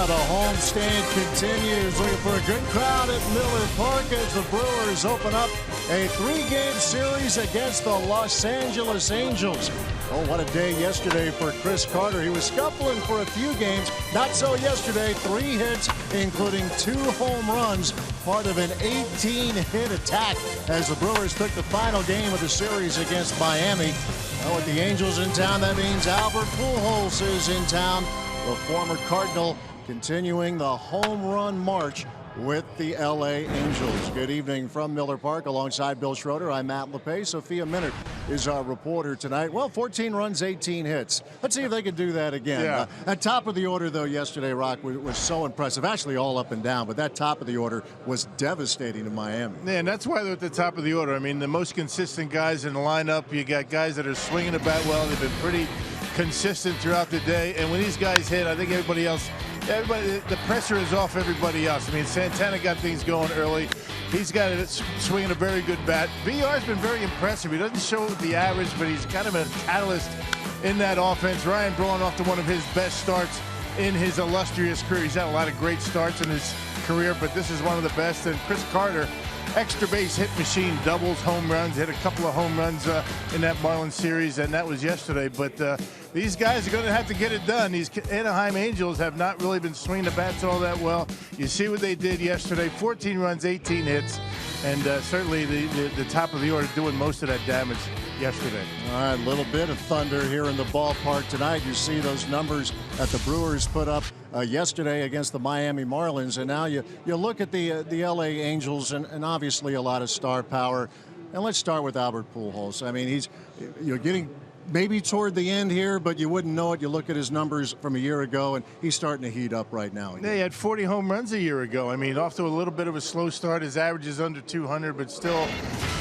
The homestand continues. Looking for a good crowd at Miller Park as the Brewers open up a 3-game series against the Los Angeles Angels. Oh, what a day yesterday for Chris Carter. He was scuffling for a few games. Not so yesterday. 3 hits, including 2 home runs, part of an 18-hit attack as the Brewers took the final game of the series against Miami. Well, with the Angels in town, that means Albert Pujols is in town. The former Cardinal continuing the home run march with the L.A. Angels. Good evening from Miller Park. Alongside Bill Schroeder, I'm Matt LePay. Sophia Minnaert is our reporter tonight. Well, 14 runs, 18 hits. Let's see if they can do that again. Yeah. At top of the order, though, yesterday, Rock, was so impressive. Actually, all up and down, but that top of the order was devastating to Miami. Yeah, and that's why they're at the top of the order. I mean, the most consistent guys in the lineup. You got guys that are swinging the bat well. They've been pretty consistent throughout the day. And when these guys hit, I think everybody, the pressure is off everybody else. I mean, Santana got things going early. He's got it swinging a very good bat. VR's been very impressive. He doesn't show the average, but he's kind of a catalyst in that offense. Ryan Braun off to one of his best starts in his illustrious career. He's had a lot of great starts in his career, but this is one of the best. And Chris Carter, extra base hit machine, doubles, home runs, hit a couple of home runs in that Marlins series, and that was yesterday. But these guys are going to have to get it done. These Anaheim Angels have not really been swinging the bats all that well. You see what they did yesterday, 14 runs, 18 hits, and certainly the top of the order doing most of that damage yesterday. All right, a little bit of thunder here in the ballpark tonight. You see those numbers that the Brewers put up yesterday against the Miami Marlins, and now you look at the L.A. Angels, and obviously a lot of star power. And let's start with Albert Pujols. I mean, you're getting maybe toward the end here, but you wouldn't know it. You look at his numbers from a year ago, and he's starting to heat up right now. Yeah, he had 40 home runs a year ago. I mean, off to a little bit of a slow start. His average is under 200, but still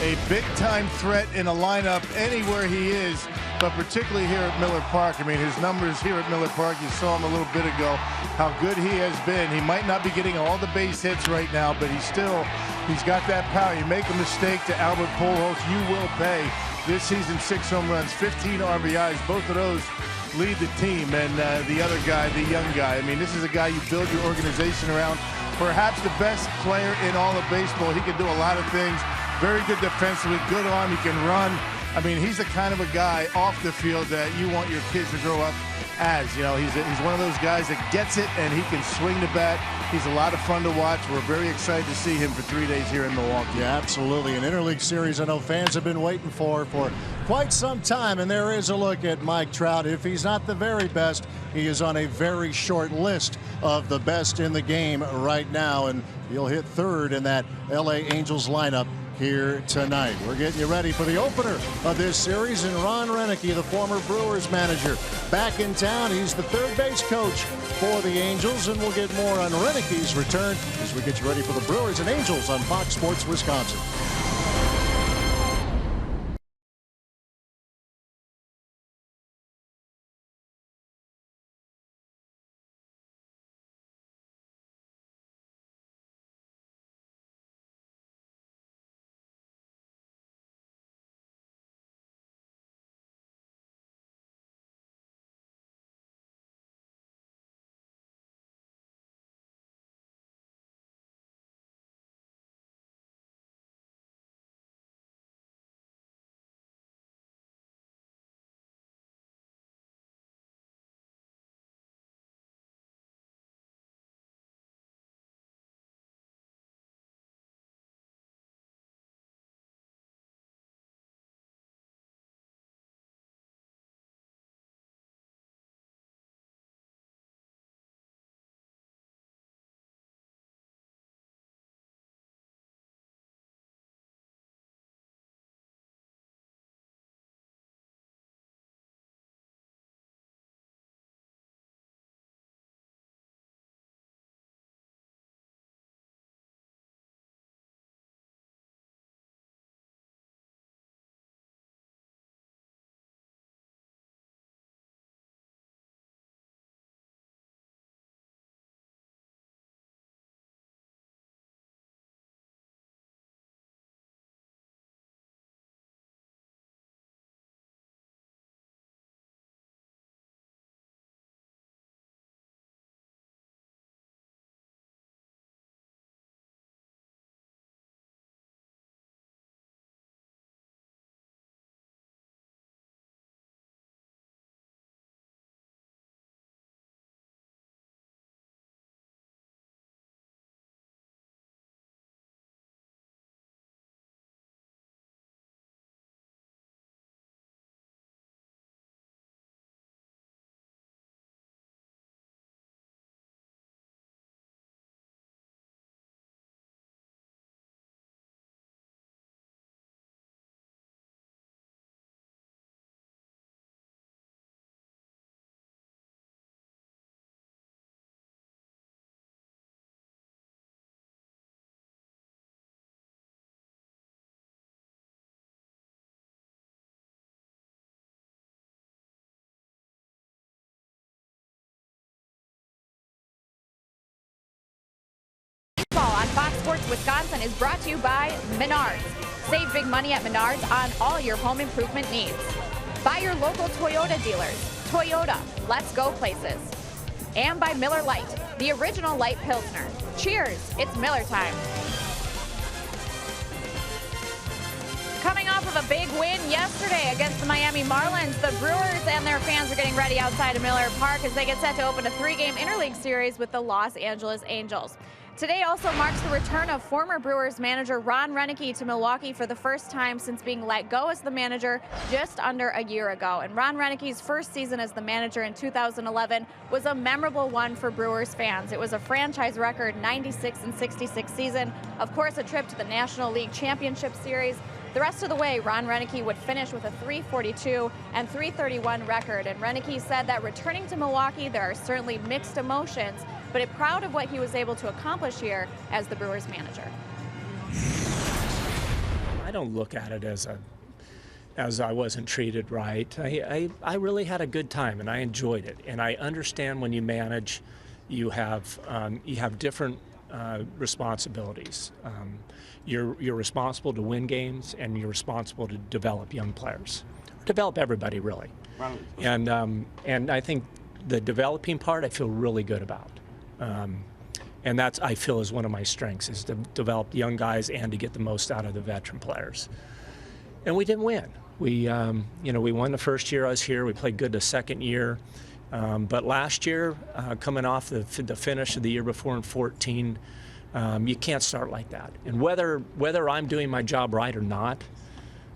a big-time threat in a lineup anywhere he is, but particularly here at Miller Park. I mean, his numbers here at Miller Park, you saw him a little bit ago, how good he has been. He might not be getting all the base hits right now, but he's got that power. You make a mistake to Albert Pujols, you will pay. This season, 6 home runs, 15 RBIs. Both of those lead the team. And the other guy, the young guy, I mean, this is a guy you build your organization around. Perhaps the best player in all of baseball. He can do a lot of things. Very good defensively, good arm. He can run. I mean, he's the kind of a guy off the field that you want your kids to grow up as. You know, he's one of those guys that gets it, and he can swing the bat. He's a lot of fun to watch. We're very excited to see him for 3 days here in Milwaukee. Yeah, absolutely. An interleague series I know fans have been waiting for quite some time, and there is a look at Mike Trout. If he's not the very best, he is on a very short list of the best in the game right now, and he'll hit third in that L.A. Angels lineup here tonight. We're getting you ready for the opener of this series, and Ron Roenicke, the former Brewers manager, back in town. He's the third base coach for the Angels, and we'll get more on Roenicke's return as we get you ready for the Brewers and Angels on Fox Sports Wisconsin. Sports Wisconsin is brought to you by Menards. Save big money at Menards on all your home improvement needs. By your local Toyota dealers. Toyota, let's go places. And by Miller Lite, the original light Pilsner. Cheers, it's Miller time. Coming off of a big win yesterday against the Miami Marlins, the Brewers and their fans are getting ready outside of Miller Park as they get set to open a 3-game interleague series with the Los Angeles Angels. Today also marks the return of former Brewers manager Ron Roenicke to Milwaukee for the first time since being let go as the manager just under a year ago. And Ron Roenicke's first season as the manager in 2011 was a memorable one for Brewers fans. It was a franchise record 96-66 season. Of course, a trip to the National League Championship Series. The rest of the way, Ron Roenicke would finish with a .342 and .331 record. And Roenicke said that returning to Milwaukee, there are certainly mixed emotions, but is proud of what he was able to accomplish here as the Brewers manager. I don't look at it as I wasn't treated right. I really had a good time and I enjoyed it. And I understand when you manage, you have different responsibilities. You're responsible to win games, and you're responsible to develop young players, develop everybody really. Right. And I think the developing part I feel really good about, and that's I feel is one of my strengths, is to develop young guys and to get the most out of the veteran players. And we didn't win. We won the first year I was here. We played good the second year. But last year, coming off the finish of the year before in 14, you can't start like that. And whether I'm doing my job right or not,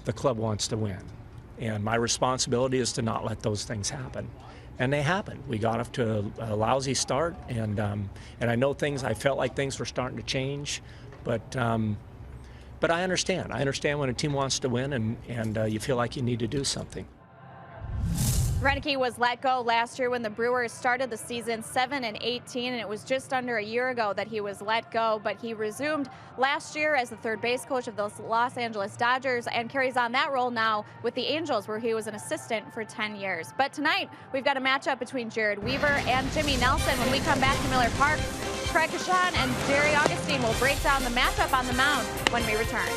the club wants to win. And my responsibility is to not let those things happen. And they happened. We got off to a lousy start, and I know I felt like things were starting to change, but I understand. I understand when a team wants to win, and you feel like you need to do something. Roenicke was let go last year when the Brewers started the season 7-18, and it was just under a year ago that he was let go, but he resumed last year as the third base coach of the Los Angeles Dodgers and carries on that role now with the Angels, where he was an assistant for 10 years. But tonight, we've got a matchup between Jared Weaver and Jimmy Nelson. When we come back to Miller Park, Craig Kashan and Jerry Augustine will break down the matchup on the mound when we return.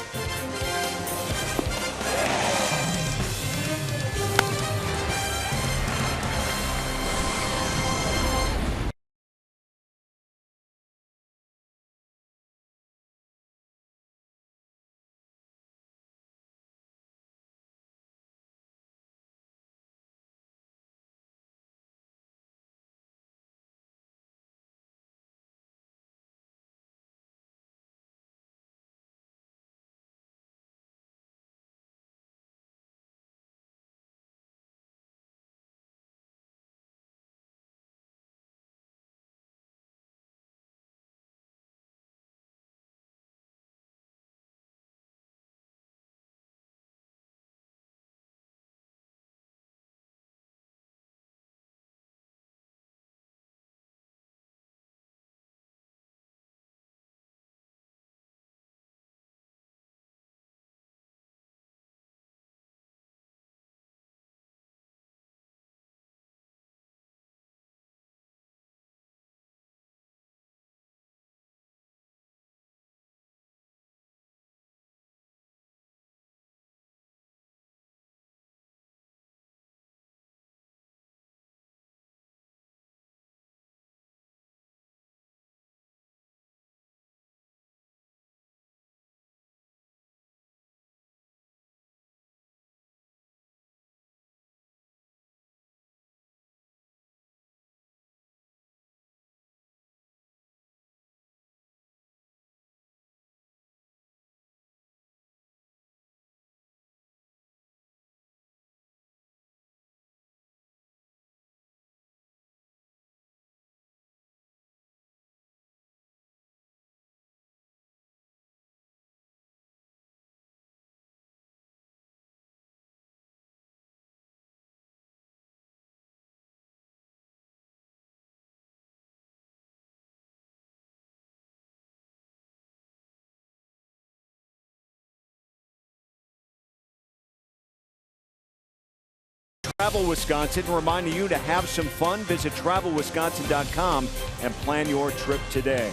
Travel Wisconsin, reminding you to have some fun. Visit travelwisconsin.com and plan your trip today.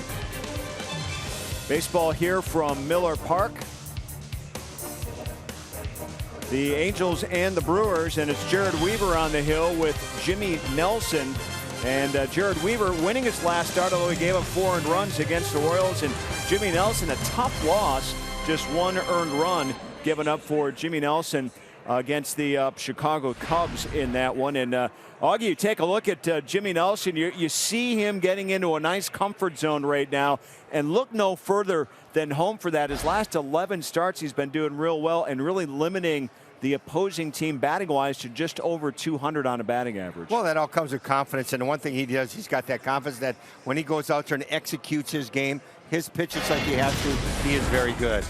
Baseball here from Miller Park. The Angels and the Brewers, and it's Jared Weaver on the hill with Jimmy Nelson. And Jared Weaver winning his last start, although he gave up 4 earned runs against the Orioles. And Jimmy Nelson, a tough loss, just 1 earned run given up for Jimmy Nelson against the Chicago Cubs in that one. And Augie, you take a look at Jimmy Nelson, you see him getting into a nice comfort zone right now, and look no further than home for that. His last 11 starts, he's been doing real well and really limiting the opposing team batting-wise to just over 200 on a batting average. Well, that all comes with confidence, and the one thing he does, he's got that confidence that when he goes out there and executes his game, his pitches like he has to, he is very good.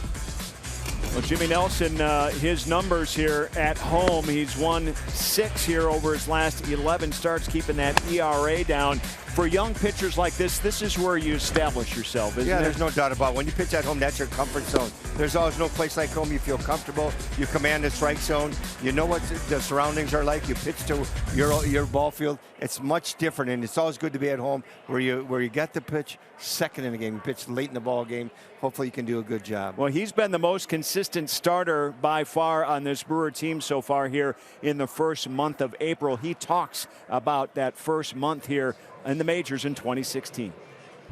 Well, Jimmy Nelson, his numbers here at home, he's won 6 here over his last 11 starts, keeping that ERA down. For young pitchers like this is where you establish yourself, isn't it? Yeah, there's no doubt about it. When you pitch at home, that's your comfort zone. There's always no place like home. You feel comfortable. You command the strike zone. You know what the surroundings are like. You pitch to your ball field. It's much different, and it's always good to be at home where you get the pitch second in the game. You pitch late in the ball game. Hopefully you can do a good job. Well, he's been the most consistent starter by far on this Brewer team so far here in the first month of April. He talks about that first month here in the majors in 2016.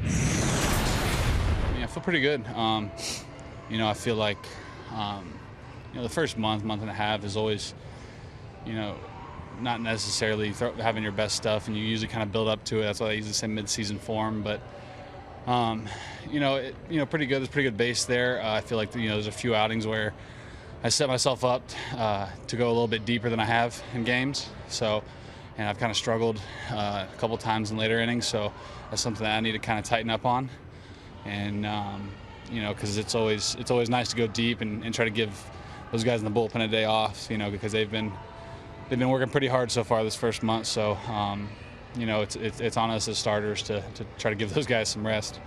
Yeah, I feel pretty good. You know, I feel like, you know, the first month and a half is always, you know, not necessarily having your best stuff, and you usually kind of build up to it. That's why I usually say mid-season form. But, you know, pretty good. There's pretty good base there. I feel like, you know, there's a few outings where I set myself up to go a little bit deeper than I have in games. So. And I've kind of struggled a couple times in later innings, so that's something that I need to kind of tighten up on. And you know, because it's always nice to go deep and try to give those guys in the bullpen a day off, you know, because they've been working pretty hard so far this first month. So you know, it's on us as starters to try to give those guys some rest.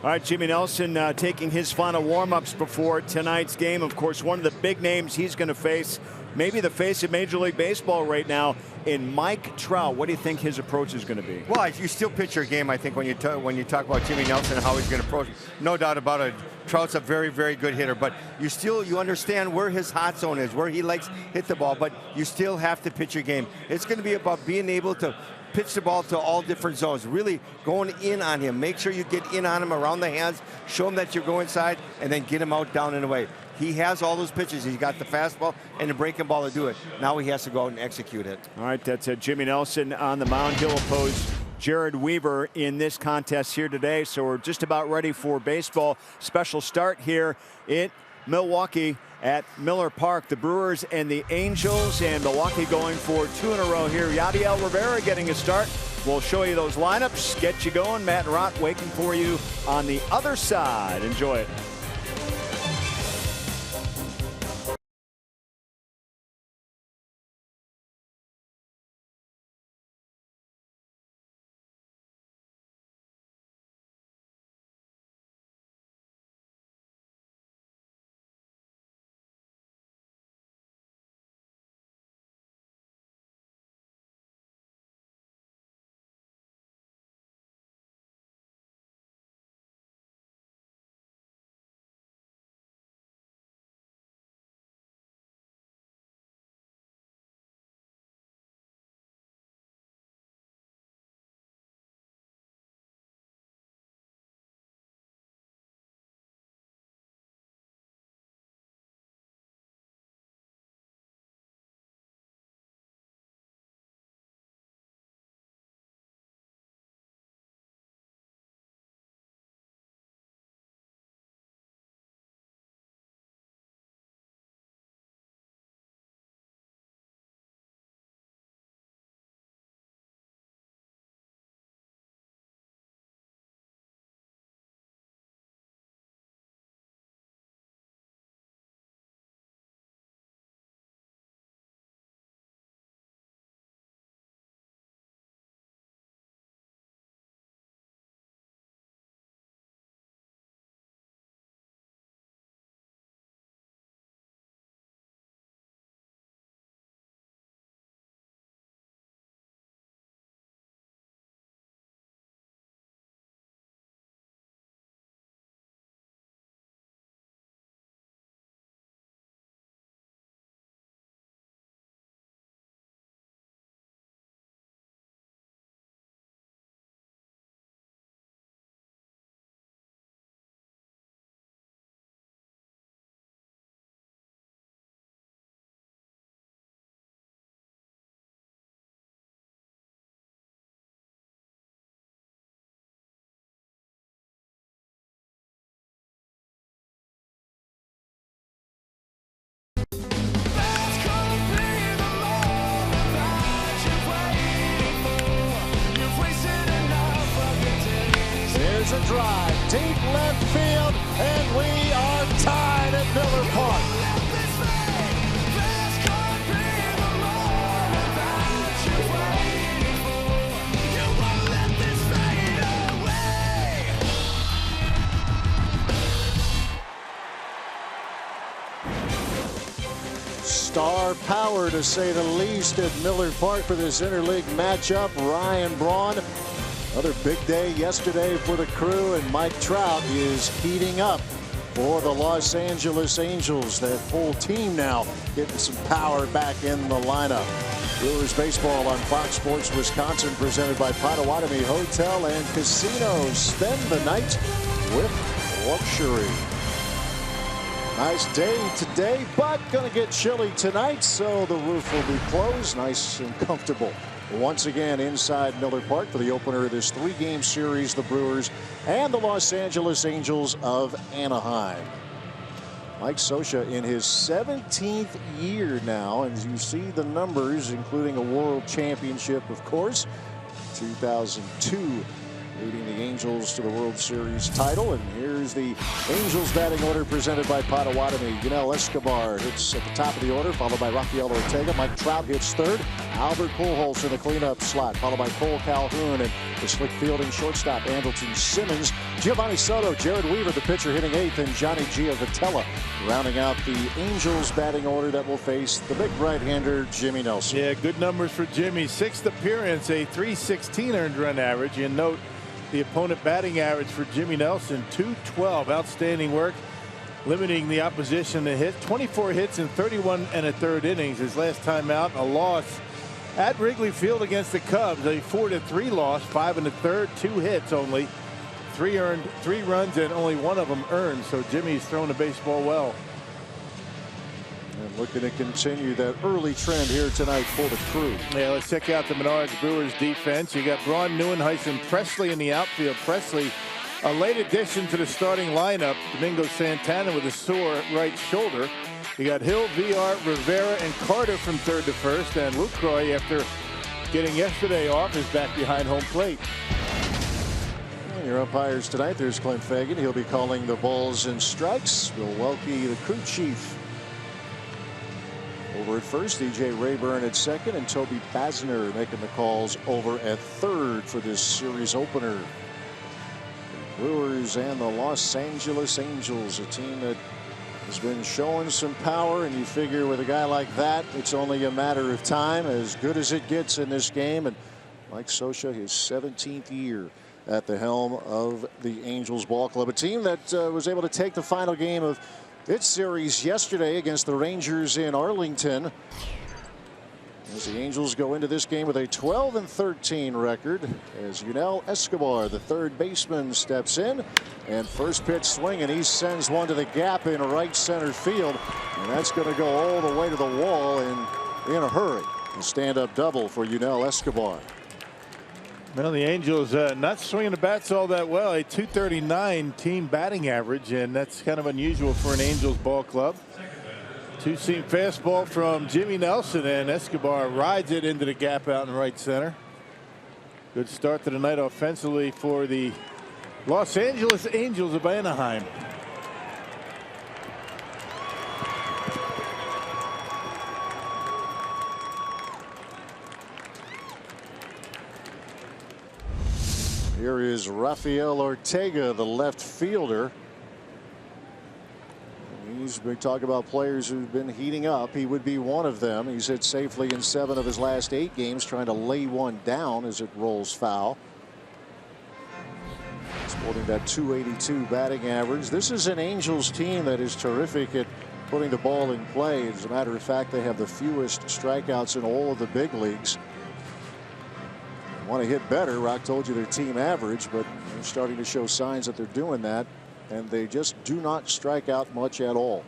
All right, Jimmy Nelson taking his final warm-ups before tonight's game. Of course, one of the big names he's going to face, maybe the face of Major League Baseball right now, in Mike Trout. What do you think his approach is going to be? Well, you still pitch your game, I think, when you talk about Jimmy Nelson and how he's going to approach. No doubt about it. Trout's a very, very good hitter, but you understand where his hot zone is, where he likes to hit the ball, but you still have to pitch your game. It's going to be about being able to pitch the ball to all different zones, really going in on him. Make sure you get in on him around the hands, show him that you go inside, and then get him out, down, and away. He has all those pitches. He's got the fastball and the breaking ball to do it. Now he has to go out and execute it. All right, that's Jimmy Nelson on the mound. He'll oppose Jared Weaver in this contest here today. So we're just about ready for baseball. Special start here in Milwaukee at Miller Park. The Brewers and the Angels, and Milwaukee going for 2 in a row here. Yadiel Rivera getting a start. We'll show you those lineups, get you going. Matt and Rott waiting for you on the other side. Enjoy it. drive, deep left field, and we are tied at Miller Park. Star power, to say the least, at Miller Park for this interleague matchup. Ryan Braun, another big day yesterday for the Crew, and Mike Trout is heating up for the Los Angeles Angels. That full team now getting some power back in the lineup. Brewers baseball on Fox Sports Wisconsin, presented by Potawatomi Hotel and Casino. Spend the night with luxury. Nice day today, but going to get chilly tonight, so the roof will be closed. Nice and comfortable once again inside Miller Park for the opener of this 3-game series, the Brewers and the Los Angeles Angels of Anaheim. Mike Scioscia in his 17th year now, and you see the numbers, including a world championship, of course, 2002. Leading the Angels to the World Series title. And here's the Angels batting order presented by Potawatomi. Yunel Escobar hits at the top of the order, followed by Rafael Ortega. Mike Trout hits third. Albert Pujols in the cleanup slot, followed by Cole Calhoun, and the slick fielding shortstop Andrelton Simmons. Giovanni Soto, Jared Weaver, the pitcher, hitting eighth, and Johnny Giavotella rounding out the Angels batting order that will face the big right-hander Jimmy Nelson. Yeah, good numbers for Jimmy. 6th appearance, a .316 earned run average. And note the opponent batting average for Jimmy Nelson, .212. Outstanding work, limiting the opposition to hit. 24 hits in 31 1/3 innings. His last time out, a loss at Wrigley Field against the Cubs. A 4-3 loss, 5 1/3, 2 hits only. 3 earned, 3 runs, and only 1 of them earned. So Jimmy's throwing the baseball well. And looking to continue that early trend here tonight for the Crew. Yeah, let's check out the Menards Brewers defense. You got Braun, Neuenhuis, Presley in the outfield. Presley, a late addition to the starting lineup. Domingo Santana with a sore right shoulder. You got Hill, VR, Rivera, and Carter from third to first. And Lucroy, after getting yesterday off, is back behind home plate. And your umpires tonight, there's Clint Fagan. He'll be calling the balls and strikes. Milwaukee, the crew chief, over at first. DJ Rayburn at second, and Toby Basner making the calls over at third for this series opener. The Brewers and the Los Angeles Angels, a team that has been showing some power, and you figure with a guy like that, it's only a matter of time, as good as it gets in this game. And Mike Scioscia, his 17th year at the helm of the Angels ball club, a team that was able to take the final game of its series yesterday against the Rangers in Arlington, as the Angels go into this game with a 12-13 record, as Yunel Escobar, the third baseman, steps in, and first pitch swing, and he sends one to the gap in right center field, and that's going to go all the way to the wall and in a hurry. A stand-up double for Yunel Escobar. Well, the Angels not swinging the bats all that well. A .239 team batting average, and that's kind of unusual for an Angels ball club. Two-seam fastball from Jimmy Nelson, and Escobar rides it into the gap out in right center. Good start to the night offensively for the Los Angeles Angels of Anaheim. Here is Rafael Ortega, the left fielder. We talk about players who've been heating up. He would be one of them. He's hit safely in 7 of his last 8 games, trying to lay one down as it rolls foul. Sporting that .282 batting average. This is an Angels team that is terrific at putting the ball in play. As a matter of fact, they have the fewest strikeouts in all of the big leagues. Want to hit better. Rock told you their team average, but they're starting to show signs that they're doing that, and they just do not strike out much at all.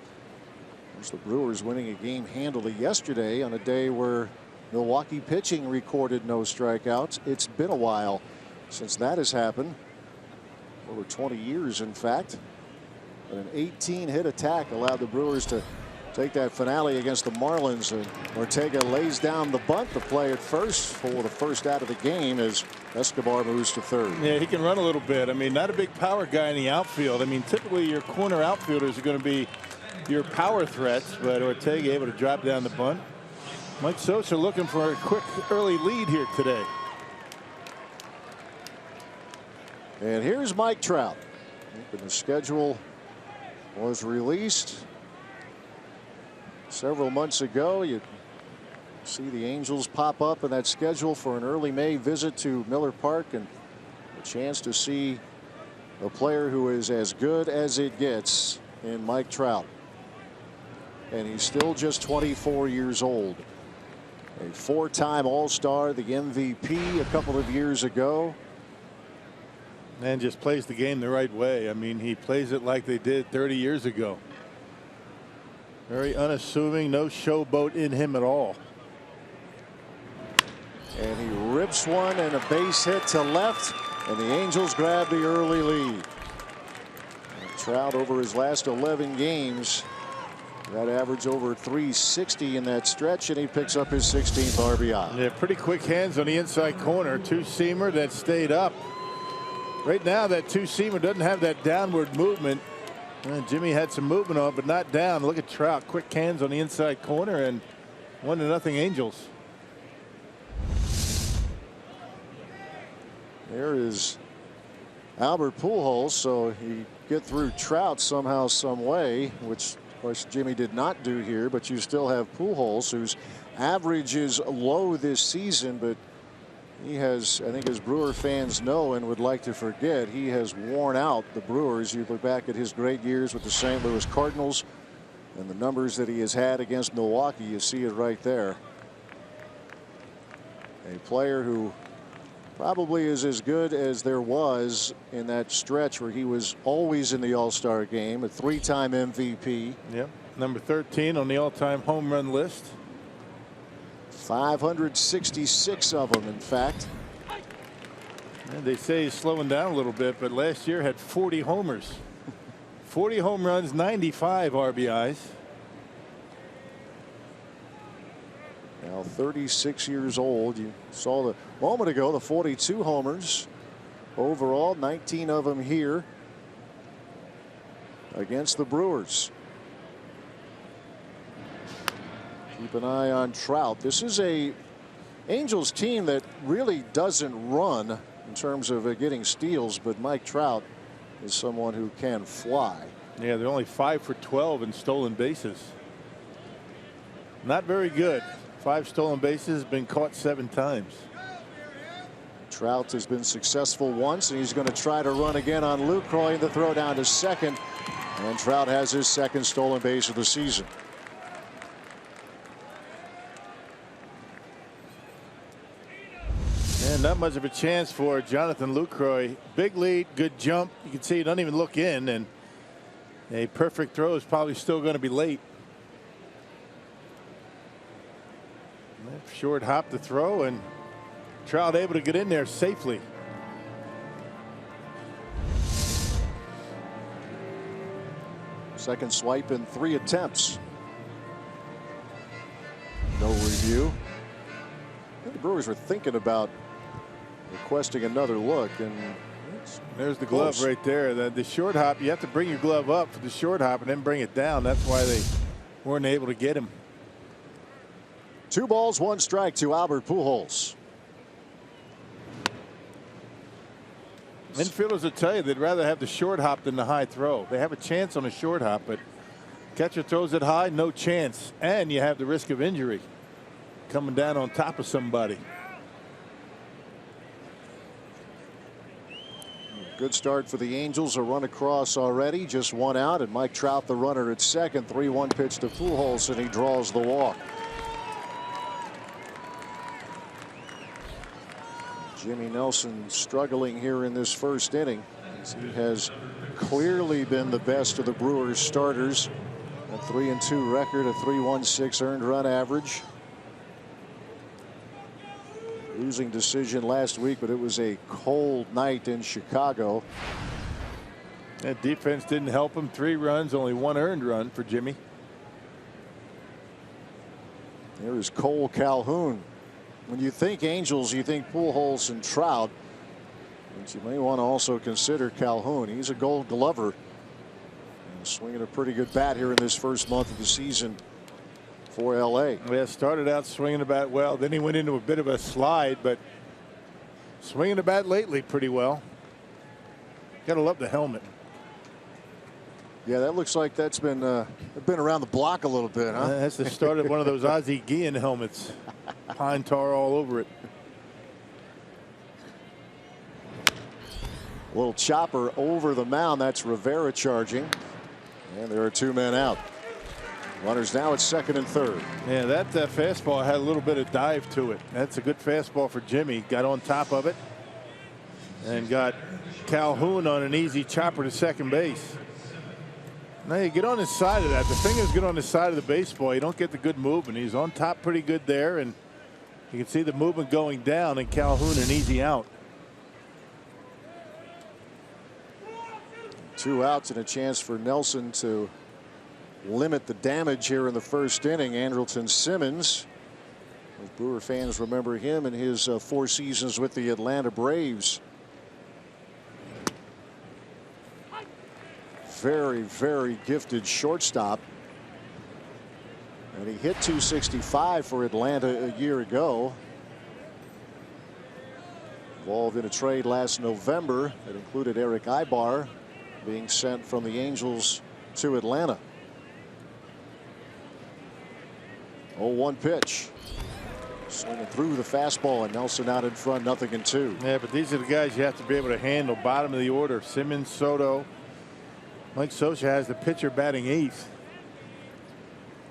There's the Brewers winning a game handily yesterday on a day where Milwaukee pitching recorded no strikeouts. It's been a while since that has happened, over 20 years in fact. But an 18-hit attack allowed the Brewers to take that finale against the Marlins. And Ortega lays down the bunt, the play at first for the first out of the game as Escobar moves to third. Yeah, he can run a little bit. I mean, not a big power guy in the outfield. I mean, typically your corner outfielders are going to be your power threats, but Ortega able to drop down the bunt. Mike Sosa looking for a quick early lead here today. And here's Mike Trout. The schedule was released several months ago. You see the Angels pop up in that schedule for an early May visit to Miller Park, and a chance to see a player who is as good as it gets in Mike Trout. And he's still just 24 years old. A 4-time All-Star, the MVP a couple of years ago. And just plays the game the right way. I mean, he plays it like they did 30 years ago. Very unassuming, no showboat in him at all. And he rips one and a base hit to left, and the Angels grab the early lead. And Trout, over his last 11 games, that average over 360 in that stretch, and he picks up his 16th RBI. Yeah, pretty quick hands on the inside corner. Two-seamer that stayed up. Right now, that two-seamer doesn't have that downward movement. Jimmy had some movement on, but not down. Look at Trout, quick hands on the inside corner, and 1-0 Angels. There is Albert Pujols, so you get through Trout somehow, some way, which of course Jimmy did not do here. But you still have Pujols, whose average is low this season, but he has, I think, as Brewer fans know and would like to forget, he has worn out the Brewers. You look back at his great years with the St. Louis Cardinals and the numbers that he has had against Milwaukee, you see it right there. A player who probably is as good as there was in that stretch where he was always in the All-Star game, a 3-time MVP. Yep, number 13 on the all-time home run list. 566 of them, in fact. And they say he's slowing down a little bit, but last year had 40 homers. 40 home runs, 95 RBIs. Now 36 years old. You saw the moment ago the 42 homers overall, 19 of them here against the Brewers. Keep an eye on Trout. This is a Angels team that really doesn't run in terms of getting steals, but Mike Trout is someone who can fly. Yeah, they're only 5 for 12 in stolen bases. Not very good. 5 stolen bases, been caught 7 times. Trout has been successful once, and he's going to try to run again on Lucroy. The throw down to second, and Trout has his second stolen base of the season. And not much of a chance for Jonathan Lucroy. Big lead, good jump. You can see he doesn't even look in, and a perfect throw is probably still going to be late. Short hop the throw, and Trout able to get in there safely. Second swipe in 3 attempts. No review. I think the Brewers were thinking about requesting another look, and there's the glove right there. The short hop, you have to bring your glove up for the short hop and then bring it down. That's why they weren't able to get him. 2 balls, 1 strike to Albert Pujols. Infielders will tell you they'd rather have the short hop than the high throw. They have a chance on a short hop, but catcher throws it high, no chance, and you have the risk of injury coming down on top of somebody. Good start for the Angels. A run across already, just 1 out, and Mike Trout the runner at second. 3-1 pitch to Pujols, and he draws the walk. Jimmy Nelson struggling here in this first inning, as he has clearly been the best of the Brewers starters. A 3-2 record, a 3.16 earned run average. Losing decision last week, but it was a cold night in Chicago. That defense didn't help him. 3 runs, only 1 earned run for Jimmy. Here is Cole Calhoun. When you think Angels, you think Pujols and Trout. But you may want to also consider Calhoun. He's a Gold Glover. And swinging a pretty good bat here in this first month of the season for LA. Yeah, started out swinging the bat well. Then he went into a bit of a slide, but swinging the bat lately pretty well. Gotta love the helmet. Yeah, that looks like that's been around the block a little bit, huh? That's the start of one of those Ozzie Guillen helmets. Pine tar all over it. Little chopper over the mound. That's Rivera charging. And there are 2 men out. Runners now at second and third. Yeah, that fastball had a little bit of dive to it. That's a good fastball for Jimmy. Got on top of it and got Calhoun on an easy chopper to second base. Now you get on the side of that. The fingers get on the side of the baseball. You don't get the good movement. He's on top pretty good there, and you can see the movement going down, and Calhoun an easy out. 2 outs and a chance for Nelson to limit the damage here in the first inning. Andrelton Simmons, as Brewer fans remember him in his 4 seasons with the Atlanta Braves. Very, very gifted shortstop. And he hit .265 for Atlanta a year ago. Involved in a trade last November that included Eric Ibar being sent from the Angels to Atlanta. 0-1 pitch. Swinging through the fastball, and Nelson out in front, 0-2. Yeah, but these are the guys you have to be able to handle. Bottom of the order. Simmons, Soto. Mike Scioscia has the pitcher batting 8th.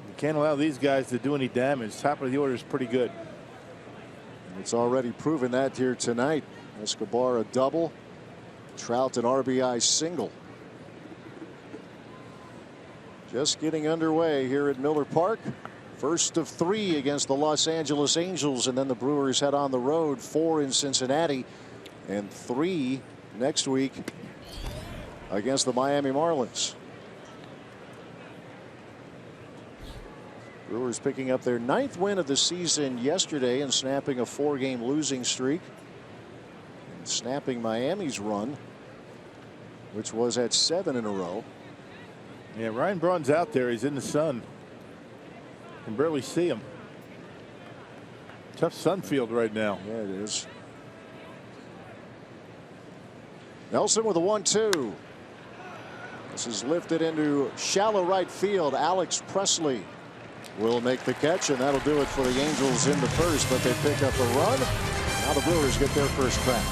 You can't allow these guys to do any damage. Top of the order is pretty good. And it's already proven that here tonight. Escobar a double. Trout an RBI single. Just getting underway here at Miller Park. First of 3 against the Los Angeles Angels, and then the Brewers head on the road. 4 in Cincinnati and 3 next week against the Miami Marlins. Brewers picking up their 9th win of the season yesterday and snapping a 4-game losing streak. And snapping Miami's run, which was at 7 in a row. Yeah, Ryan Braun's out there. He's in the sun. Can barely see him. Tough sun field right now. Yeah, it is. Nelson with a 1-2. This is lifted into shallow right field. Alex Presley will make the catch, and that'll do it for the Angels in the first, but they pick up a run. Now the Brewers get their first crack.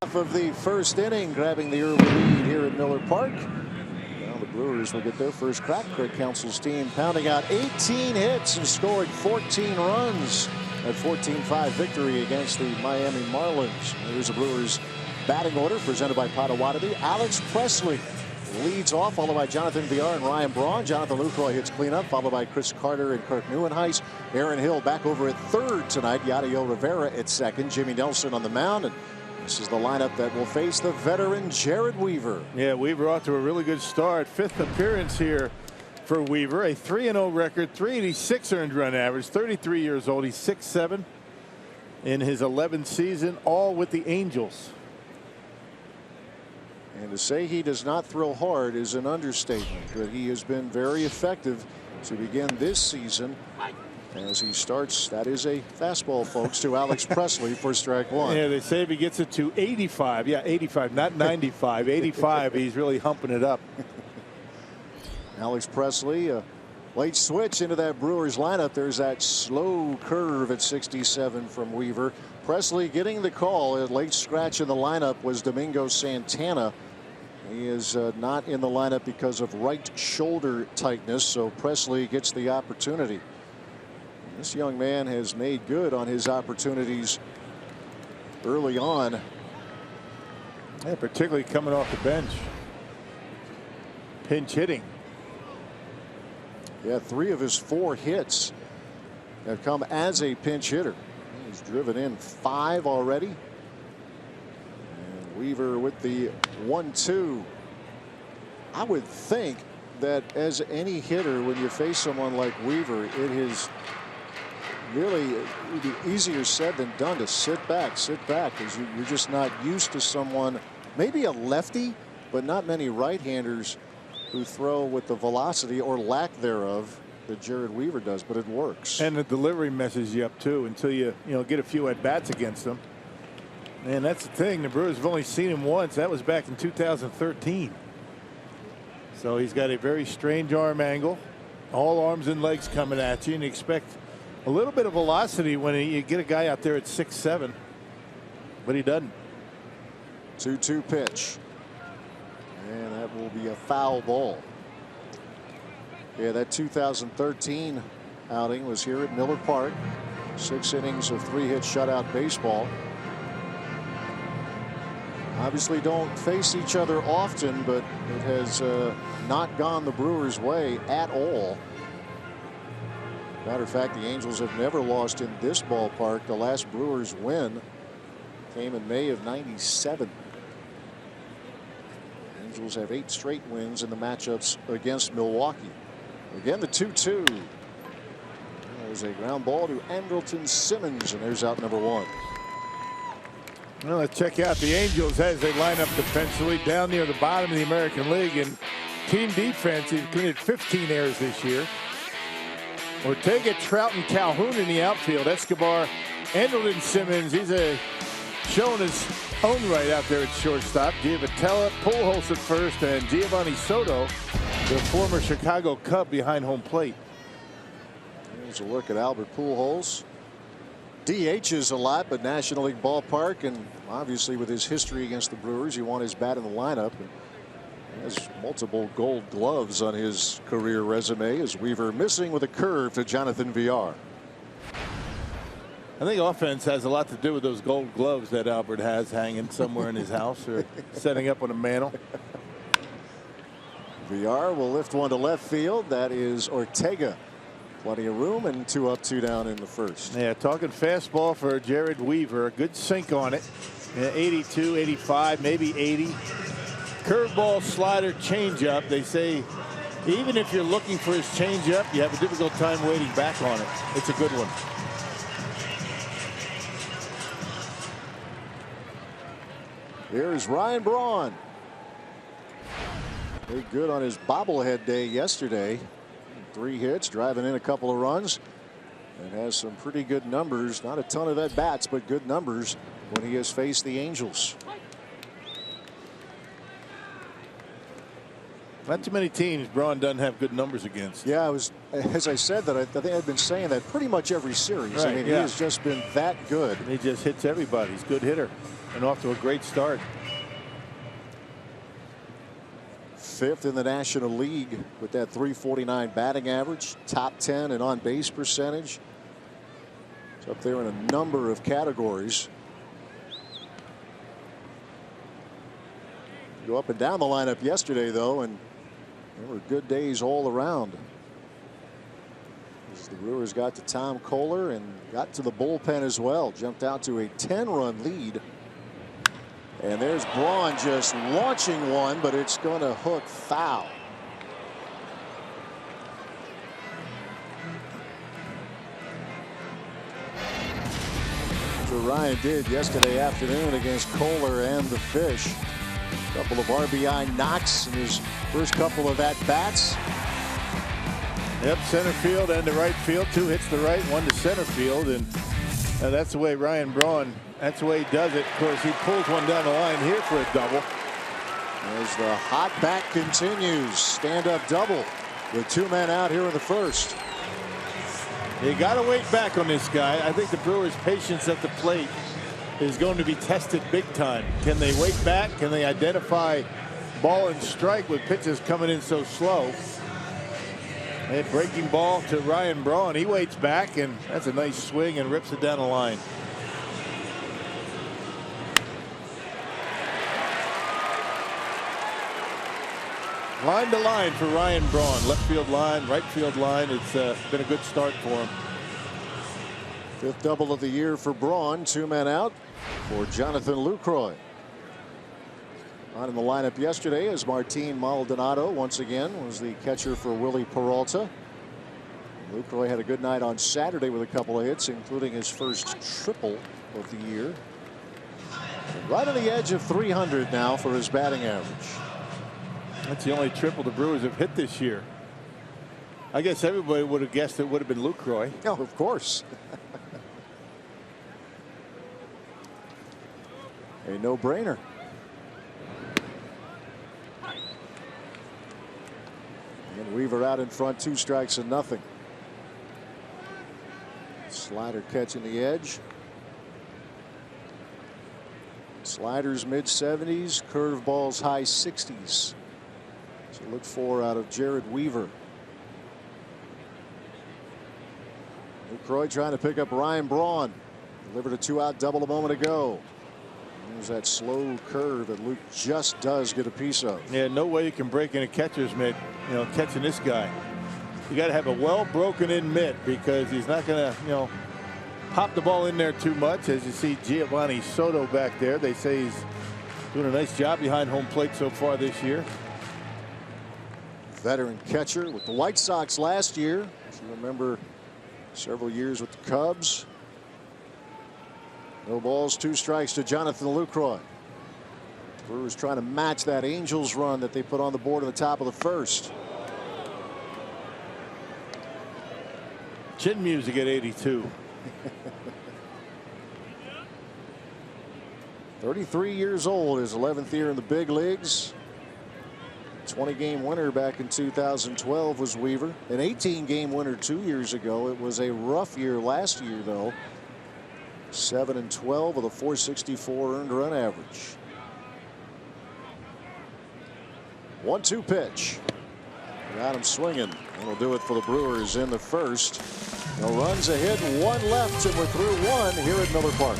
Half of the first inning, grabbing the early lead here at Miller Park. Now the Brewers will get their first crack. Craig Counsell's team pounding out 18 hits and scoring 14 runs That 14-5 victory against the Miami Marlins. Here's the Brewers batting order presented by Potawatomi. Alex Presley leads off, followed by Jonathan Villar and Ryan Braun. Jonathan Lucroy hits cleanup, followed by Chris Carter and Kirk Neuenhuis. Aaron Hill back over at third tonight. Yadiel Rivera at second. Jimmy Nelson on the mound. And this is the lineup that will face the veteran Jared Weaver. Yeah, Weaver off to a really good start. 5th appearance here for Weaver. A 3-0 record, 386 earned run average, 33 years old. He's 6'7" in his 11th season, all with the Angels. And to say he does not throw hard is an understatement, but he has been very effective to begin this season as he starts. That is a fastball, folks, to Alex Presley for strike one. Yeah, they say if he gets it to 85, yeah, 85, not 95, 85, he's really humping it up. Alex Presley, a late switch into that Brewers lineup. There's that slow curve at 67 from Weaver. Presley getting the call. A late scratch in the lineup was Domingo Santana. He is not in the lineup because of right shoulder tightness, so Presley gets the opportunity. This young man has made good on his opportunities early on. Yeah, particularly coming off the bench. Pinch hitting. Yeah, 3 of his 4 hits have come as a pinch hitter. He's driven in 5 already. And Weaver with the 1-2. I would think that as any hitter, when you face someone like Weaver, it is really easier said than done to sit back because you're just not used to someone, maybe a lefty, but not many right-handers who throw with the velocity or lack thereof that Jared Weaver does, but it works. And the delivery messes you up too until you get a few at-bats against him. And that's the thing, the Brewers have only seen him once. That was back in 2013. So he's got a very strange arm angle, all arms and legs coming at you, and you expect a little bit of velocity when you get a guy out there at 6'7", but he doesn't. 2-2 pitch. And that will be a foul ball. Yeah, that 2013 outing was here at Miller Park. 6 innings of 3-hit shutout baseball. Obviously don't face each other often, but it has not gone the Brewers' way at all. Matter of fact, the Angels have never lost in this ballpark. The last Brewers win came in May of '97. Angels have 8 straight wins in the matchups against Milwaukee. Again, the 2-2. There's a ground ball to Andrelton Simmons, and there's out number 1. Well, let's check out the Angels as they line up defensively down near the bottom of the American League. And team defense, he's committed 15 errors this year. Ortega, Trout, and Calhoun in the outfield. Escobar, Andrelton Simmons, he's showing his own right out there at shortstop. Giavotella, Pujols at first, and Giovanni Soto, the former Chicago Cub, behind home plate. Here's a look at Albert Pujols. DHs a lot, but National League ballpark, and obviously with his history against the Brewers, you want his bat in the lineup. And he has multiple Gold Gloves on his career resume, as Weaver missing with a curve to Jonathan Villar. I think offense has a lot to do with those Gold Gloves that Albert has hanging somewhere in his house or setting up on a mantle. Villar will lift one to left field. That is Ortega. Plenty of room, and 2 up, 2 down in the first. Yeah, talking fastball for Jared Weaver. A good sink on it. 82, 85, maybe 80. Curveball, slider, changeup. They say even if you're looking for his changeup, you have a difficult time waiting back on it. It's a good one. Here's Ryan Braun. Very good on his bobblehead day yesterday. 3 hits, driving in a couple of runs, and has some pretty good numbers. Not a ton of at bats, but good numbers when he has faced the Angels. Not too many teams Braun doesn't have good numbers against. Yeah, as I said, that I think I've been saying that pretty much every series. Right, I mean, he has just been that good. He just hits everybody. He's a good hitter and off to a great start. 5th in the National League with that .349 batting average, top 10 in on-base percentage. It's up there in a number of categories. Go up and down the lineup yesterday, though, and there were good days all around. As the Brewers got to Tom Kohler and got to the bullpen as well. Jumped out to a 10-run lead. And there's Braun just launching one, but it's going to hook foul. That's what Ryan did yesterday afternoon against Kohler and the Fish. A couple of RBI knocks in his first couple of at-bats. Yep, center field and to right field. 2 hits to right, 1 to center field, and that's the way Ryan Braun. That's the way he does it. Of course, he pulls one down the line here for a double. As the hot bat continues, stand-up double with 2 men out here in the first. You got to wait back on this guy. I think the Brewers' patience at the plate is going to be tested big time. Can they wait back? Can they identify ball and strike with pitches coming in so slow? A breaking ball to Ryan Braun. He waits back, and that's a nice swing and rips it down the line. Line to line for Ryan Braun. Left field line, right field line. It's been a good start for him. 5th double of the year for Braun. 2 men out for Jonathan Lucroy. Not in the lineup yesterday as Martin Maldonado once again was the catcher for Willie Peralta. Lucroy had a good night on Saturday with a couple of hits, including his first triple of the year. Right on the edge of 300 now for his batting average. That's the only triple the Brewers have hit this year. I guess everybody would have guessed it would have been Lucroy. Oh, of course. A no-brainer. And Weaver out in front, 2 strikes and nothing. Slider catching the edge. Sliders mid-70s, curveballs high 60s. So look for out of Jared Weaver. Lucroy trying to pick up Ryan Braun. Delivered a 2-out double a moment ago. There's that slow curve that Luke just does get a piece of. Yeah, no way you can break in a catcher's mitt, catching this guy. You got to have a well broken in mitt because he's not going to, pop the ball in there too much. As you see Giovanni Soto back there, they say he's doing a nice job behind home plate so far this year. Veteran catcher with the White Sox last year. If you remember, several years with the Cubs. No balls, 2 strikes to Jonathan Lucroy. Brewers trying to match that Angels run that they put on the board at the top of the first. Chin music at 82. 33 years old, his 11th year in the big leagues. 20-game winner back in 2012 was Weaver. An 18-game winner 2 years ago. It was a rough year last year, though. 7-12 with a .464 earned run average. 1-2 pitch. Got him swinging. That'll do it for the Brewers in the first. No runs, a hit, 1 left, and we're through 1 here at Miller Park.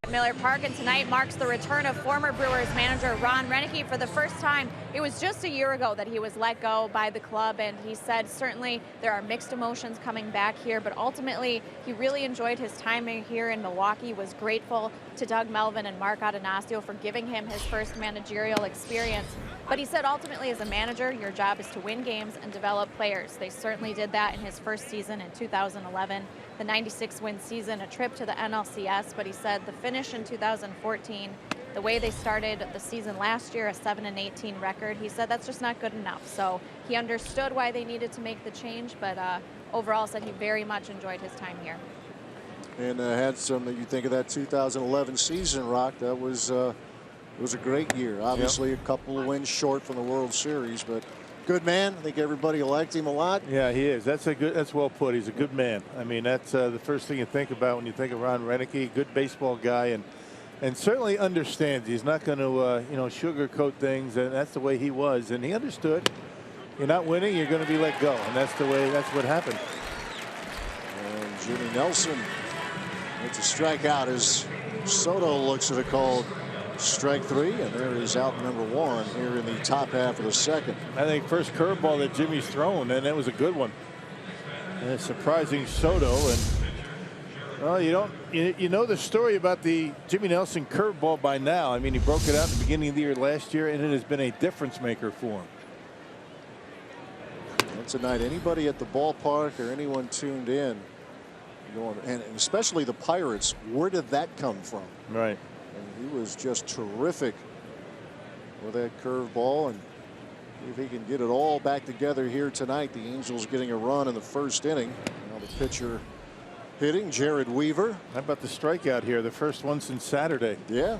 Miller Park, and tonight marks the return of former Brewers manager Ron Roenicke for the first time. It was just a year ago that he was let go by the club, and he said certainly there are mixed emotions coming back here, but ultimately he really enjoyed his time here in Milwaukee, was grateful to Doug Melvin and Mark Atanasio for giving him his first managerial experience. But he said ultimately as a manager, your job is to win games and develop players. They certainly did that in his first season in 2011. The 96-win season, a trip to the NLCS, but he said the finish in 2014, the way they started the season last year, a 7-18 record, he said that's just not good enough. So he understood why they needed to make the change, but overall said he very much enjoyed his time here. And had some, you think of that 2011 season, Rock, that was it was a great year. Obviously, a couple of wins short from the World Series, but good man. I think everybody liked him a lot. Yeah, he is. That's well put. He's a good man. I mean, that's the first thing you think about when you think of Ron Roenicke. Good baseball guy, and certainly understands. He's not going to sugarcoat things, and that's the way he was. And he understood. You're not winning, you're going to be let go, and that's what happened. And Jimmy Nelson gets a strikeout as Soto looks at a called strike 3, and there is out number 1 here in the top half of the second. I think first curveball that Jimmy's thrown, and that was a good one. And surprising Soto, and well, you know the story about the Jimmy Nelson curveball by now. I mean, he broke it out at the beginning of the year last year, and it has been a difference maker for him. And tonight, anybody at the ballpark or anyone tuned in, and especially the Pirates, where did that come from? Right. And he was just terrific with that curveball, and if he can get it all back together here tonight. The Angels getting a run in the first inning. Now the pitcher hitting, Jared Weaver. How about the strikeout here? The first one since Saturday. Yeah.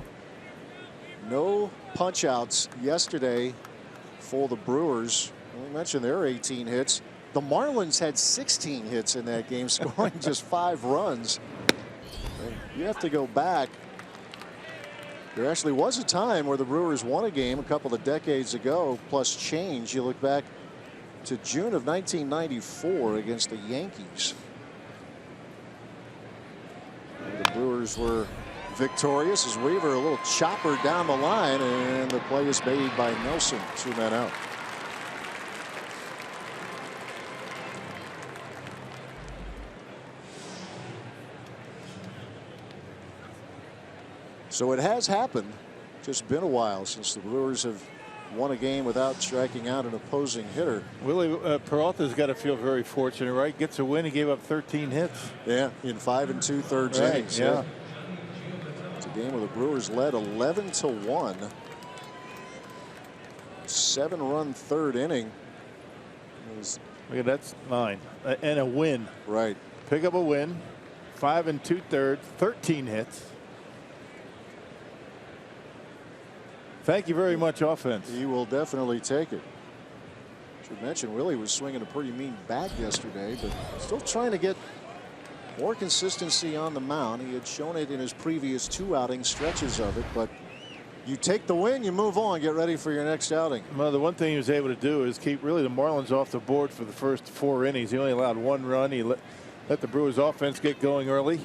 No punch outs yesterday for the Brewers. We mentioned their 18 hits. The Marlins had 16 hits in that game, scoring just 5 runs. And you have to go back. There actually was a time where the Brewers won a game a couple of decades ago, plus change. You look back to June of 1994 against the Yankees. And the Brewers were victorious as Weaver, a little chopper down the line, and the play is made by Nelson. 2 men out. So it has happened. Just been a while since the Brewers have won a game without striking out an opposing hitter. Willie Peralta's got to feel very fortunate, right? Gets a win. He gave up 13 hits. Yeah, in 5 2/3 innings. Yeah. It's a game where the Brewers led 11-1. 7-run third inning. Look at that's 9 and a win. Right. Pick up a win. 5 2/3, 13 hits. Thank you very much, offense. He will definitely take it. Should mention Willie was swinging a pretty mean bat yesterday, but still trying to get more consistency on the mound. He had shown it in his previous 2 outing stretches of it, but you take the win, you move on, get ready for your next outing. Well, the one thing he was able to do is keep really the Marlins off the board for the first 4 innings. He only allowed 1 run. He let the Brewers offense get going early.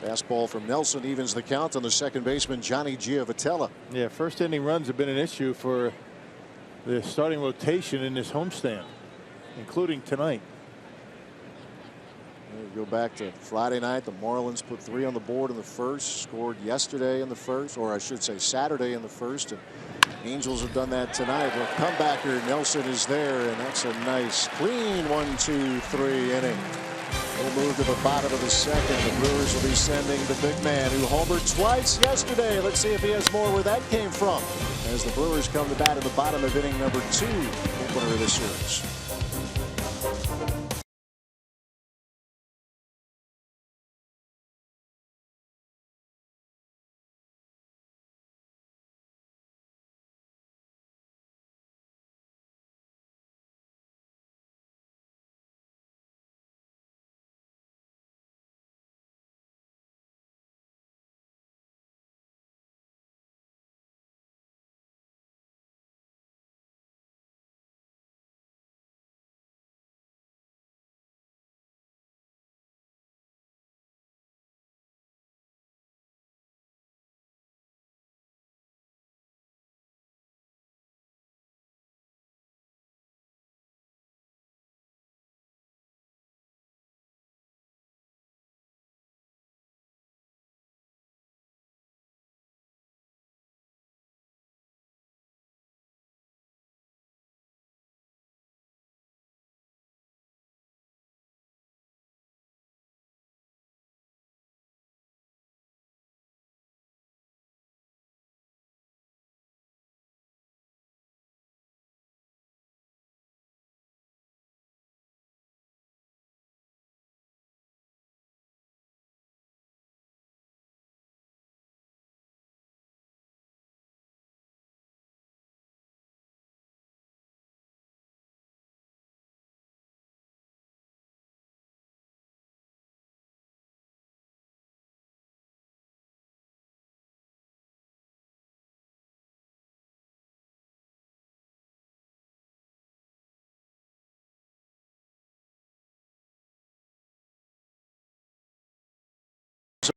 Fastball from Nelson evens the count on the second baseman, Johnny Giavotella. Yeah, first inning runs have been an issue for the starting rotation in this homestand, including tonight. Go back to Friday night. The Marlins put 3 on the board in the first, scored yesterday in the first, or I should say Saturday in the first, and Angels have done that tonight. The comebacker Nelson is there, and that's a nice clean 1-2-3 inning. We'll move to the bottom of the second. The Brewers will be sending the big man who homered twice yesterday. Let's see if he has more where that came from as the Brewers come to bat in the bottom of inning number 2, opener of the series.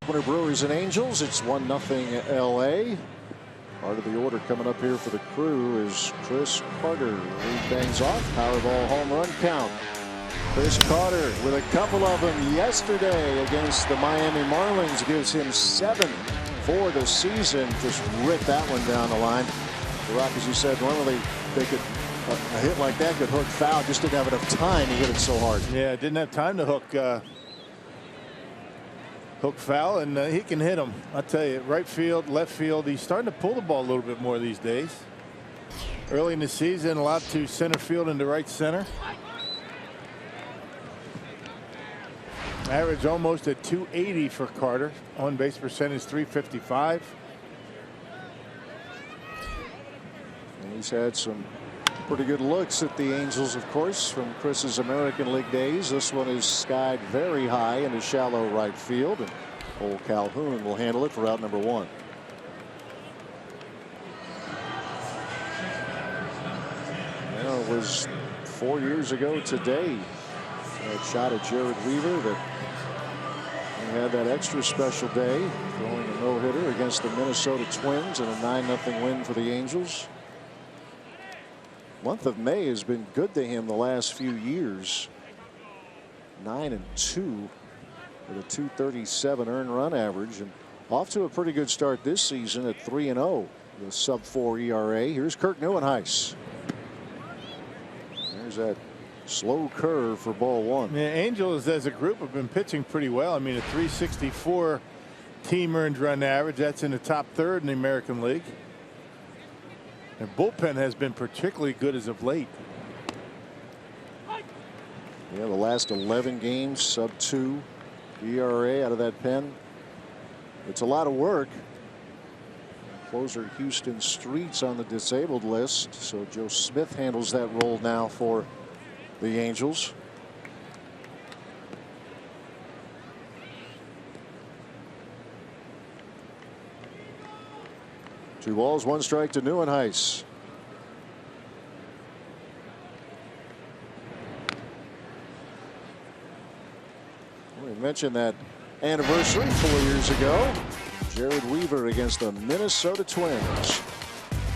Winter Brewers and Angels. It's 1-0 LA. Part of the order coming up here for the Crew is Chris Carter. Lead things off. Powerball home run count. Chris Carter with a couple of them yesterday against the Miami Marlins gives him 7 for the season. Just ripped that one down the line. The Rockies, you said, normally they could a hit like that could hook foul. Just didn't have enough time to hit it so hard. Yeah, didn't have time to hook foul, and he can hit them. I'll tell you, right field, left field. He's starting to pull the ball a little bit more these days. Early in the season, a lot to center field and to right center. Average almost at 280 for Carter. On base percentage 355. And he's had some pretty good looks at the Angels, of course, from Chris's American League days. This one is skied very high in a shallow right field, and old Calhoun will handle it for out number 1. Well, it was 4 years ago today. That shot at Jared Weaver that he had that extra special day, throwing a no-hitter against the Minnesota Twins in a 9-0 win for the Angels. Month of May has been good to him the last few years. 9-2 with a 237 earned run average, and off to a pretty good start this season at 3-0 with a sub-4 ERA. Here's Kirk Neuenhuis. There's that slow curve for ball 1. Yeah, Angels as a group have been pitching pretty well. I mean, a 364 team earned run average. That's in the top third in the American League. And bullpen has been particularly good as of late. Yeah, the last 11 games, sub-2 ERA out of that pen. It's a lot of work. Closer Houston Street's on the disabled list, so Joe Smith handles that role now for the Angels. Two balls, one strike to Neuenhuis. We mentioned that anniversary 4 years ago. Jared Weaver against the Minnesota Twins.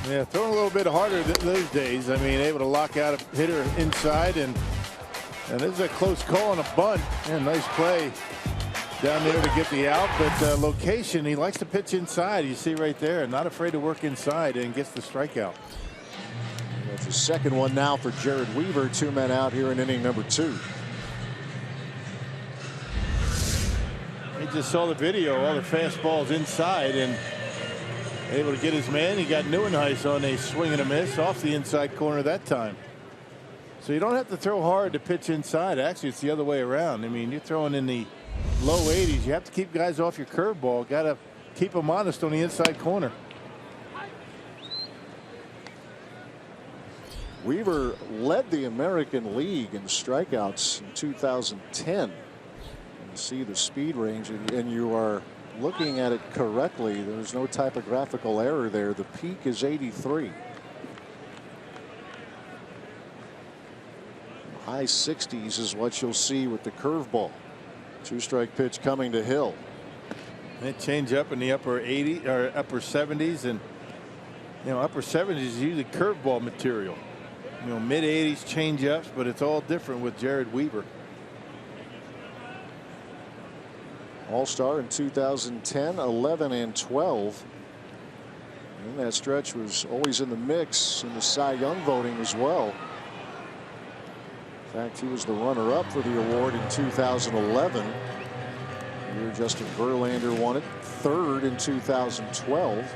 Yeah, throwing a little bit harder those days. I mean, able to lock out a hitter inside, and this is a close call on a bunt. And nice play down there to get the out, but location, he likes to pitch inside. You see right there, not afraid to work inside, and gets the strikeout. That's the second one now for Jared Weaver. 2 men out here in inning number 2. He just saw the video, all the fastballs inside, and able to get his man. He got Neuenhuis on a swing and a miss off the inside corner that time. So you don't have to throw hard to pitch inside. Actually, it's the other way around. I mean, you're throwing in the low 80s. You have to keep guys off your curveball. Got to keep them honest on the inside corner. Weaver led the American League in strikeouts in 2010. You see the speed range, and you are looking at it correctly. There's no typographical error there. The peak is 83. High 60s is what you'll see with the curveball. 2-strike pitch coming to Hill. They change up in the upper 80 or upper 70s, and upper 70s is usually curveball material. Mid 80s change ups, but it's all different with Jared Weaver. All-Star in 2010, 11 and 12. And that stretch was always in the mix in the Cy Young voting as well. In fact, he was the runner-up for the award in 2011. The year Justin Verlander won it. Third in 2012.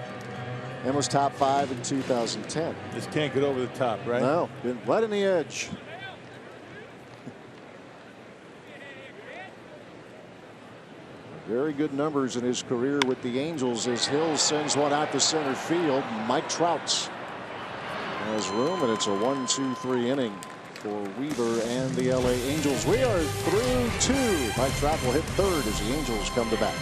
And was top 5 in 2010. Just can't get over the top, right? No, been right in the edge. Very good numbers in his career with the Angels as Hill sends one out to center field. Mike Trout has room, and it's a 1-2-3 inning for Weaver and the LA Angels. We are through 2. Mike Trout will hit third as the Angels come to bat.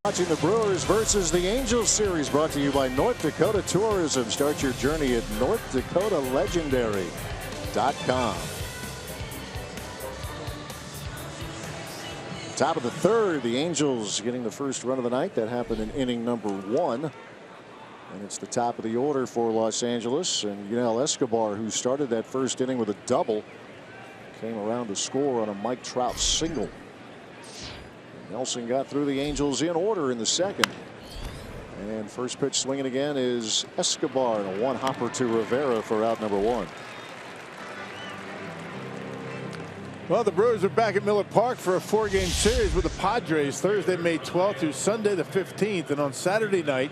Watching the Brewers versus the Angels series, brought to you by North Dakota Tourism. Start your journey at NorthDakotaLegendary.com. Top of the third, the Angels getting the first run of the night. That happened in inning number 1. And it's the top of the order for Los Angeles. And Yunel Escobar, who started that first inning with a double, came around to score on a Mike Trout single. Nelson got through the Angels in order in the second. And first pitch swinging again is Escobar, and a one-hopper to Rivera for out number 1. Well, the Brewers are back at Miller Park for a 4-game series with the Padres Thursday, May 12th through Sunday the 15th. And on Saturday night,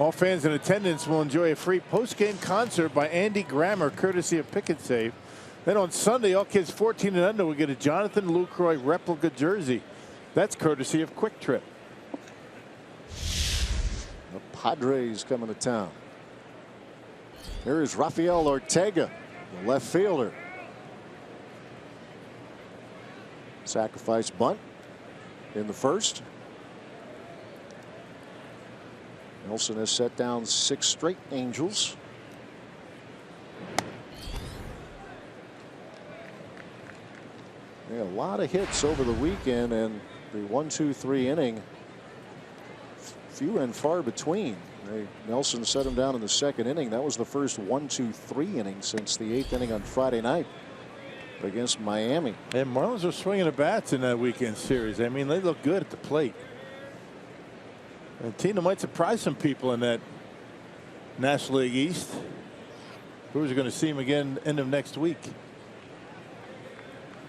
all fans in attendance will enjoy a free post-game concert by Andy Grammer, courtesy of Pick and Save. Then on Sunday, all kids 14 and under will get a Jonathan Lucroy replica jersey. That's courtesy of Quick Trip. The Padres coming to town. Here is Rafael Ortega, the left fielder. Sacrifice bunt in the first. Nelson has set down 6 straight Angels. A lot of hits over the weekend, and the 1-2-3 inning, few and far between. Nelson set him down in the second inning. That was the first 1-2-3 inning since the 8th inning on Friday night against Miami. And Marlins are swinging the bats in that weekend series. I mean, they look good at the plate. And Tina might surprise some people in that National League East. Brewers are going to see him again end of next week.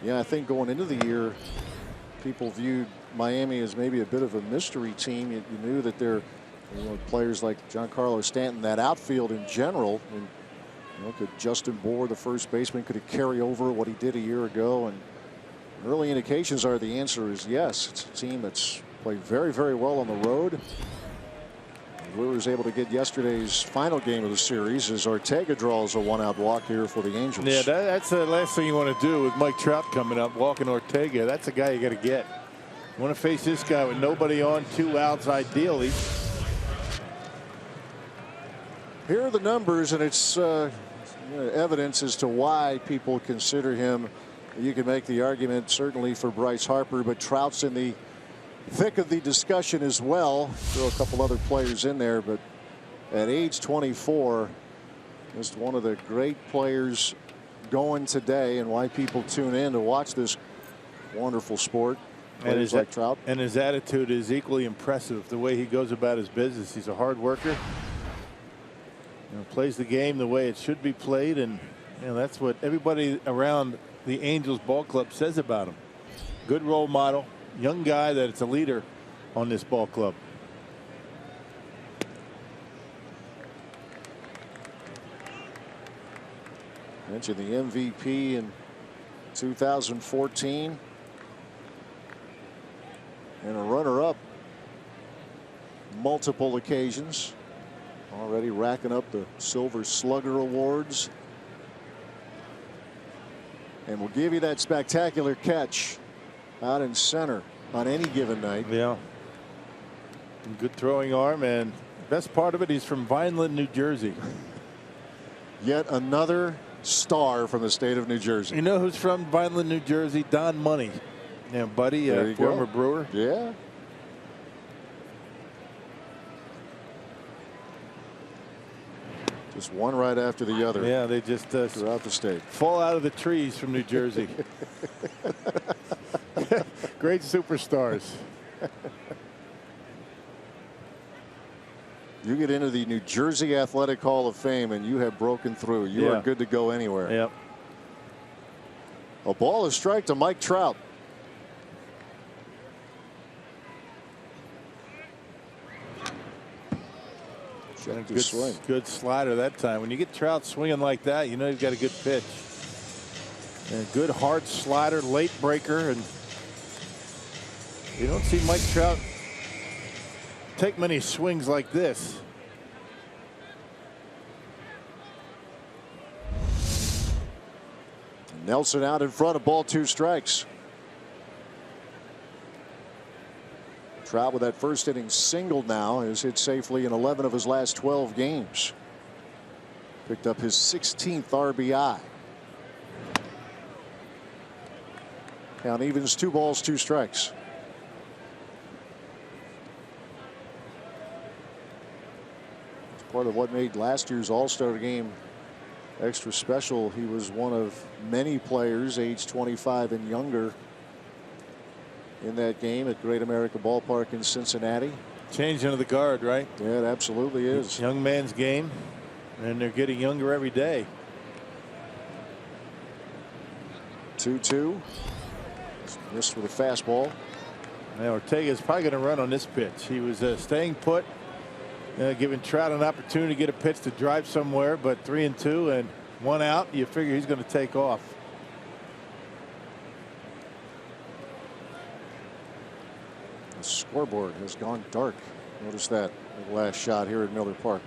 Yeah, I think going into the year, people viewed Miami as maybe a bit of a mystery team. You knew that they're, players like Giancarlo Stanton, that outfield in general. And, could Justin Bour, the first baseman, could he carry over what he did a year ago? And early indications are the answer is yes. It's a team that's played very, very well on the road. The Brewers able to get yesterday's final game of the series as Ortega draws a 1-out walk here for the Angels. Yeah, that's the last thing you want to do with Mike Trout coming up, walking Ortega. That's a guy you got to get. You want to face this guy with nobody on, 2 outs ideally. Here are the numbers, and it's evidence as to why people consider him. You can make the argument certainly for Bryce Harper, but Trout's in the thick of the discussion as well. Throw a couple other players in there, but at age 24, just one of the great players going today, and why people tune in to watch this wonderful sport. And his, like Trout. And his attitude is equally impressive. The way he goes about his business. He's a hard worker. Plays the game the way it should be played, and that's what everybody around the Angels ball club says about him. Good role model, young guy that's a leader on this ball club. Mentioned the MVP in 2014 and a runner-up multiple occasions. Already racking up the Silver Slugger awards. And we'll give you that spectacular catch out in center on any given night. Yeah. Good throwing arm, and best part of it, he's from Vineland, New Jersey. Yet another star from the state of New Jersey. You know who's from Vineland, New Jersey? Don Money. Yeah, buddy, former Brewer. Yeah. Just one right after the other. Yeah, they just throughout the state fall out of the trees from New Jersey. Great superstars. You get into the New Jersey Athletic Hall of Fame and you have broken through. You are good to go anywhere. Yep. A ball is strike to Mike Trout. Good slider that time. When you get Trout swinging like that, you know you've got a good pitch. And a good hard slider, late breaker, and you don't see Mike Trout take many swings like this. Nelson out in front of ball, 2 strikes. Trout with that first inning single now has hit safely in 11 of his last 12 games. Picked up his 16th RBI. Count evens, 2 balls, 2 strikes. It's part of what made last year's All-Star game extra special. He was one of many players age 25 and younger in that game at Great America Ballpark in Cincinnati. Changing of the guard, right? Yeah, it absolutely is. Young man's game, and they're getting younger every day. 2-2. Missed with a fastball. Now Ortega's probably going to run on this pitch. He was staying put, giving Trout an opportunity to get a pitch to drive somewhere, but 3-2 and 1 out. You figure he's going to take off. The scoreboard has gone dark. Notice that the last shot here at Miller Park.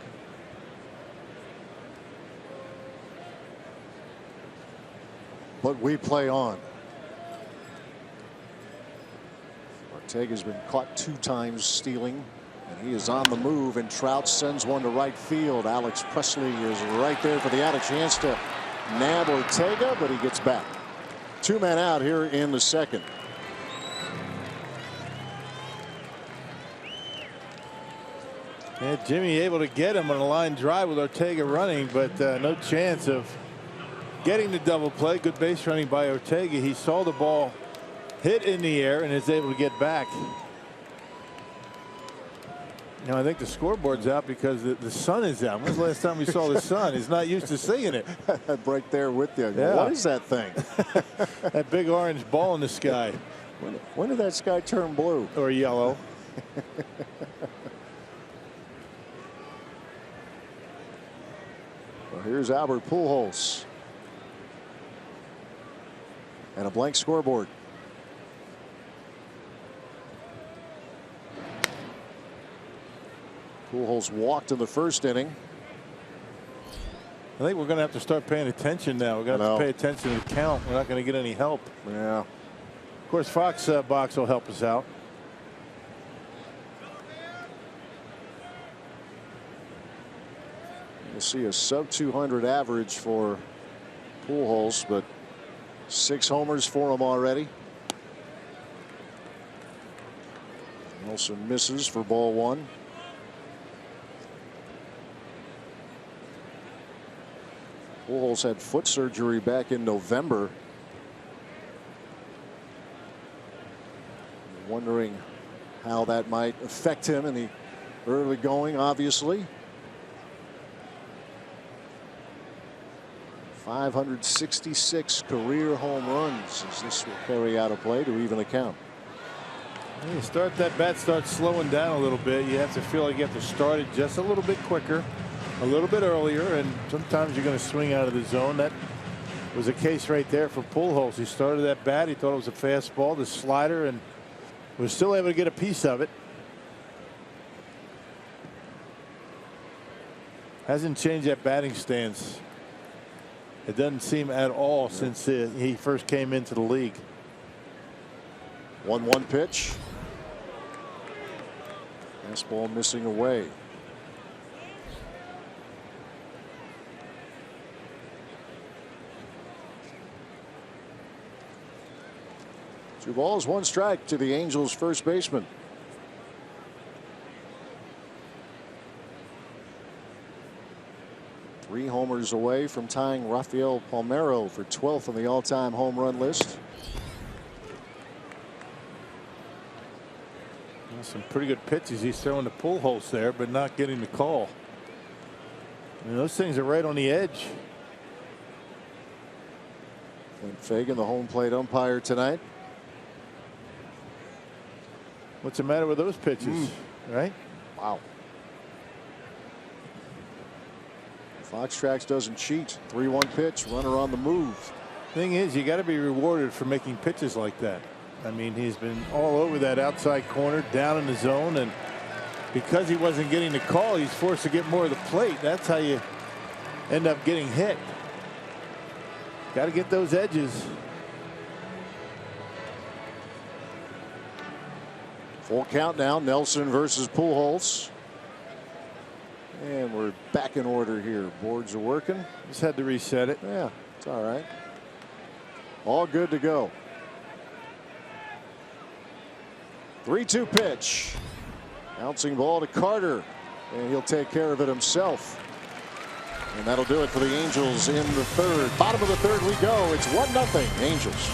But we play on. Ortega's been caught 2 times stealing, and he is on the move, and Trout sends one to right field. Alex Presley is right there for the out, a chance to nab Ortega, but he gets back. 2 men out here in the second. Yeah, Jimmy able to get him on a line drive with Ortega running, but no chance of getting the double play. Good base running by Ortega. He saw the ball hit in the air and is able to get back. Now I think the scoreboard's out because the sun is out. When's the last time we saw the sun? He's not used to seeing it. Right there with you. Yeah. What is that thing? That big orange ball in the sky. When did that sky turn blue? Or yellow. Well, here's Albert Pujols. And a blank scoreboard. Pujols walked in the first inning. I think we're going to have to start paying attention now. We're going to have to pay attention to the count. We're not going to get any help. Yeah. Of course, Fox Box will help us out. You'll see a sub 200 average for Pujols, but 6 homers for him already. Nelson misses for ball 1. Pujols had foot surgery back in November. Wondering how that might affect him in the early going, obviously. 566 career home runs as this will carry out a play to even the count. When you start that bat starts slowing down a little bit, you have to feel like you have to start it just a little bit quicker, a little bit earlier, and sometimes you're going to swing out of the zone. That was a case right there for Pujols. He started that bat, he thought it was a fastball, the slider, and was still able to get a piece of it. Hasn't changed that batting stance. It doesn't seem at all since he first came into the league. 1-1 pitch. Fastball missing away. Two balls, 1 strike to the Angels first baseman. Three homers away from tying Rafael Palmeiro for 12th on the all-time home run list. Some pretty good pitches he's throwing to Pujols there, but not getting the call. And those things are right on the edge. Clint Fagan, the home plate umpire tonight. What's the matter with those pitches? Right? Wow. Fox Tracks doesn't cheat. 3-1 pitch, runner on the move. Thing is, you got to be rewarded for making pitches like that. I mean, he's been all over that outside corner, down in the zone, and because he wasn't getting the call, he's forced to get more of the plate. That's how you end up getting hit. Got to get those edges. Full count now. Nelson versus Pujols. And we're back in order here. Boards are working. Just had to reset it. Yeah, it's all right. All good to go. 3-2 pitch. Bouncing ball to Carter. And he'll take care of it himself. And that'll do it for the Angels in the third. Bottom of the third we go. It's 1-0 Angels.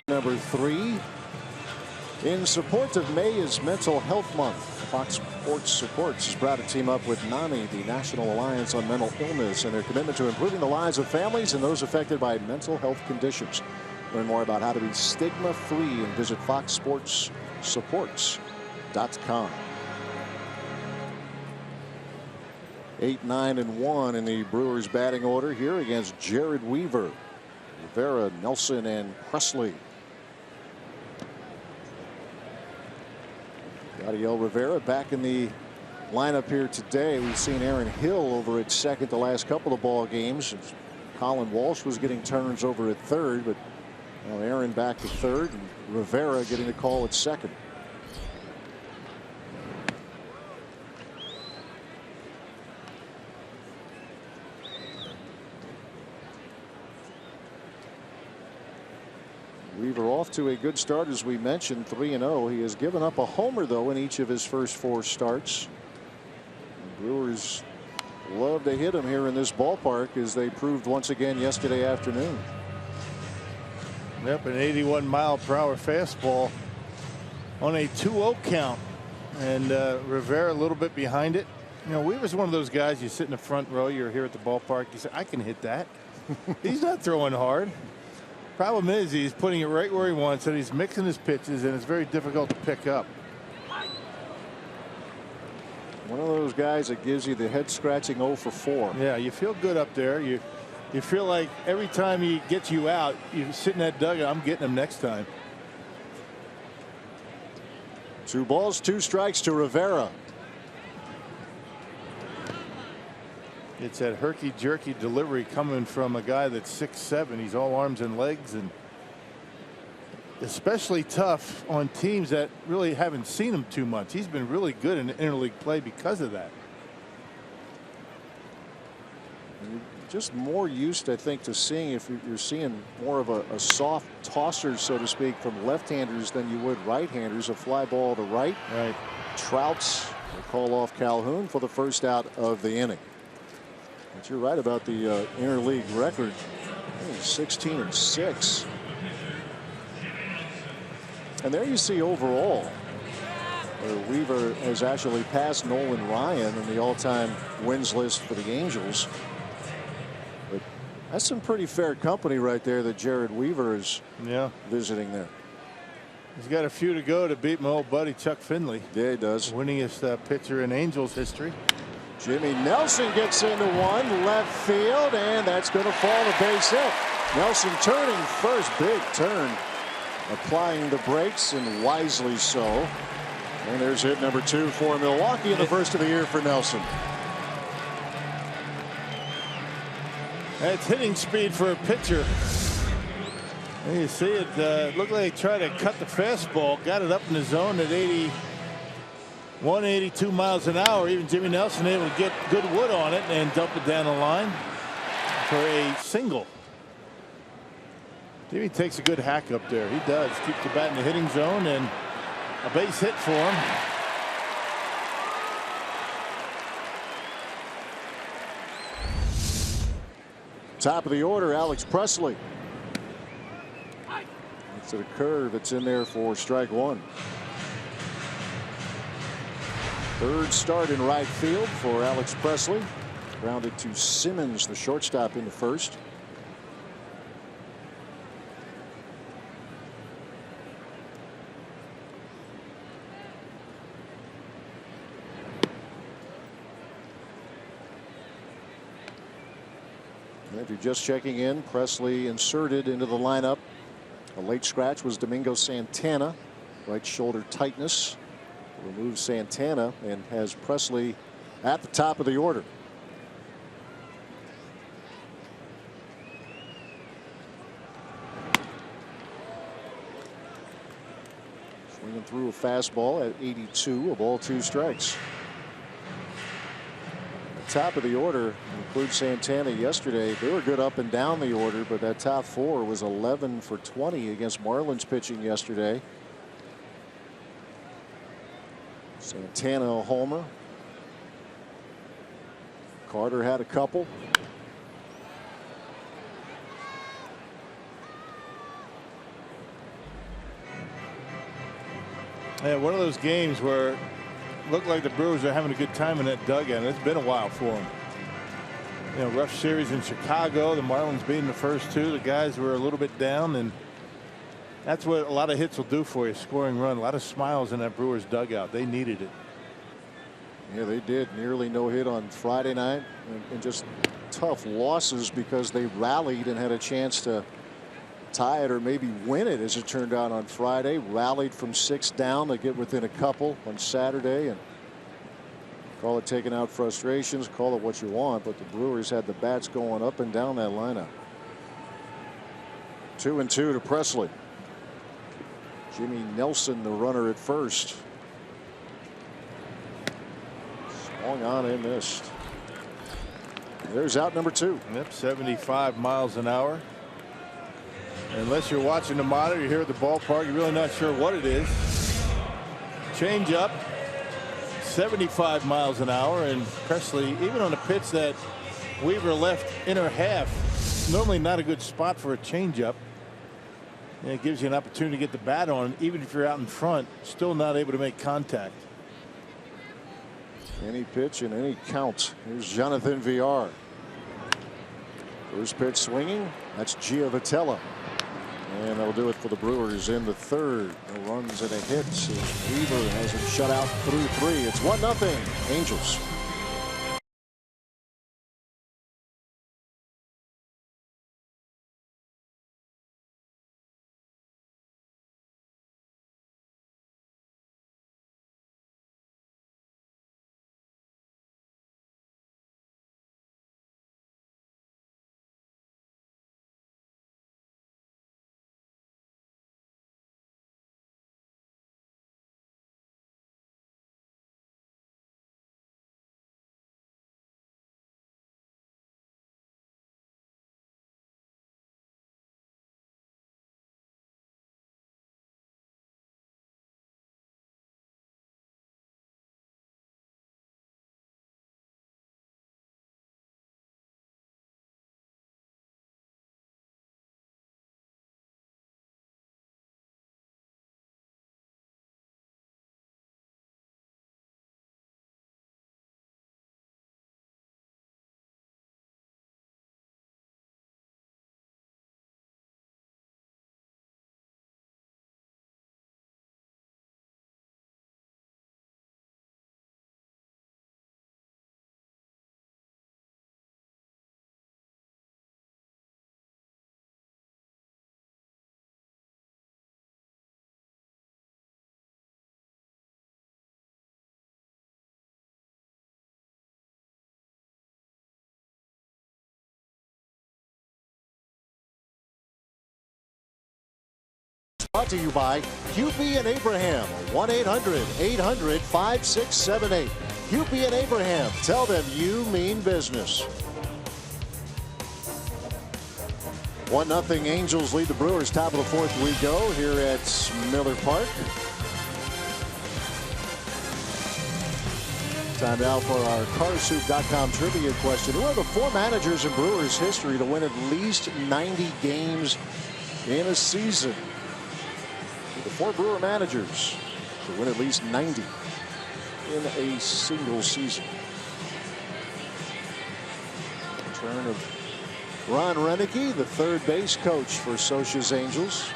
Number 3. In support of May is Mental Health Month. Fox Sports Supports is proud to team up with NAMI, the National Alliance on Mental Illness, and their commitment to improving the lives of families and those affected by mental health conditions. Learn more about how to be stigma-free and visit foxsportssupports.com. 8-9-1 in the Brewers batting order here against Jared Weaver, Rivera, Nelson, and Presley. Yadiel Rivera back in the lineup here today. We've seen Aaron Hill over at second the last couple of ball games. Colin Walsh was getting turns over at third, but now Aaron back to third and Rivera getting the call at second. Weaver off to a good start, as we mentioned, 3-0. He has given up a homer, though, in each of his first 4 starts. The Brewers love to hit him here in this ballpark, as they proved once again yesterday afternoon. Yep, an 81-mile-per-hour fastball on a 2-0 count. And Rivera a little bit behind it. You know, Weaver's one of those guys, you sit in the front row, you're here at the ballpark, you say, I can hit that. He's not throwing hard. Problem is, he's putting it right where he wants it. He's mixing his pitches, and it's very difficult to pick up. One of those guys that gives you the head-scratching 0 for 4. Yeah, you feel good up there. You feel like every time he gets you out, you sit in that dugout, I'm getting him next time. 2 balls, 2 strikes to Rivera. It's that herky-jerky delivery coming from a guy that's 6'7". He's all arms and legs, and especially tough on teams that really haven't seen him too much. He's been really good in interleague play because of that. Just more used, I think, to seeing, if you're seeing more of a soft tosser, so to speak, from left-handers than you would right-handers. A fly ball to right. Right. Trouts will call off Calhoun for the first out of the inning. But you're right about the interleague record. 16-6. And there you see overall, Weaver has actually passed Nolan Ryan in the all-time wins list for the Angels. But that's some pretty fair company right there that Jared Weaver is visiting there. He's got a few to go to beat my old buddy Chuck Finley. Yeah, he does. Winningest pitcher in Angels history. Jimmy Nelson gets into one left field, and that's going to fall the base hit. Nelson turning first, big turn, applying the brakes, and wisely so. And there's hit number 2 for Milwaukee in the first of the year for Nelson. That's hitting speed for a pitcher. And you see it looked like he tried to cut the fastball, got it up in the zone at 81, 82 miles an hour. Even Jimmy Nelson able to get good wood on it and dump it down the line for a single. Jimmy takes a good hack up there. He does. Keeps the bat in the hitting zone, and a base hit for him. Top of the order, Alex Presley. It's a curve. It's in there for strike 1. Third start in right field for Alex Presley. Grounded to Simmons, the shortstop, in the first. And if you're just checking in, Presley inserted into the lineup. A late scratch was Domingo Santana. Right shoulder tightness. Removes Santana and has Presley at the top of the order. Swinging through a fastball at 82, a ball, 2 strikes. The top of the order includes Santana yesterday. They were good up and down the order, but that top 4 was 11 for 20 against Marlins pitching yesterday. Santana a homer. Carter had a couple. Yeah, one of those games where it looked like the Brewers are having a good time in that dugout. It's been a while for them. You know, rough series in Chicago. The Marlins beating the first 2. The guys were a little bit down, and that's what a lot of hits will do for you. Scoring run. A lot of smiles in that Brewers dugout. They needed it. Yeah, they did. Nearly no hit on Friday night, and just tough losses because they rallied and had a chance to tie it or maybe win it, as it turned out on Friday. Rallied from 6 down to get within a couple on Saturday, and call it taking out frustrations, call it what you want, but the Brewers had the bats going up and down that lineup. 2-2 to Presley. Jimmy Nelson, the runner at first. Swung on and missed. There's out number 2. Yep, 75 miles an hour. Unless you're watching the monitor, you're here at the ballpark, you're really not sure what it is. Change up, 75 miles an hour, and Presley, even on a pitch that Weaver left inner half, normally not a good spot for a changeup. And it gives you an opportunity to get the bat on, even if you're out in front, still not able to make contact. Any pitch and any count. Here's Jonathan Villar. First pitch swinging. That's Giovitella. And that'll do it for the Brewers in the third. No runs and a hit. Weaver has him shut out through 3. It's 1-0 Angels. Brought to you by QB and Abraham. 1-800-800-5678. QB and Abraham. Tell them you mean business. 1-0 Angels lead the Brewers. Top of the fourth we go here at Miller Park. Time now for our Carsoup.com trivia question. Who are the 4 managers in Brewers history to win at least 90 games in a season? The 4 Brewer managers to win at least 90 in a single season. Return of Ron Renneke, the third base coach for Scioscia's Angels.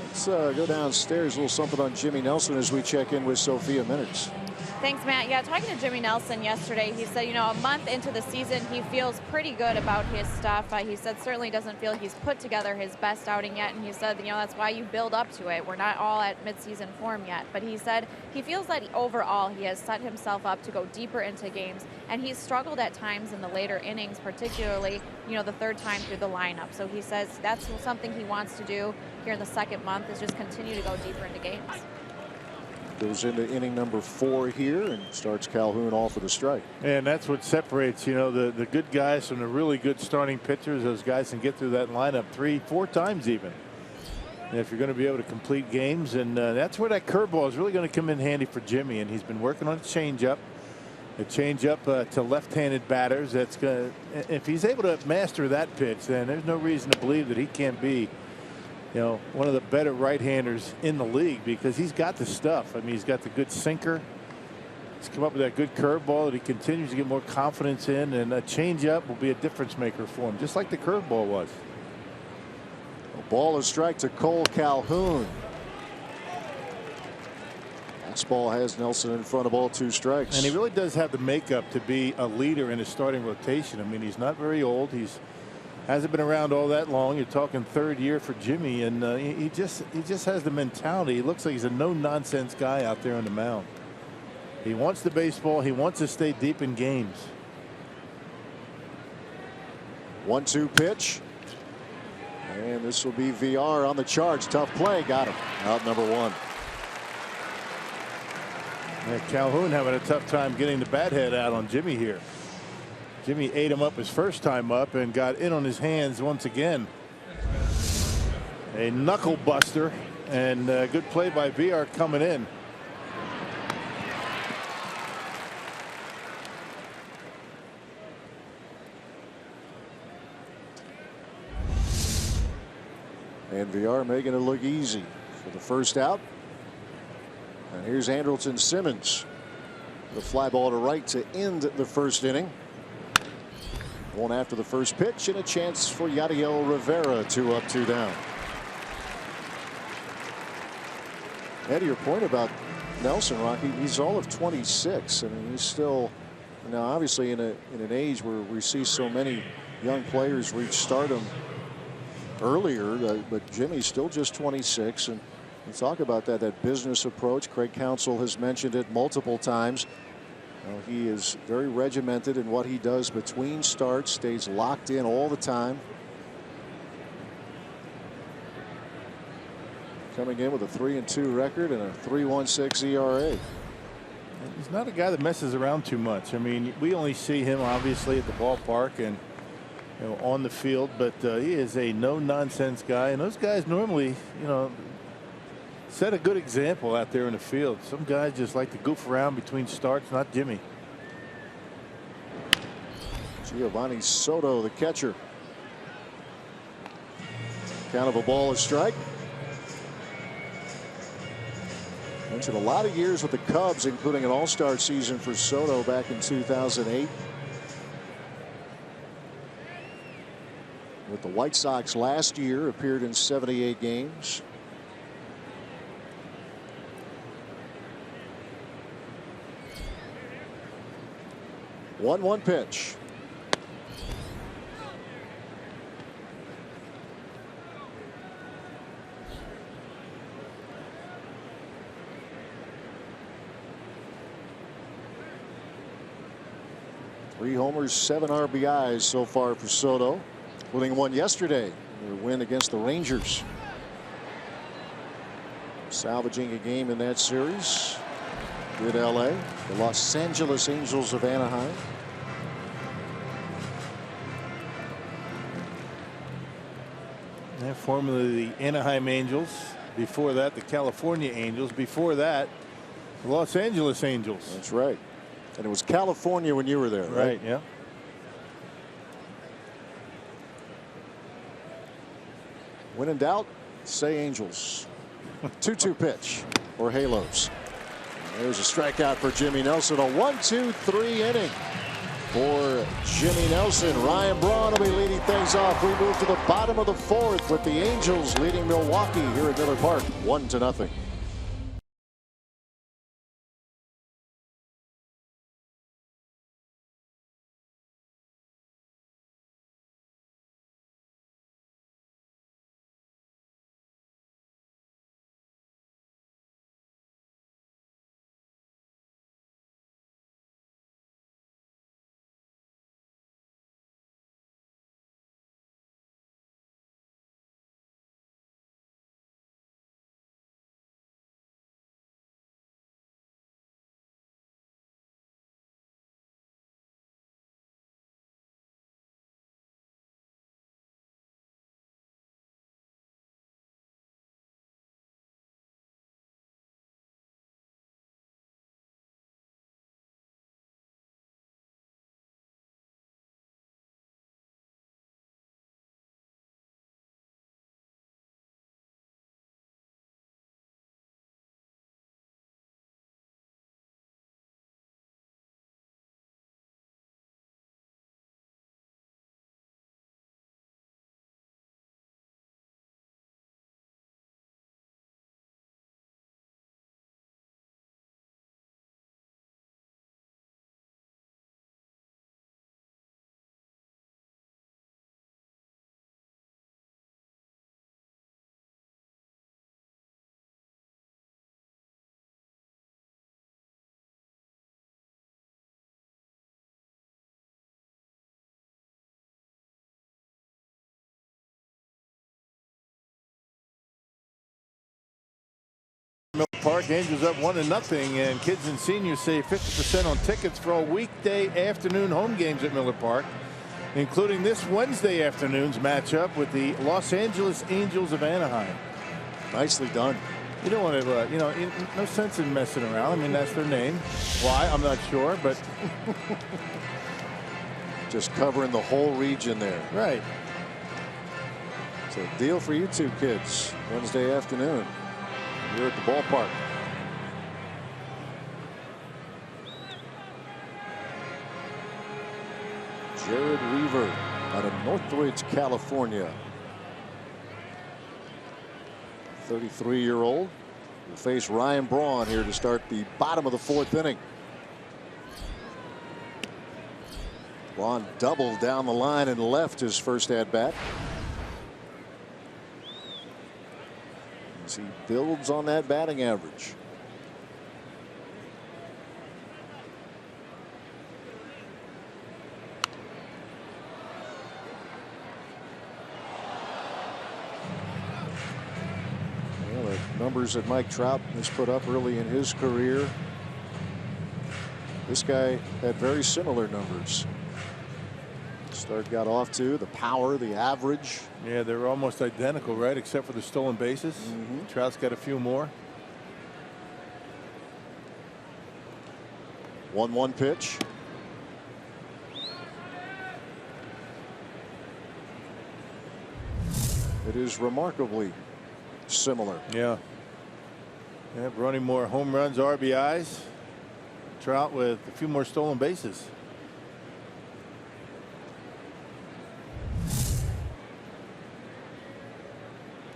Let's go downstairs. A little something on Jimmy Nelson as we check in with Sophia Minnaerts. Thanks, Matt. Yeah, talking to Jimmy Nelson yesterday, he said, a month into the season, he feels pretty good about his stuff. He said certainly doesn't feel he's put together his best outing yet, and he said, that's why you build up to it. We're not all at midseason form yet, but he said he feels that overall he has set himself up to go deeper into games, and he's struggled at times in the later innings, particularly, the third time through the lineup. So he says that's something he wants to do here in the second month, is just continue to go deeper into games. Goes into inning number 4 here and starts Calhoun off with a strike. And that's what separates, the good guys from the really good starting pitchers. Those guys can get through that lineup 3-4 times even. And if you're going to be able to complete games, and that's where that curveball is really going to come in handy for Jimmy. And he's been working on a changeup to left-handed batters. That's going to, if he's able to master that pitch, then there's no reason to believe that he can't be one of the better right-handers in the league, because he's got the stuff. I mean, he's got the good sinker. He's come up with that good curveball that he continues to get more confidence in, and a changeup will be a difference maker for him, just like the curveball was. A ball is strike to Cole Calhoun. Fastball has Nelson in front of all 2 strikes. And he really does have the makeup to be a leader in his starting rotation. I mean, he's not very old. Hasn't been around all that long. You're talking 3rd year for Jimmy, and he just has the mentality. He looks like he's a no-nonsense guy out there on the mound. He wants the baseball. He wants to stay deep in games. 1-2 pitch, and this will be VR on the charge. Tough play, got him. Out number 1. Yeah, Calhoun having a tough time getting the bat head out on Jimmy here. Jimmy ate him up his first time up and got in on his hands once again. A knuckle buster, and good play by VR coming in. And VR making it look easy for the first out. And here's Andrelton Simmons. The fly ball to right to end the first inning. One after the first pitch, and a chance for Yadiel Rivera. 2 up, 2 down. And to your point about Nelson, Rocky, he's all of 26. I mean, he's still, now obviously in an age where we see so many young players reach stardom earlier, but Jimmy's still just 26. And we talk about that business approach. Craig Counsell has mentioned it multiple times. He is very regimented in what he does between starts, stays locked in all the time. Coming in with a 3-2 record and a 3.16 ERA. He's not a guy that messes around too much. I mean, we only see him obviously at the ballpark and on the field, but he is a no-nonsense guy, and those guys normally, set a good example out there in the field. Some guys just like to goof around between starts, not Jimmy. Giovanni Soto, the catcher. Count of a ball, a strike. Mentioned a lot of years with the Cubs, including an all-star season for Soto back in 2008. With the White Sox last year, appeared in 78 games. One pitch. Three homers, 7 RBIs so far for Soto, including one yesterday, their win against the Rangers. salvaging a game in that series with LA, the Los Angeles Angels of Anaheim. And formerly the Anaheim Angels. Before that, the California Angels. Before that, the Los Angeles Angels. That's right. And it was California when you were there, right? Right, yeah. When in doubt, say Angels. 2-2 pitch or Halos. There's a strikeout for Jimmy Nelson. A 1-2-3 inning for Jimmy Nelson. Ryan Braun will be leading things off. We move to the bottom of the fourth with the Angels leading Milwaukee here at Miller Park 1-0. Miller Park, Angels up 1-0, and kids and seniors save 50% on tickets for all weekday afternoon home games at Miller Park, including this Wednesday afternoon's matchup with the Los Angeles Angels of Anaheim. Nicely done. You don't want to, no sense in messing around. I mean, that's their name. Why? I'm not sure, but just covering the whole region there. Right. It's a deal for you two kids Wednesday afternoon here at the ballpark. Jared Weaver out of Northridge, California. 33-year-old will face Ryan Braun here to start the bottom of the fourth inning. Braun doubled down the line and left his first at bat. As he builds on that batting average. Well, the numbers that Mike Trout has put up early in his career, this guy had very similar numbers. Start got off to the power, the average. Yeah, they're almost identical, right? Except for the stolen bases. Trout's got a few more. 1-1 pitch. It is remarkably similar. Yeah. Yeah, running more home runs, RBIs. Trout with a few more stolen bases.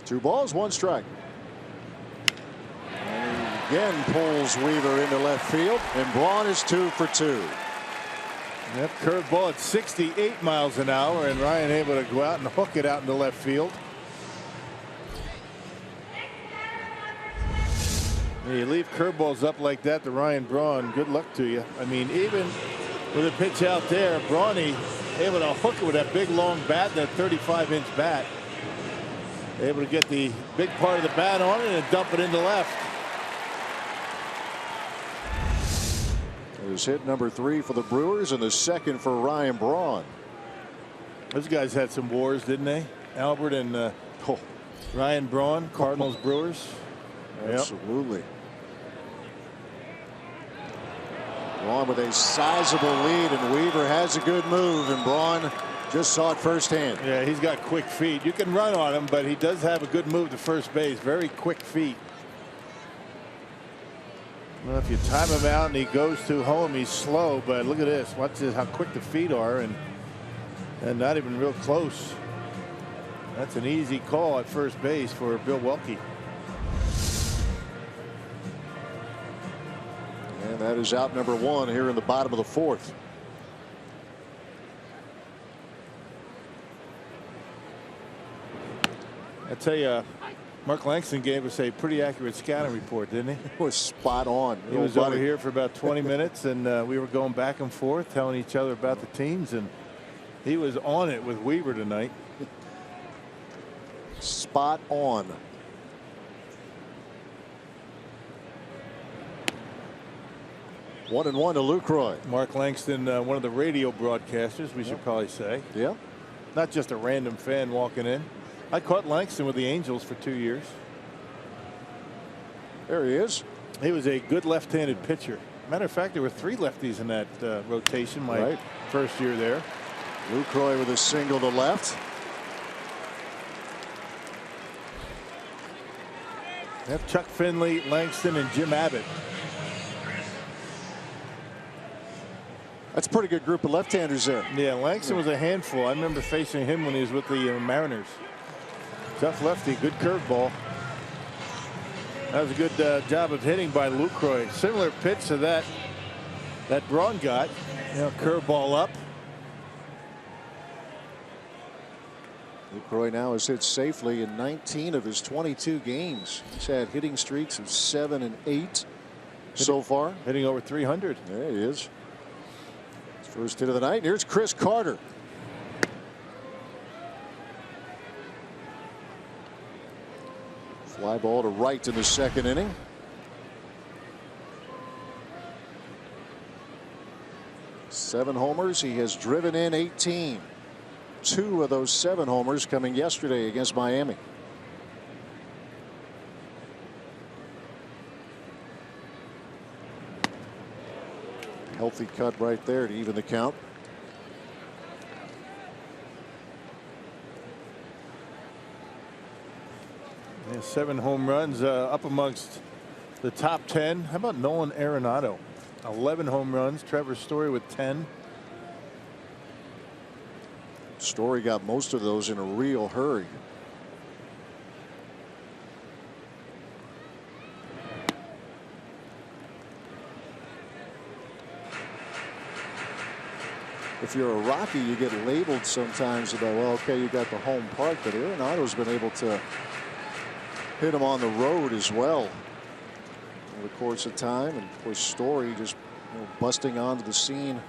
Two balls, one strike. And he again pulls Weaver into left field, and Braun is 2 for 2. Yep, curveball at 68 miles an hour, and Ryan able to go out and hook it out into left field. When you leave curveballs up like that to Ryan Braun, good luck to you. I mean, even with a pitch out there, Brawny able to hook it with that big long bat, that 35-inch bat. Able to get the big part of the bat on it and dump it into left. There's hit number 3 for the Brewers and the second for Ryan Braun. Those guys had some wars, didn't they? Albert and Ryan Braun, Cardinals, Brewers. Absolutely. Braun with a sizable lead, and Weaver has a good move, and Braun just saw it firsthand. Yeah, he's got quick feet. You can run on him, but he does have a good move to first base. Very quick feet. Well, if you time him out and he goes to home, he's slow, but look at this. Watch this, how quick the feet are, and not even real close. That's an easy call at first base for Milwaukee. And that is out number 1 here in the bottom of the 4th. I tell you, Mark Langston gave us a pretty accurate scouting report, didn't he? It was spot on. He was over here for about 20 minutes, and we were going back and forth telling each other about the teams, and he was on it with Weaver tonight. Spot on. One and 1 to Lucroy. Mark Langston, one of the radio broadcasters, we should probably say. Yeah. Not just a random fan walking in. I caught Langston with the Angels for 2 years. There he is. He was a good left-handed pitcher. Matter of fact, there were 3 lefties in that rotation my first year there. Lucroy with a single to left. They have Chuck Finley, Langston, and Jim Abbott. That's a pretty good group of left-handers there. Yeah, Langston was a handful. I remember facing him when he was with the Mariners. Tough lefty, good curveball. That was a good job of hitting by Lucroy. Similar pitch to that Braun got. You know, curveball up. Lucroy now has hit safely in 19 of his 22 games. He's had hitting streaks of 7 and 8 so far. Hitting over 300. There he is. His first hit of the night. And here's Chris Carter. Fly ball to right in the second inning. Seven homers. He has driven in 18. 2 of those 7 homers coming yesterday against Miami. Healthy cut right there to even the count. Yeah, 7 home runs, up amongst the top 10. How about Nolan Arenado? 11 home runs. Trevor Story with 10. Story got most of those in a real hurry. If you're a Rocky, you get labeled sometimes about, well, okay, you got the home park, but Arenado's been able to hit him on the road as well over the course of time. And of course, Story just busting onto the scene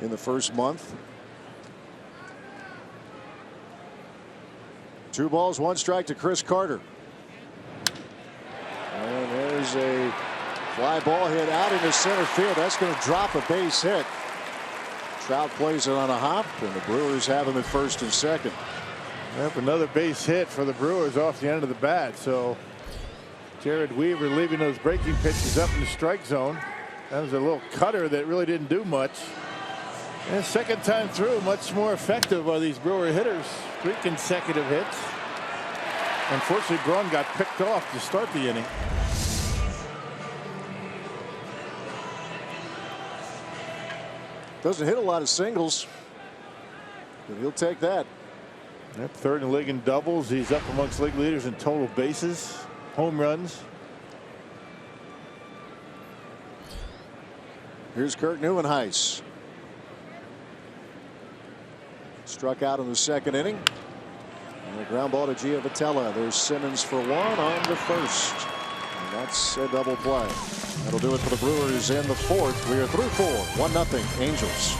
in the first month. 2 balls, 1 strike to Chris Carter. And there's a fly ball hit out into center field. That's going to drop a base hit. Trout plays it on a hop, and the Brewers have him at first and second. Yep, another base hit for the Brewers off the end of the bat. So Jared Weaver leaving those breaking pitches up in the strike zone. That was a little cutter that really didn't do much. And second time through, much more effective are these Brewer hitters. 3 consecutive hits. Unfortunately, Braun got picked off to start the inning. Doesn't hit a lot of singles, but he'll take that. Yep, 3rd in the league in doubles. He's up amongst league leaders in total bases, home runs. Here's Kurt Neuenhuis. Struck out in the second inning. And a ground ball to Giavotella. There's Simmons for 1 on the first. And that's a double play. That'll do it for the Brewers in the 4th. We are through 4. 1-0 Angels.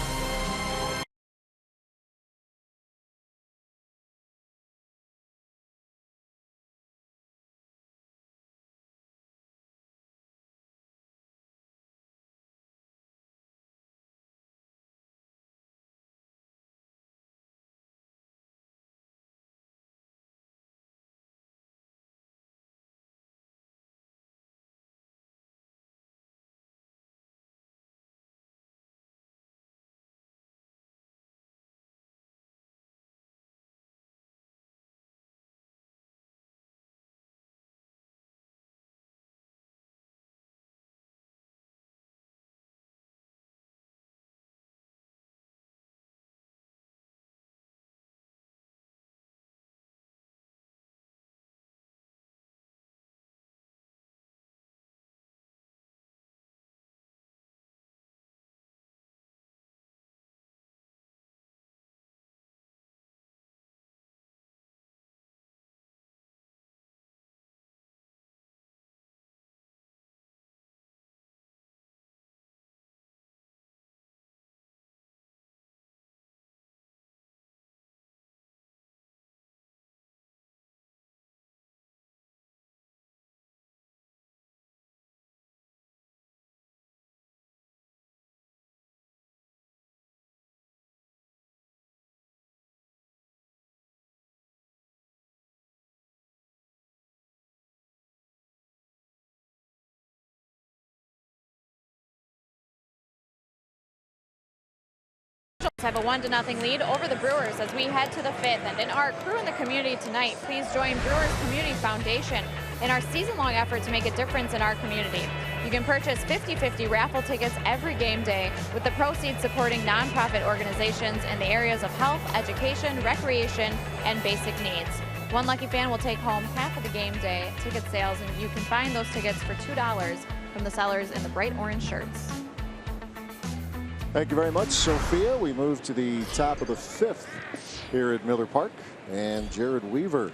have a 1-0 lead over the Brewers as we head to the 5th. And in our Crew in the Community tonight, please join Brewers Community Foundation in our season-long effort to make a difference in our community. You can purchase 50/50 raffle tickets every game day, with the proceeds supporting nonprofit organizations in the areas of health, education, recreation, and basic needs. One lucky fan will take home half of the game day ticket sales, and you can find those tickets for $2 from the sellers in the bright orange shirts. Thank you very much, Sophia. We move to the top of the 5th here at Miller Park, and Jared Weaver,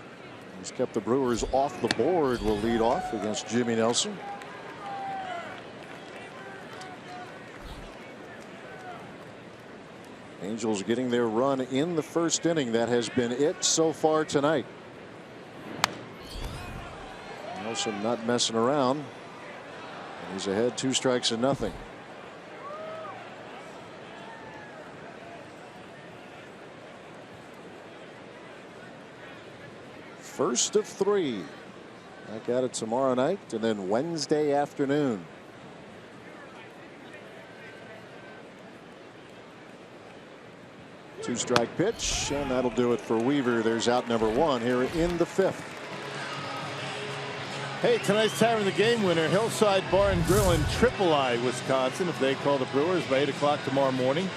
who's kept the Brewers off the board, will lead off against Jimmy Nelson. Angels getting their run in the 1st inning. That has been it so far tonight. Nelson not messing around. He's ahead 2 strikes and nothing. First of 3. Back at it tomorrow night and then Wednesday afternoon. Two-strike pitch, and that'll do it for Weaver. There's out number 1 here in the 5th. Hey, tonight's time of the game winner, Hillside Bar and Grill in Triple-I, Wisconsin. If they call the Brewers by 8 o'clock tomorrow morning,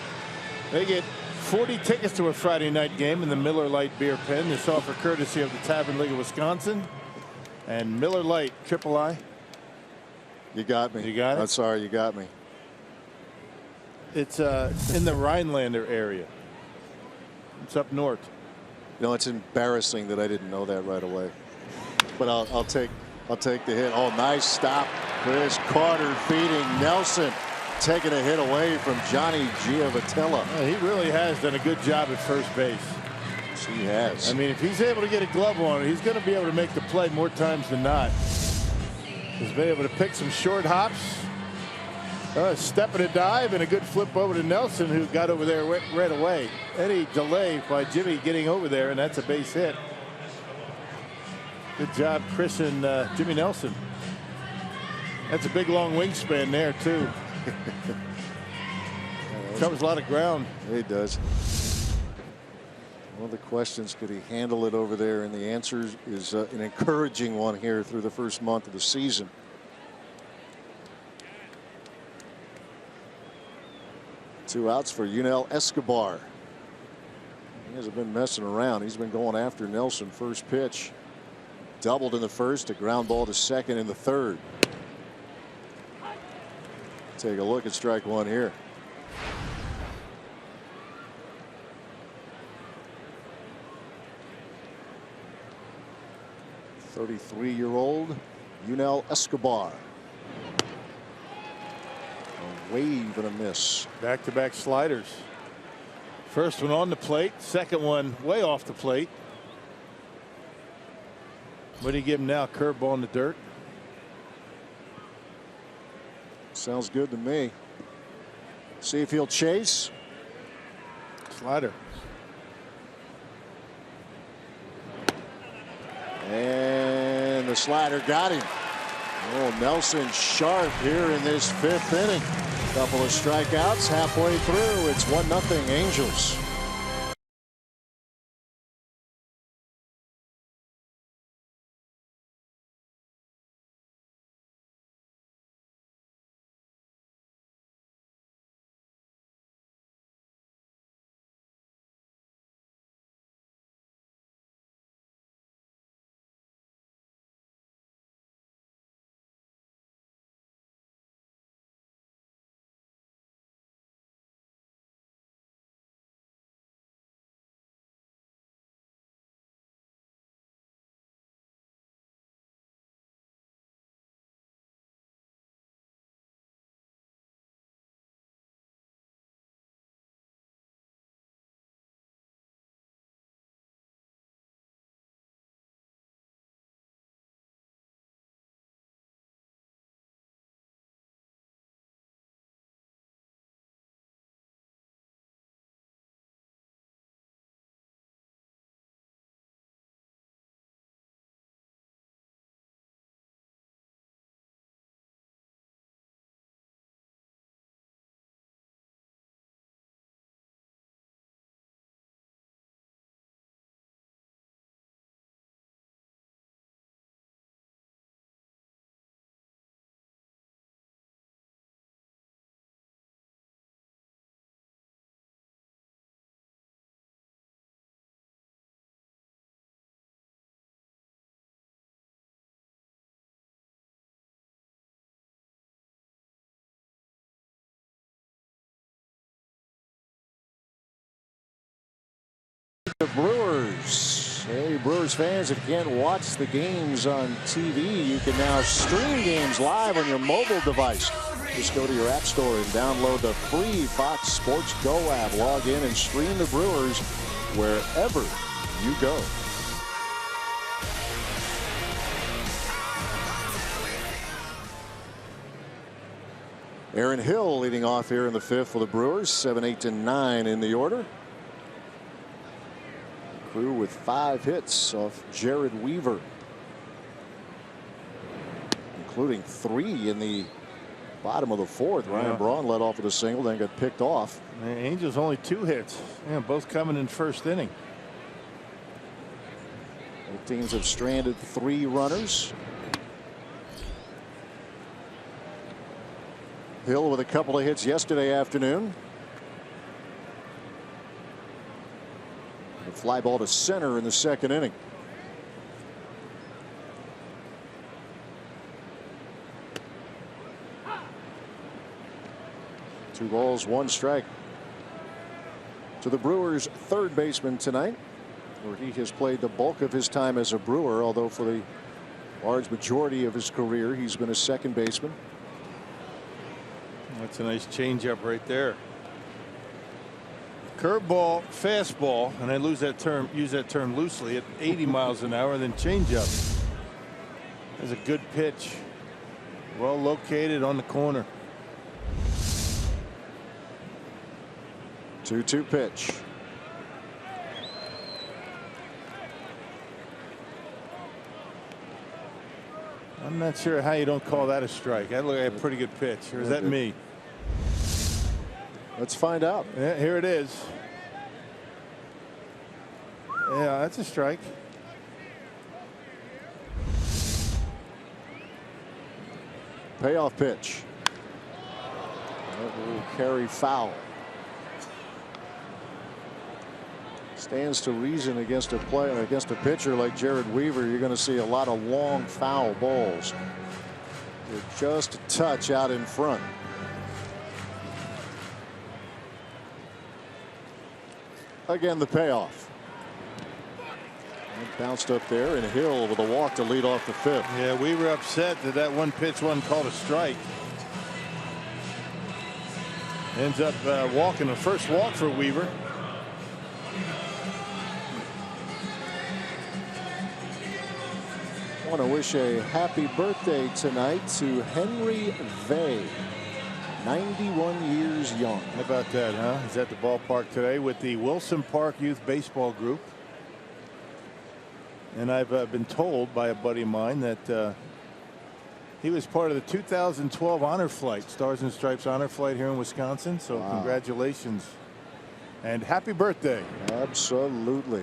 they get 40 tickets to a Friday night game in the Miller Lite beer pen. This offer courtesy of the Tavern League of Wisconsin and Miller Lite Triple-I. You got me. You got it? I'm sorry, you got me. It's in the Rhinelander area. It's up north. You know, it's embarrassing that I didn't know that right away. But I'll take the hit. Oh, nice stop. Chris Carter feeding Nelson. Taking a hit away from Johnny Giavotella. Yeah, he really has done a good job at first base. Yes, he has. I mean, if he's able to get a glove on it, he's going to be able to make the play more times than not. He's been able to pick some short hops. Step and a dive and a good flip over to Nelson, who got over there right away. Any delay by Jimmy getting over there, and that's a base hit. Good job, Chris and Jimmy Nelson. That's a big long wingspan there too. Covers a lot of ground. He does. One of the questions, could he handle it over there? And the answer is an encouraging one here through the first month of the season. Two outs for Yunel Escobar. He hasn't been messing around. He's been going after Nelson. First pitch. Doubled in the 1st, a ground ball to 2nd in the 3rd. Take a look at strike 1 here. .33-year-old Yunel Escobar. A wave and a miss. Back-to-back sliders. First one on the plate, second one way off the plate. What do you give him now? Curveball in the dirt. Sounds good to me. See if he'll chase. Slider. And the slider got him. Oh, Nelson sharp here in this 5th inning. Couple of strikeouts halfway through. It's 1-0 Angels. The Brewers. Hey, Brewers fans, if you can't watch the games on TV, you can now stream games live on your mobile device. Just go to your app store and download the free Fox Sports Go app. Log in and stream the Brewers wherever you go. Aaron Hill leading off here in the fifth for the Brewers. 7, 8, and 9 in the order. Crew with 5 hits off Jared Weaver, including 3 in the bottom of the fourth. Ryan Braun led off with a single, then got picked off. The Angels only 2 hits. Yeah, both coming in first inning. Both teams have stranded 3 runners. Hill with a couple of hits yesterday afternoon. A fly ball to center in the second inning. Two balls, 1 strike to the Brewers' third baseman tonight, where he has played the bulk of his time as a Brewer, although for the large majority of his career he's been a second baseman. That's a nice changeup right there. Curveball, fastball, and I use that term loosely, at 80 miles an hour, and then changeup. That's a good pitch. Well located on the corner. 2-2 pitch. I'm not sure how you don't call that a strike. That looked like a pretty good pitch. Or is that me? Let's find out. Yeah, here it is. Yeah, that's a strike. Payoff pitch. That will carry foul. Stands to reason against a pitcher like Jared Weaver. You're going to see a lot of long foul balls. They're just a touch out in front. Again, the payoff. And bounced up there, and Hill with a walk to lead off the fifth. Yeah, we were upset that one pitch wasn't called a strike. Ends up walking the first walk for Weaver. I want to wish a happy birthday tonight to Henry Vay, 91 years young. How about that, huh? He's at the ballpark today with the Wilson Park Youth Baseball Group. And I've been told by a buddy of mine that he was part of the 2012 Honor Flight, Stars and Stripes Honor Flight here in Wisconsin. So congratulations and happy birthday. Absolutely.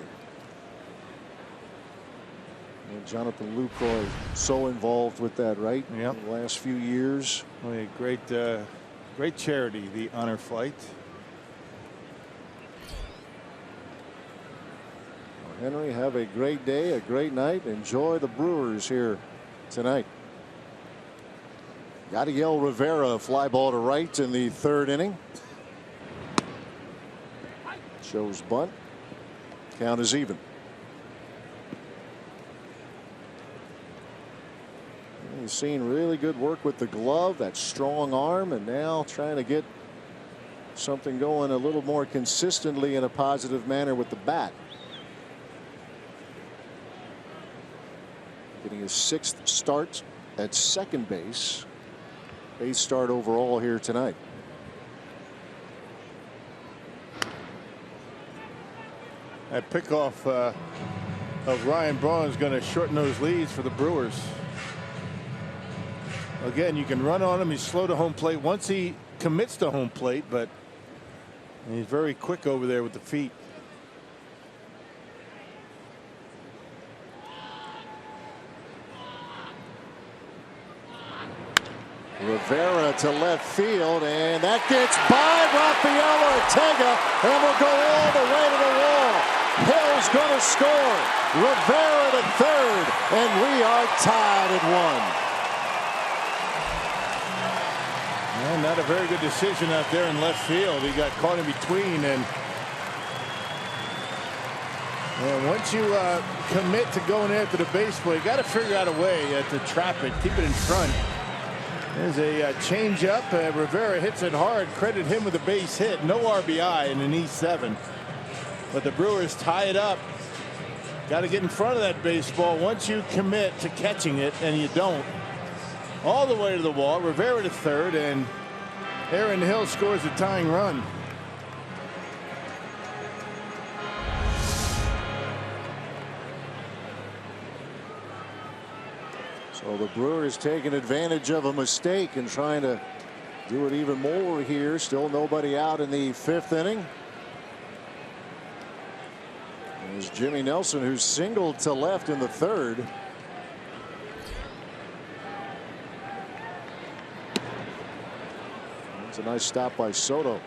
And Jonathan Lucroy so involved with that, right? Yep. In the last few years. Well, a great charity, the Honor Flight. Well, Henry, have a great day, a great night. Enjoy the Brewers here tonight. Yadiel Rivera, fly ball to right in the third inning. Shows bunt. Count is even. He's seen really good work with the glove, that strong arm, and now trying to get something going a little more consistently in a positive manner with the bat. Getting his 6th start at second base. 8th start overall here tonight. That pickoff of Ryan Braun is going to shorten those leads for the Brewers. Again, you can run on him. He's slow to home plate once he commits to home plate, but he's very quick over there with the feet. Rivera to left field, and that gets by Rafael Ortega and will go all the way to the wall. Hill's going to score. Rivera to third, and we are tied at 1. Yeah, not a very good decision out there in left field. He got caught in between, and And once you commit to going after the baseball, you got to figure out a way to trap it, keep it in front. There's a change-up. Rivera hits it hard. Credit him with a base hit. No RBI in an E7. But the Brewers tie it up. Got to get in front of that baseball. Once you commit to catching it, and you don't, all the way to the wall. Rivera to third, and Aaron Hill scores a tying run. So the Brewers taking advantage of a mistake and trying to do it even more here. Still nobody out in the 5th inning. There's Jimmy Nelson, who's singled to left in the 3rd. It's a nice stop by Soto.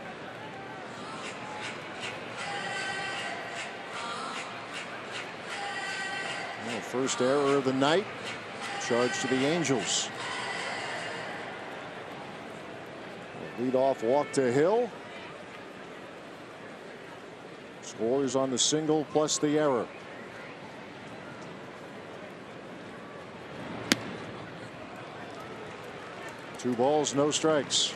Well, first error of the night. Charge to the Angels. Leadoff walk to Hill. Scores on the single plus the error. Two balls, no strikes.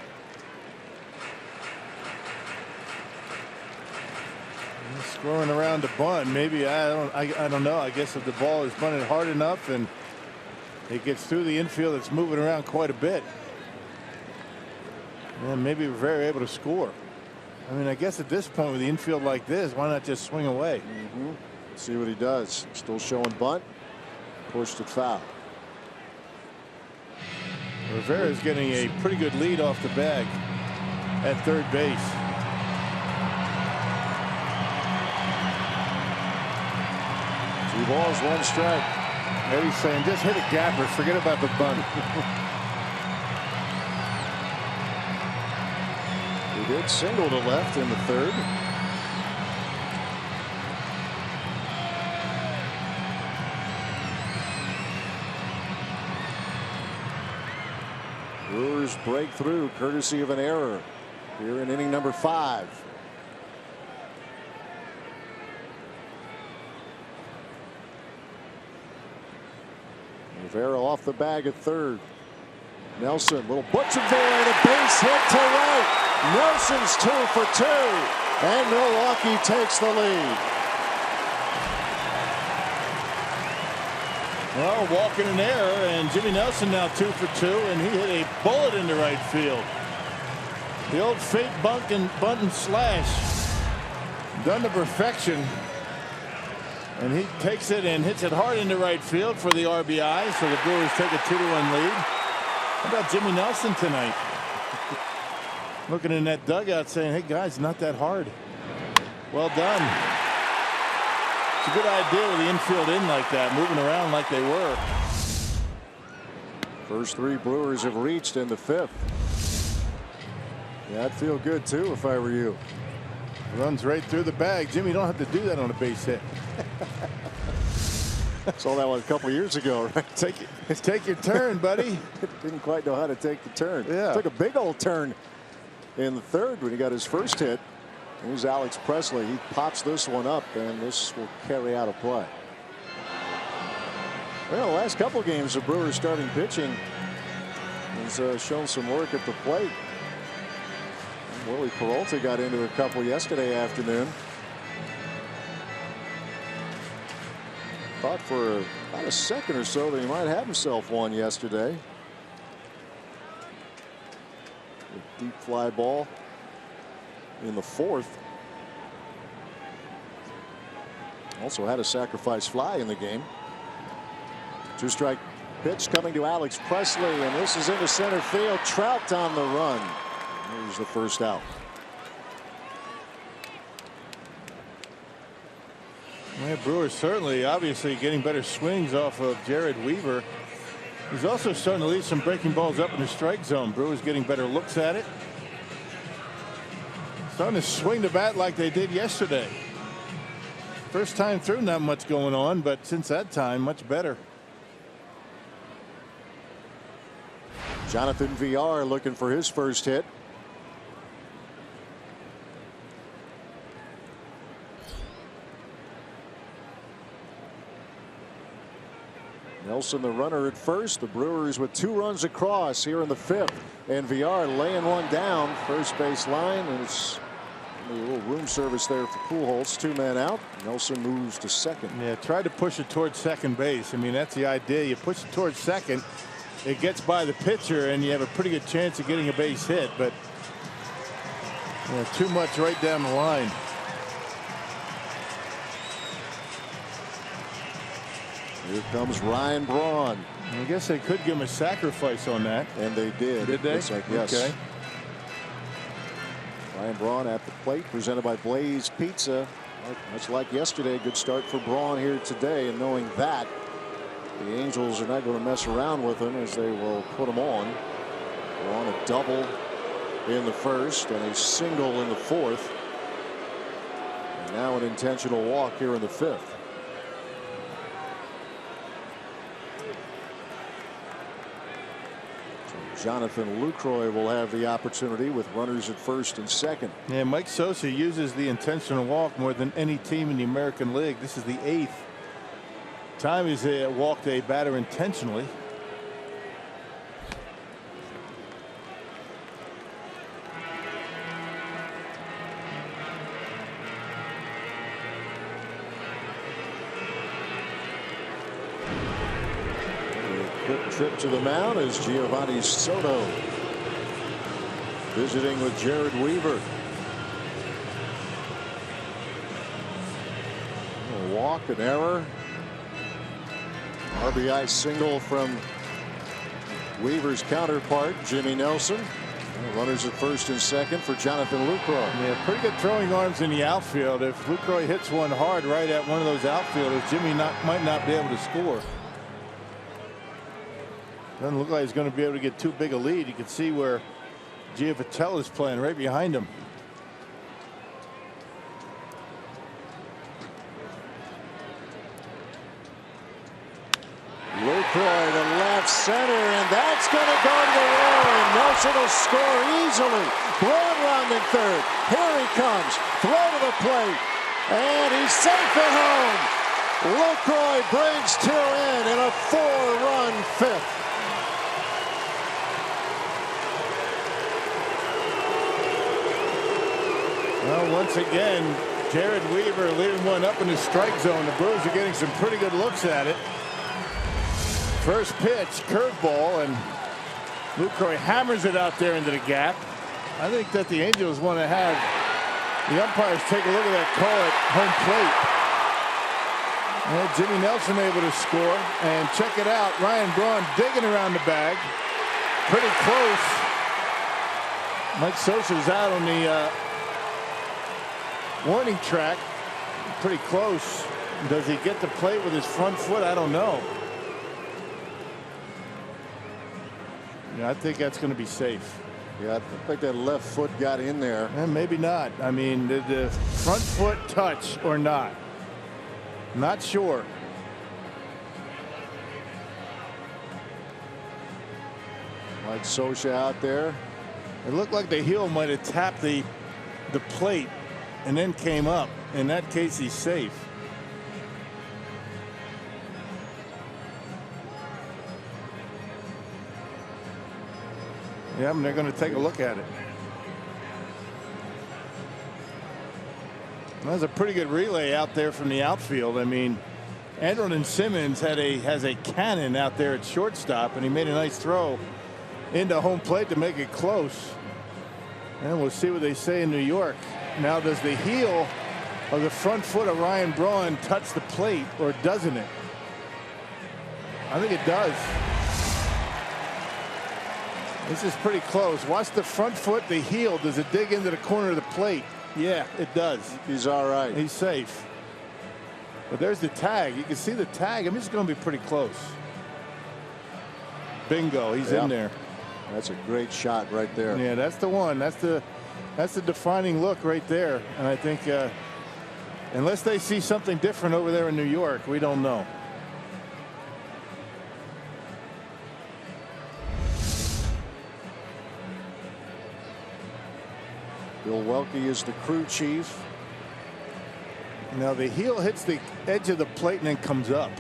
Throwing around the bunt. Maybe I don't know. I guess if the ball is bunted hard enough and it gets through the infield, it's moving around quite a bit. And maybe we're very able to score. I mean, I guess at this point with the infield like this, why not just swing away? See what he does. Still showing bunt. Pushed it foul. Rivera's getting a pretty good lead off the bag at third base. Two balls, one strike. Eddie's saying just hit a gapper, forget about the bunt. He did single to left in the 3rd. Brewers break through courtesy of an error here in inning number 5. Rivera off the bag at third. Nelson, little butcher there, and a base hit to right. Nelson's 2 for 2, and Milwaukee takes the lead. Well, walking an error, and Jimmy Nelson now 2 for 2, and he hit a bullet into right field. The old fake bunt and slash done to perfection. And he takes it and hits it hard into right field for the RBI. So the Brewers take a 2-1 lead. How about Jimmy Nelson tonight? Looking in that dugout saying, hey guys, not that hard. Well done. It's a good idea with the infield in like that, moving around like they were. First 3 Brewers have reached in the 5th. Yeah, I'd feel good too if I were you. Runs right through the bag. Jimmy, you don't have to do that on a base hit. Saw that one a couple years ago, right? Take your turn, buddy. Didn't quite know how to take the turn. Yeah. Took a big old turn in the 3rd when he got his first hit. Here's Alex Presley. He pops this one up, and this will carry out a play. Well, the last couple games, the Brewers starting pitching has shown some work at the plate. Willie Peralta got into a couple yesterday afternoon. Thought for about a second or so that he might have himself one yesterday. A deep fly ball in the 4th. Also had a sacrifice fly in the game. 2-strike pitch coming to Alex Presley, and this is into center field. Trout on the run. Here's the first out. Yeah, Brewers certainly obviously getting better swings off of Jared Weaver. He's also starting to leave some breaking balls up in the strike zone. Brewers getting better looks at it. Starting to swing the bat like they did yesterday. First time through, not much going on, but since that time, much better. Jonathan Villar looking for his first hit. Nelson the runner at first. The Brewers with 2 runs across here in the 5th. And VR laying one down first base line, and it's a little room service there for Pujols. 2 men out. Nelson moves to second. Yeah, try to push it towards second base. I mean, that's the idea. You push it towards second, it gets by the pitcher, and you have a pretty good chance of getting a base hit. But too much right down the line. Here comes Ryan Braun. I guess they could give him a sacrifice on that. And they did. Did they? Looks like, yes. Okay. Ryan Braun at the plate, presented by Blaze Pizza. Much like yesterday, good start for Braun here today. And knowing that, the Angels are not going to mess around with him, as they will put him on. Braun a double in the first and a single in the 4th. And now an intentional walk here in the 5th. Jonathan Lucroy will have the opportunity with runners at first and second. Yeah, Mike Sosa uses the intentional walk more than any team in the American League. This is the 8th time he's walked a batter intentionally. Quick trip to the mound as Giovanni Soto visiting with Jared Weaver. A walk, an error. RBI single from Weaver's counterpart, Jimmy Nelson. Runners at first and second for Jonathan Lucroy. Yeah, pretty good throwing arms in the outfield. If Lucroy hits one hard right at one of those outfielders, Jimmy might not be able to score. Doesn't look like he's going to be able to get too big a lead. You can see where Giovatello is playing right behind him. Lucroy to left center, and that's going to go to the wall, and Nelson will score easily. Braun rounding third. Here he comes. Throw to the plate, and he's safe at home. Lucroy brings 2 in a 4-run 5th. Well, once again, Jared Weaver leaving one up in the strike zone. The Brewers are getting some pretty good looks at it. First pitch, curveball, and Lucroy hammers it out there into the gap. I think that the Angels want to have the umpires take a look at that call at home plate. And Jimmy Nelson able to score. And check it out, Ryan Braun digging around the bag. Pretty close. Mike Sosa's out on the warning track. Pretty close. Does he get the plate with his front foot? I don't know. Yeah, I think that's going to be safe. Yeah, I think that left foot got in there. And maybe not. I mean, did the front foot touch or not? Not sure. Mike Sosa out there. It looked like the heel might have tapped the plate and then came up. In that case, he's safe. Yeah, and they're going to take a look at it. That was a pretty good relay out there from the outfield. I mean, Andrelton Simmons has a cannon out there at shortstop, and he made a nice throw into home plate to make it close. And we'll see what they say in New York. Now, does the heel of the front foot of Ryan Braun touch the plate, or doesn't it? I think it does. This is pretty close. Watch the front foot, the heel. Does it dig into the corner of the plate? Yeah, it does. He's all right. He's safe. But there's the tag. You can see the tag. I mean, it's going to be pretty close. Bingo. He's in there. That's a great shot right there. Yeah, that's the one. That's the defining look right there. And I think unless they see something different over there in New York, we don't know. Bill Welke is the crew chief. Now the heel hits the edge of the plate and then comes up.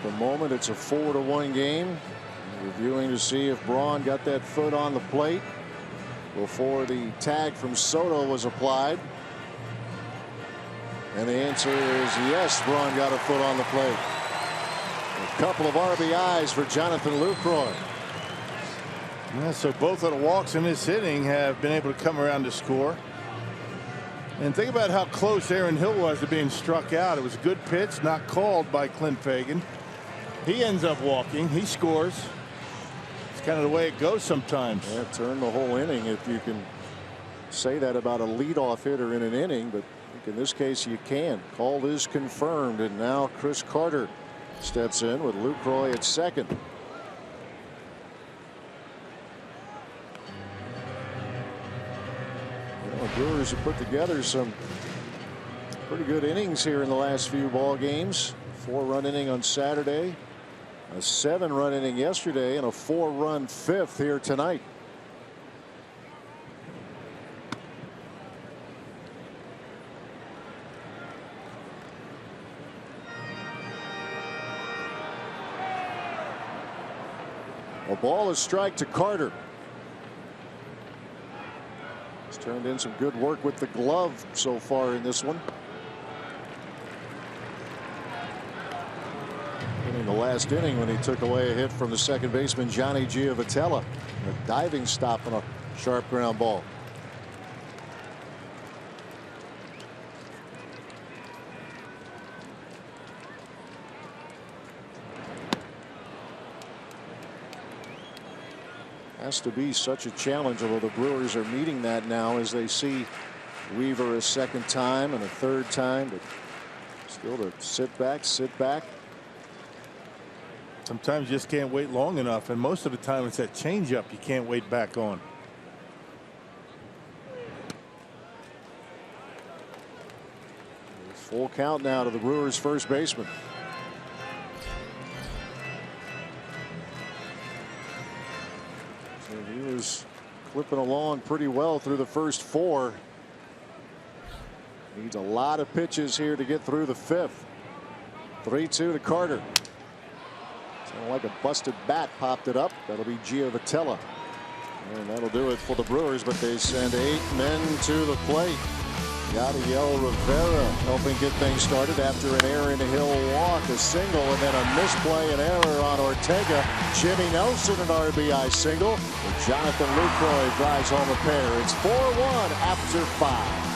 At the moment, it's a 4-1 game. Reviewing to see if Braun got that foot on the plate before the tag from Soto was applied. And the answer is yes, Braun got a foot on the plate. A couple of RBIs for Jonathan Lucroy. Yeah, so both of the walks in this inning have been able to come around to score. And think about how close Aaron Hill was to being struck out. It was a good pitch, not called by Clint Fagan. He ends up walking. He scores. It's kind of the way it goes sometimes. Yeah, turn the whole inning if you can say that about a leadoff hitter in an inning. But I think in this case you can. Call is confirmed. And now Chris Carter steps in with Lucroy at second. The Brewers have put together some pretty good innings here in the last few ball games. 4-run inning on Saturday, a 7-run inning yesterday, and a 4-run fifth here tonight. A ball is strike to Carter. He's turned in some good work with the glove so far in this one. In the last inning when he took away a hit from the second baseman Johnny Giovitella. A diving stop on a sharp ground ball. Has to be such a challenge, although the Brewers are meeting that now as they see Weaver a second time and a third time, but still to sit back. Sometimes you just can't wait long enough, and most of the time it's that changeup you can't wait back on. Full count now to the Brewers' first baseman. So he was clipping along pretty well through the first 4. Needs a lot of pitches here to get through the 5th. 3-2 to Carter. Sounded like a busted bat popped it up. That'll be Giovitella. And that'll do it for the Brewers, but they send 8 men to the plate. Yadiel Rivera helping get things started after an Aaron Hill walk, a single, and then a misplay, an error on Ortega. Jimmy Nelson, an RBI single. And Jonathan Lucroy drives home a pair. It's 4-1 after 5.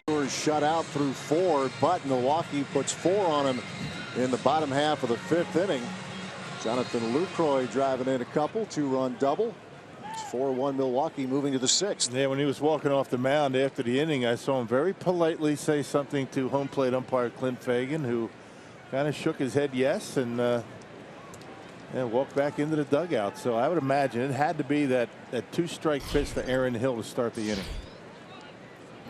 Brewers shut out through 4, but Milwaukee puts 4 on him in the bottom half of the 5th inning. Jonathan Lucroy driving in a couple, 2-run double. It's 4-1 Milwaukee moving to the 6th. Yeah, when he was walking off the mound after the inning, I saw him very politely say something to home plate umpire Clint Fagan, who kind of shook his head yes and walked back into the dugout. So I would imagine it had to be that 2-strike pitch to Aaron Hill to start the inning.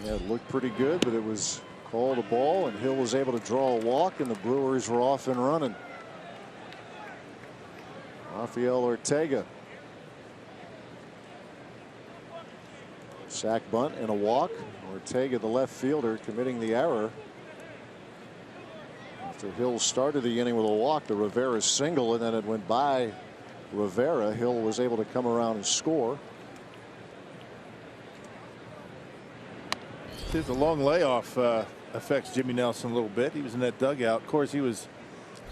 Yeah, it looked pretty good, but it was called a ball, and Hill was able to draw a walk, and the Brewers were off and running. Rafael Ortega. Sack bunt and a walk. Ortega, the left fielder, committing the error. After Hill started the inning with a walk, the Rivera single, and then it went by Rivera. Hill was able to come around and score. There's a long layoff affects Jimmy Nelson a little bit. He was in that dugout. Of course, he was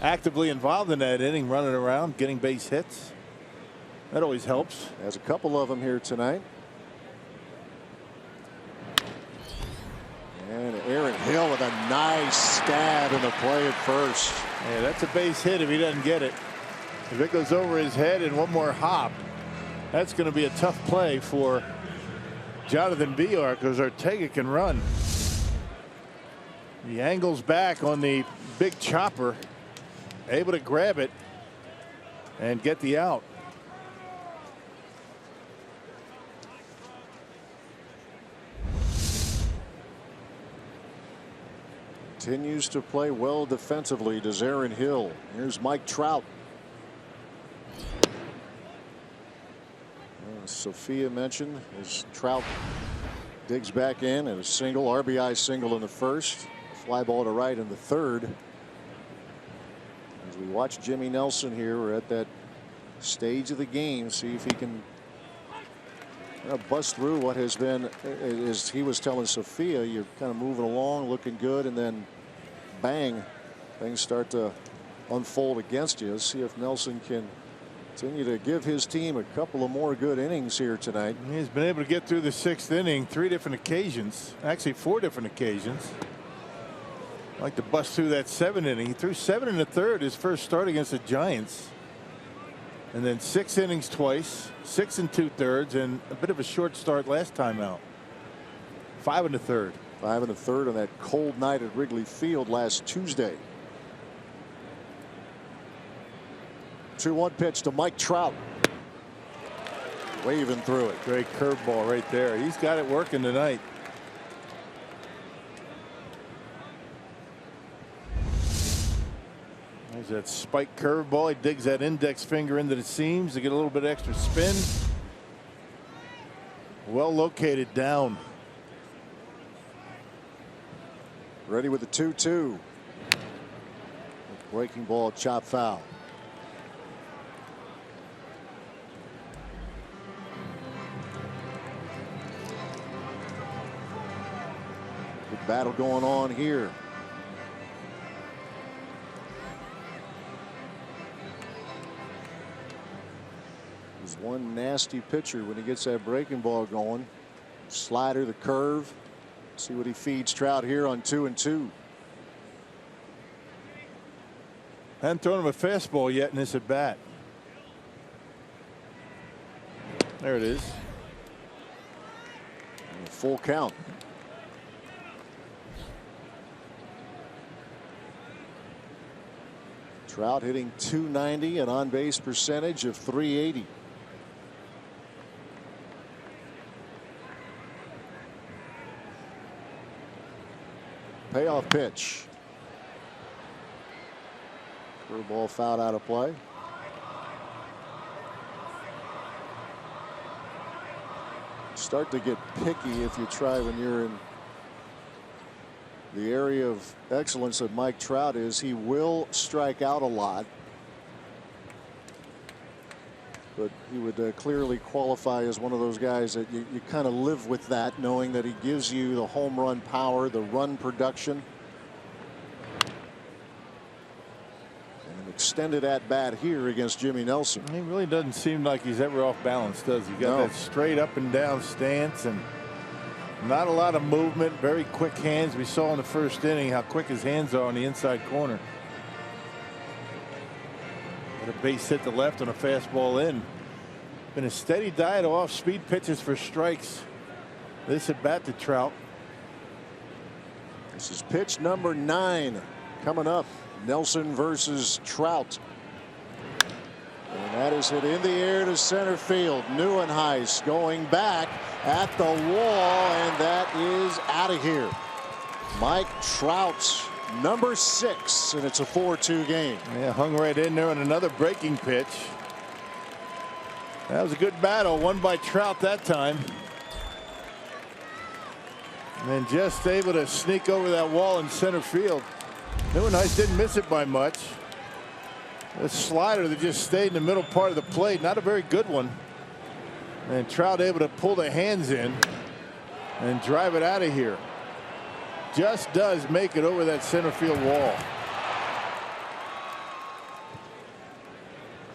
actively involved in that inning, running around, getting base hits. That always helps. There's a couple of them here tonight. And Aaron Hill with a nice stab in the play at first. Yeah, that's a base hit if he doesn't get it. If it goes over his head and one more hop, that's going to be a tough play for Jonathan Villar, because Ortega can run. He angles back on the big chopper, able to grab it and get the out. Continues to play well defensively, does Aaron Hill. Here's Mike Trout. Sophia mentioned as Trout digs back in, and a single, RBI single in the first, fly ball to right in the third. As we watch Jimmy Nelson here, we're at that stage of the game, see if he can bust through what has been, as he was telling Sophia, you're kind of moving along, looking good, and then bang, things start to unfold against you. Let's see if Nelson can continue to give his team a couple of more good innings here tonight. He's been able to get through the 6th inning 3 different occasions, actually 4 different occasions. Like to bust through that 7th inning. He threw 7 1/3 his first start against the Giants, and then 6 innings twice, 6 2/3, and a bit of a short start last time out. 5 1/3. 5 1/3 on that cold night at Wrigley Field last Tuesday. 2-1 pitch to Mike Trout. Waving through it. Great curveball right there. He's got it working tonight. There's that spike curveball. He digs that index finger into the seams to get a little bit extra spin. Well located down. Ready with the 2-2. Breaking ball, chop foul. Good battle going on here. There's one nasty pitcher when he gets that breaking ball going. Slider, the curve. See what he feeds Trout here on 2-2. Hadn't thrown him a fastball yet in this at bat. There it is. And a full count. Trout hitting .290, an on-base percentage of .380. Payoff pitch. Curveball fouled out of play. Start to get picky if you try when you're in the area of excellence that Mike Trout is. He will strike out a lot, but he would clearly qualify as one of those guys that you kind of live with that, knowing that he gives you the home run power, the run production, and an extended at bat here against Jimmy Nelson. He really doesn't seem like he's ever off balance, does he? Got that straight up and down stance and not a lot of movement, very quick hands. We saw in the first inning how quick his hands are on the inside corner. Got a base hit to left and a fastball in. Been a steady diet of off-speed pitches for strikes. This at bat to Trout. This is pitch number 9 coming up. Nelson versus Trout. And that is hit in the air to center field. Neuenhuis going back at the wall, and that is out of here. Mike Trout, number 6, and it's a 4-2 game. Yeah, hung right in there on another breaking pitch. That was a good battle, won by Trout that time. And then just able to sneak over that wall in center field. Neuenhuis didn't miss it by much. A slider that just stayed in the middle part of the plate, not a very good one. And Trout able to pull the hands in and drive it out of here. Just does make it over that center field wall.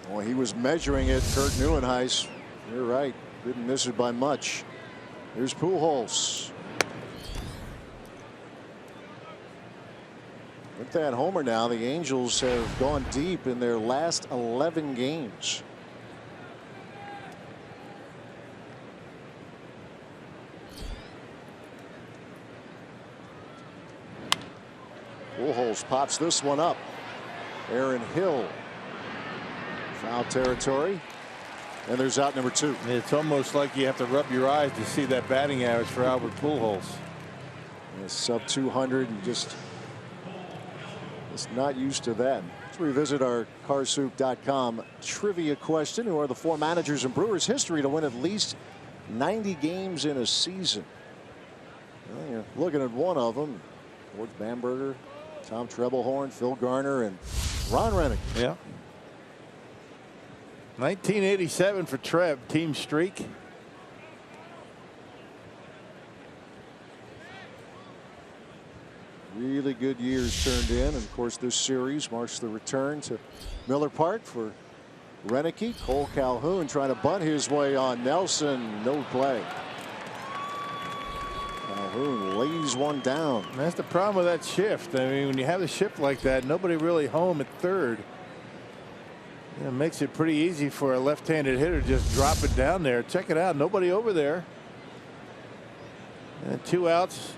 Well, he was measuring it, Kurt Neuenhuis. You're right. Didn't miss it by much. Here's Pujols. With that homer now, the Angels have gone deep in their last 11 games. Pujols pops this one up. Aaron Hill. Foul territory. And there's out number 2. It's almost like you have to rub your eyes to see that batting average for Albert Pujols. Sub 200 and just not used to that. Let's revisit our Carsoup.com trivia question. Who are the 4 managers in Brewers history to win at least 90 games in a season? Well, you're looking at one of them. George Bamberger, Tom Trebelhorn, Phil Garner, and Ron Rennick. Yeah. 1987 for Trev, team streak. Really good years turned in, and of course this series marks the return to Miller Park for Rennick. Cole Calhoun trying to bunt his way on Nelson. No play. Calhoun lays one down. And that's the problem with that shift. I mean, when you have a shift like that, nobody really home at third. It makes it pretty easy for a left-handed hitter to just drop it down there. Check it out. Nobody over there. And 2 outs.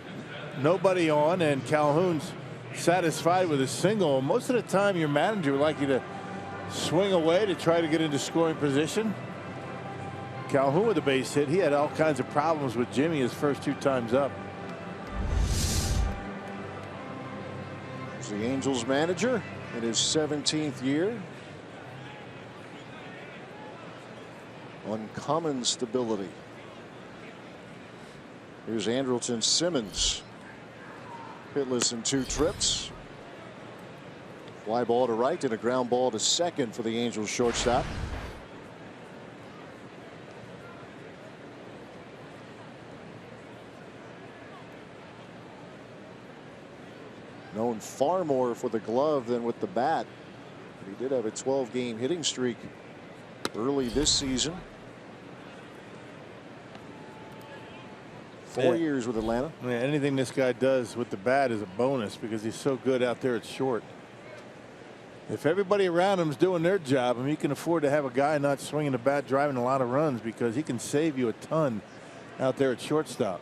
Nobody on, and Calhoun's satisfied with a single. Most of the time your manager would like you to swing away to try to get into scoring position. Calhoun with a base hit. He had all kinds of problems with Jimmy his first 2 times up. He's the Angels manager in his 17th year. Uncommon stability. Here's Andrelton Simmons. Hitless in 2 trips. Fly ball to right and a ground ball to second for the Angels shortstop. Known far more for the glove than with the bat. But he did have a 12-game hitting streak early this season. 4 years with Atlanta. Yeah, anything this guy does with the bat is a bonus because he's so good out there at short. If everybody around him is doing their job, I mean, you can afford to have a guy not swinging the bat, driving a lot of runs, because he can save you a ton out there at shortstop.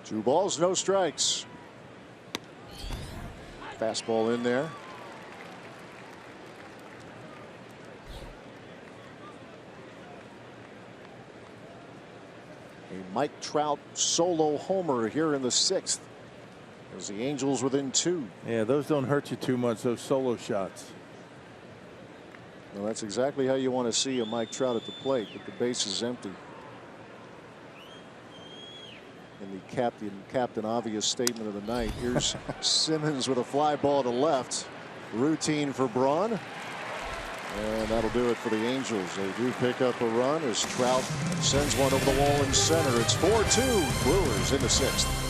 2 balls, no strikes. Fastball in there. A Mike Trout solo homer here in the 6th. As the Angels within 2. Yeah, those don't hurt you too much, those solo shots. Well, that's exactly how you want to see a Mike Trout at the plate, but the base is empty. And the captain obvious statement of the night. Here's Simmons with a fly ball to left. Routine for Braun. And that'll do it for the Angels. They do pick up a run as Trout sends one over the wall in center. It's 4-2 Brewers in the 6th.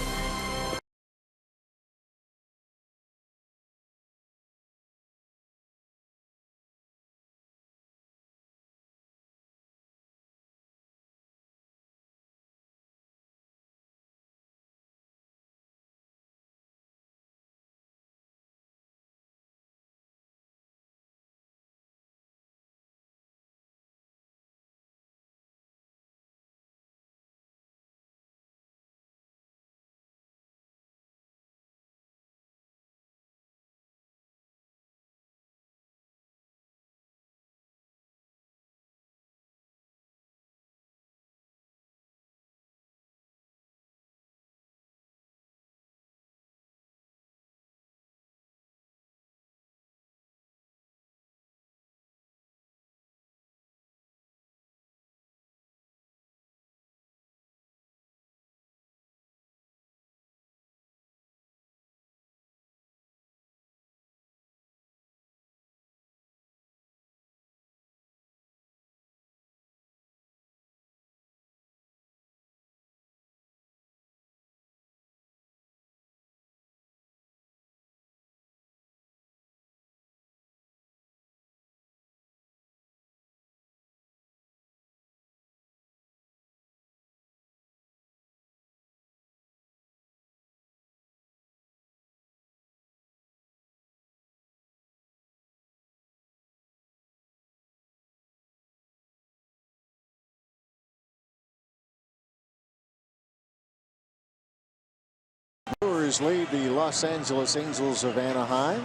Brewers lead the Los Angeles Angels of Anaheim.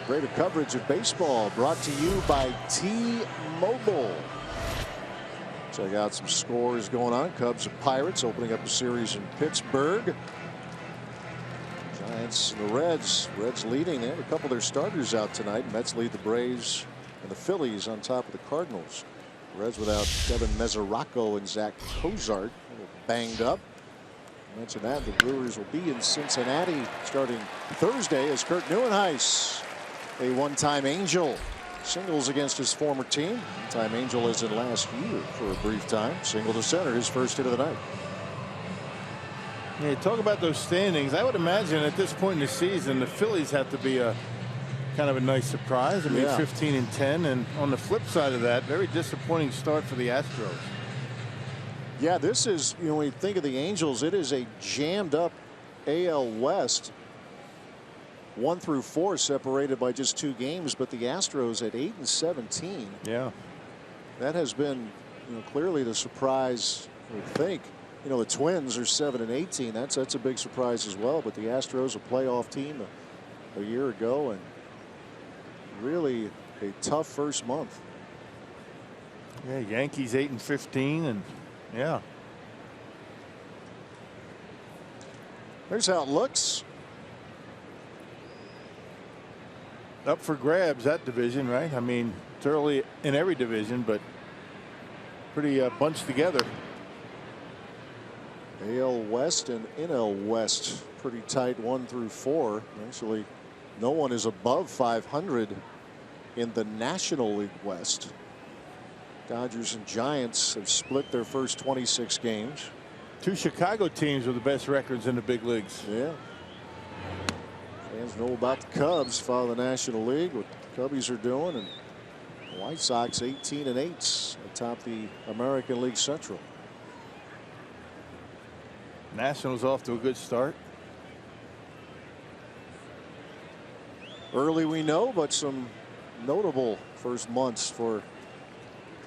Greater coverage of baseball brought to you by T-Mobile. Check out some scores going on. Cubs and Pirates opening up the series in Pittsburgh. Giants and the Reds. Reds leading. They have a couple of their starters out tonight. Mets lead the Braves and the Phillies on top of the Cardinals. Reds without Kevin Mesoraco and Zach Cozart, a little banged up. I mentioned that the Brewers will be in Cincinnati starting Thursday as Kurt Neuenhuis, a one-time Angel, singles against his former team. One-time Angel is in last year for a brief time. Single to center, his first hit of the night. Yeah, talk about those standings. I would imagine at this point in the season, the Phillies have to be a kind of a nice surprise. I mean, 15-10, and on the flip side of that, very disappointing start for the Astros. Yeah, this is, you know, when you think of the Angels, it is a jammed up AL West. 1 through 4 separated by just 2 games, but the Astros at 8-17. Yeah, that has been, you know, clearly the surprise. I would think, you know, the Twins are 7-18. That's a big surprise as well. But the Astros, a playoff team a year ago, and really a tough first month. Yeah, Yankees 8-15, and yeah. Here's how it looks. Up for grabs, that division, right? I mean, it's early in every division, but pretty bunched together. AL West and NL West pretty tight 1 through 4. Actually, no one is above 500 in the National League West. Dodgers and Giants have split their first 26 games. 2 Chicago teams with the best records in the big leagues. Yeah. Fans know about the Cubs, follow the National League, what the Cubbies are doing, and the White Sox 18-8 atop the American League Central. Nationals off to a good start. Early, we know, but some notable first months for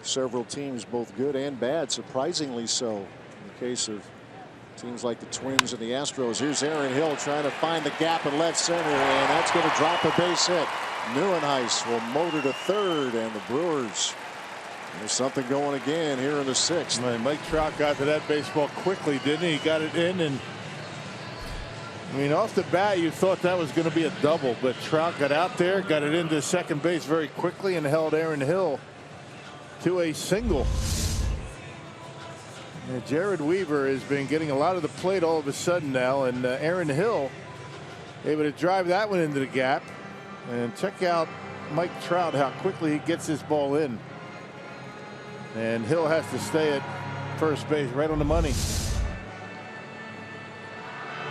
several teams, both good and bad, surprisingly so. In the case of teams like the Twins and the Astros. Here's Aaron Hill trying to find the gap in left center, and that's going to drop a base hit. Neuenhuis will motor to third, and the Brewers, there's something going again here in the 6th. Man, Mike Trout got to that baseball quickly, didn't he? He got it in, and I mean, off the bat, you thought that was going to be a double, but Trout got out there, got it into second base very quickly, and held Aaron Hill to a single. And Jared Weaver has been getting a lot of the plate all of a sudden now, and Aaron Hill able to drive that one into the gap. And check out Mike Trout, how quickly he gets this ball in. And Hill has to stay at first base, right on the money.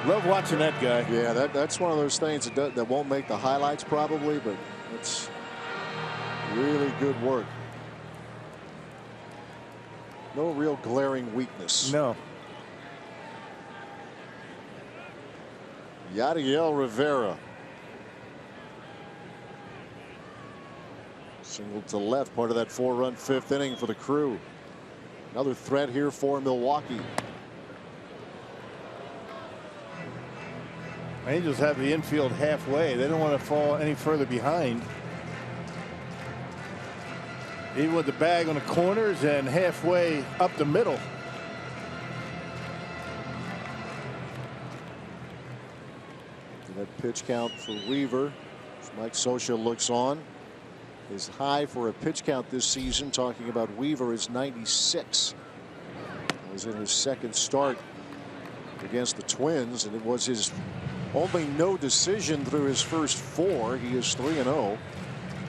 Love watching that guy. Yeah, that's one of those things that won't make the highlights probably, but it's really good work. No real glaring weakness. No. Yadiel Rivera. Single to left, part of that 4-run 5th inning for the Crew. Another threat here for Milwaukee. Angels have the infield halfway. They don't want to fall any further behind. Even with the bag on the corners and halfway up the middle. That pitch count for Weaver, as Mike Scioscia looks on, is high for a pitch count this season. Talking about Weaver is 96. That was in his second start against the Twins, and it was his only no decision through his first 4. He is 3-0.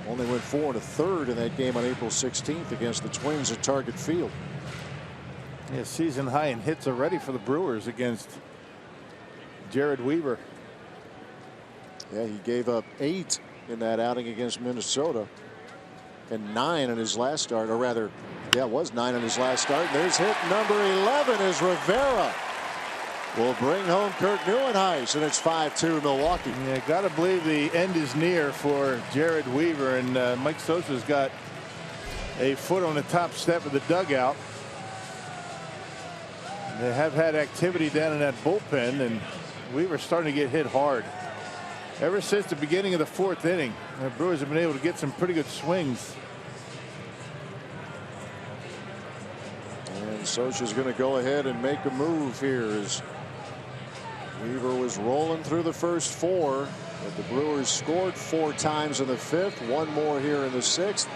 Only went 4 1/3 in that game on April 16th against the Twins at Target Field. Yeah, season high in hits already for the Brewers against Jared Weaver. Yeah, he gave up 8 in that outing against Minnesota, and 9 in his last start, or rather, yeah, it was 9 in his last start. And there's hit number 11 as Rivera will bring home Kurt Neuenhuis, and it's 5-2 Milwaukee. Yeah, gotta believe the end is near for Jared Weaver, and Mike Scioscia's got a foot on the top step of the dugout. They have had activity down in that bullpen, and Weaver's starting to get hit hard. Ever since the beginning of the 4th inning, the Brewers have been able to get some pretty good swings. And Scioscia's going to go ahead and make a move here as Weaver was rolling through the first 4, but the Brewers scored 4 times in the 5th, 1 more here in the 6th.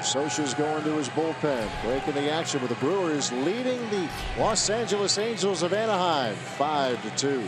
Scioscia's going to his bullpen, breaking the action with the Brewers leading the Los Angeles Angels of Anaheim 5-2.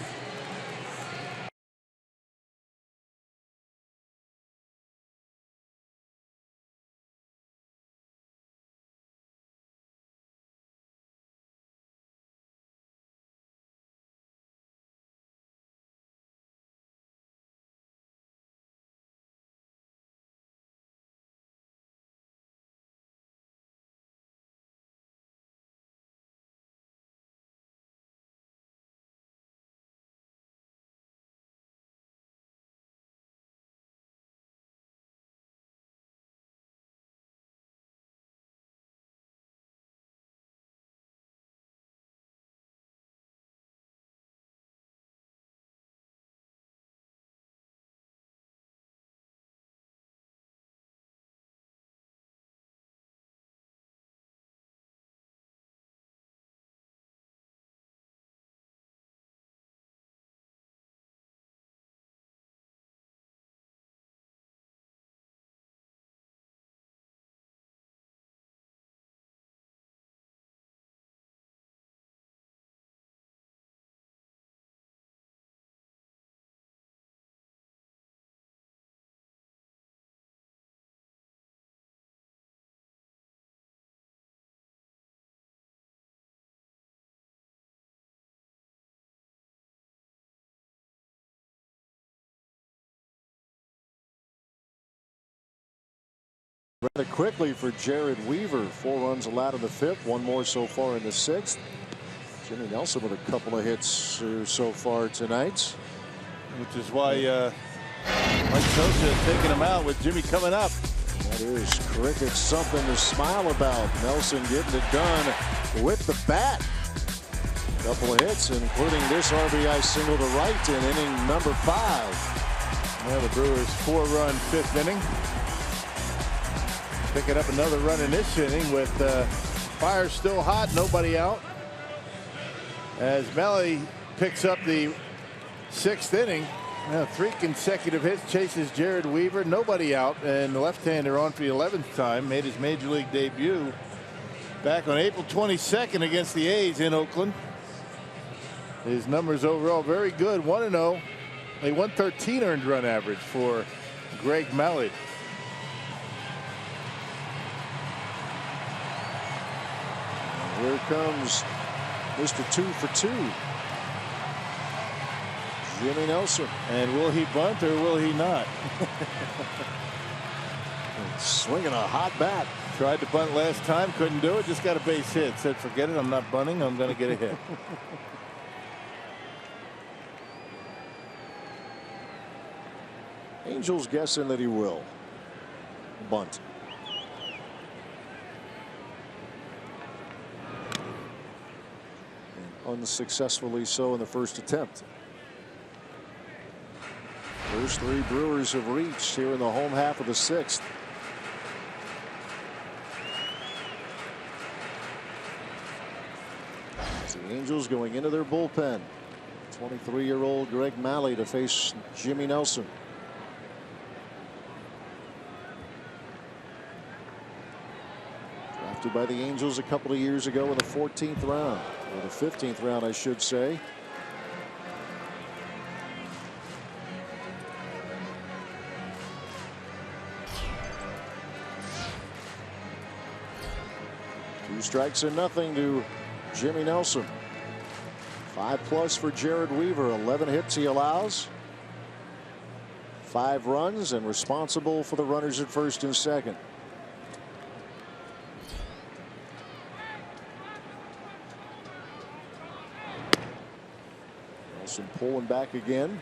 Rather quickly for Jared Weaver. 4 runs allowed in the 5th, 1 more so far in the 6th. Jimmy Nelson with a couple of hits so far tonight. Which is why Mike Scioscia is taking him out with Jimmy coming up. That is cricket something to smile about. Nelson getting it done with the bat. Couple of hits, including this RBI single to right in inning number 5. Well, the Brewers 4-run 5th inning. Picking up another run in this inning with fire still hot, nobody out. As Melly picks up the 6th inning. 3 consecutive hits, chases Jared Weaver, nobody out, and the left-hander on for the 11th time. Made his major league debut back on April 22nd against the A's in Oakland. His numbers overall very good, 1-0, a 113 earned run average for Greg Malley. Here comes Mr. 2 for 2. Jimmy Nelson. And will he bunt or will he not? Swinging a hot bat. Tried to bunt last time, couldn't do it, just got a base hit. Said, forget it, I'm not bunting, I'm going to get a hit. Angels guessing that he will bunt. And unsuccessfully so in the first attempt. Those 3 Brewers have reached here in the home half of the 6th. As the Angels going into their bullpen. 23-year-old Greg Malley to face Jimmy Nelson. Drafted by the Angels a couple of years ago in the 14th round, or the 15th round, I should say. Two strikes and nothing to Jimmy Nelson. 5+ for Jared Weaver. 11 hits he allows. 5 runs and responsible for the runners at first and second. Nelson pulling back again.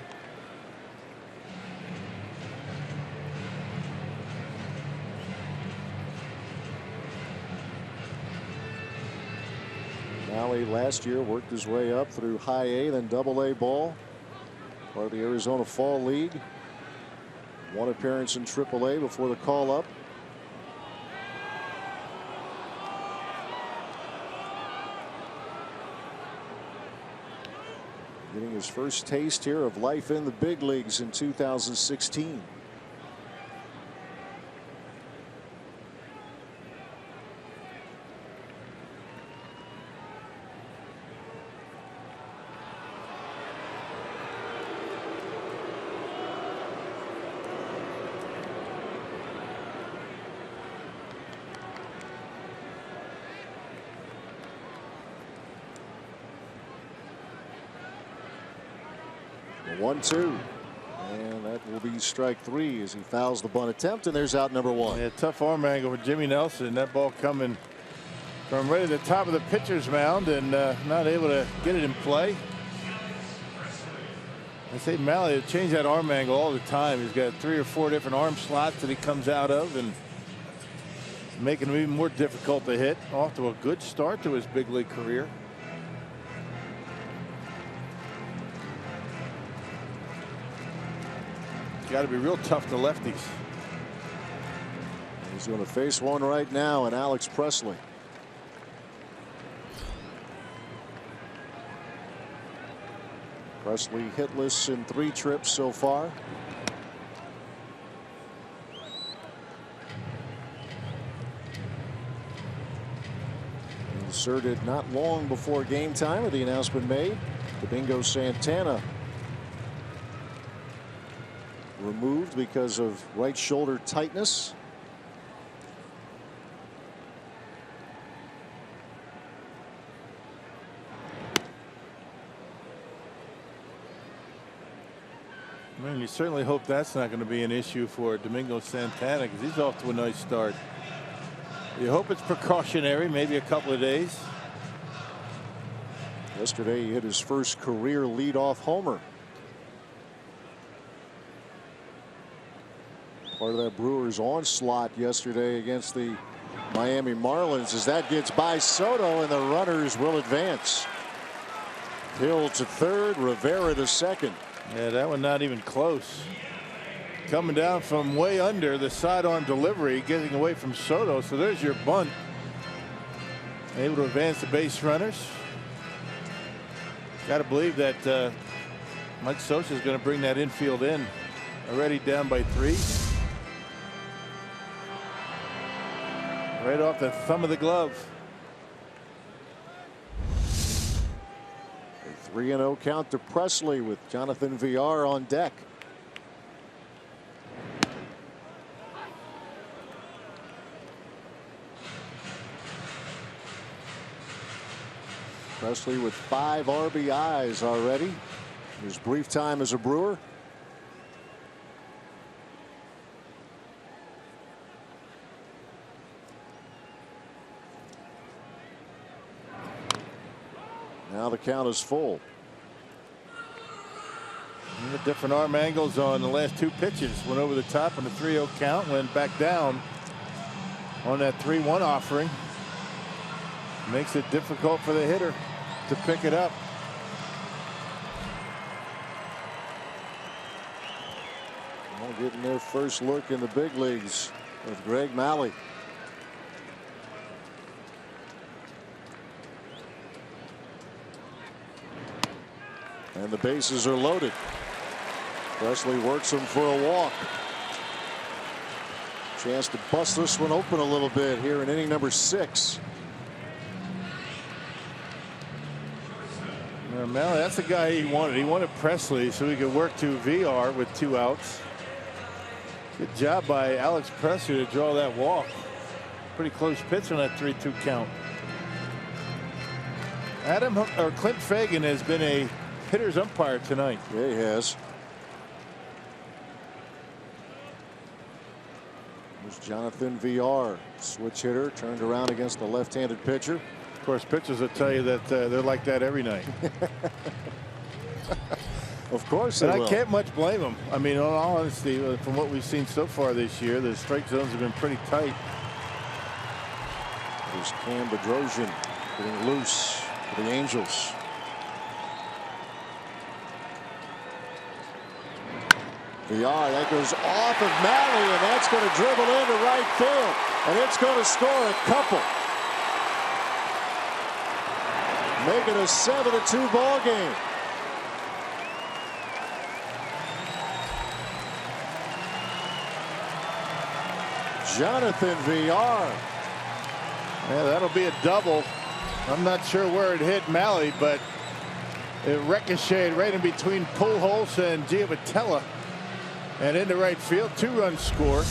Malley last year worked his way up through high A, then double A ball. Part of the Arizona Fall League. One appearance in AAA before the call up. Getting his first taste here of life in the big leagues in 2016. The 1-2. And that will be strike 3 as he fouls the bunt attempt, and there's out number 1. Yeah, tough arm angle for Jimmy Nelson. That ball coming from right at the top of the pitcher's mound and not able to get it in play. I say Malley will change that arm angle all the time. He's got 3 or 4 different arm slots that he comes out of, and making him even more difficult to hit. Off to a good start to his big league career. Got to be real tough to lefties. He's going to face one right now, and Alex Presley. Presley hitless in 3 trips so far. Inserted not long before game time with the announcement made. Domingo Santana removed because of right shoulder tightness. Man, you certainly hope that's not going to be an issue for Domingo Santana, because he's off to a nice start. You hope it's precautionary, maybe a couple of days. Yesterday he hit his first career leadoff homer. Part of that Brewers onslaught yesterday against the Miami Marlins, as that gets by Soto, and the runners will advance. Hill to third, Rivera to second. Yeah, that one not even close. Coming down from way under the sidearm delivery, getting away from Soto. So there's your bunt. Able to advance the base runners. Got to believe that Mike Scioscia is going to bring that infield in. Already down by 3. Right off the thumb of the glove. A 3-0 count to Presley with Jonathan Villar on deck. Presley with 5 RBIs already. His brief time as a Brewer. Now the count is full. And the different arm angles on the last 2 pitches. Went over the top on the 3-0 count, went back down on that 3-1 offering. Makes it difficult for the hitter to pick it up. Well, getting their first look in the big leagues with Greg Malley. And the bases are loaded. Presley works him for a walk. Chance to bust this one open a little bit here in inning number 6. Malley, that's the guy he wanted. He wanted Presley so he could work to VR with 2 outs. Good job by Alex Presley to draw that walk. Pretty close pitch on that 3-2 count. Clint Fagan has been a hitter's umpire tonight. Yeah, he has. There's Jonathan Villar, switch hitter, turned around against the left-handed pitcher. Of course, pitchers will tell you that they're like that every night. Of course they will. I can't much blame them. I mean, in all honesty, from what we've seen so far this year, the strike zones have been pretty tight. There's Cam Bedrosian getting loose for the Angels. VR, that goes off of Malley, and that's going to dribble into right field, and it's going to score a couple. Make it a 7-2 ball game. Jonathan VR. Yeah, that'll be a double. I'm not sure where it hit Malley, but it ricocheted right in between Pujols and Giavotella and into right field. 2-run score.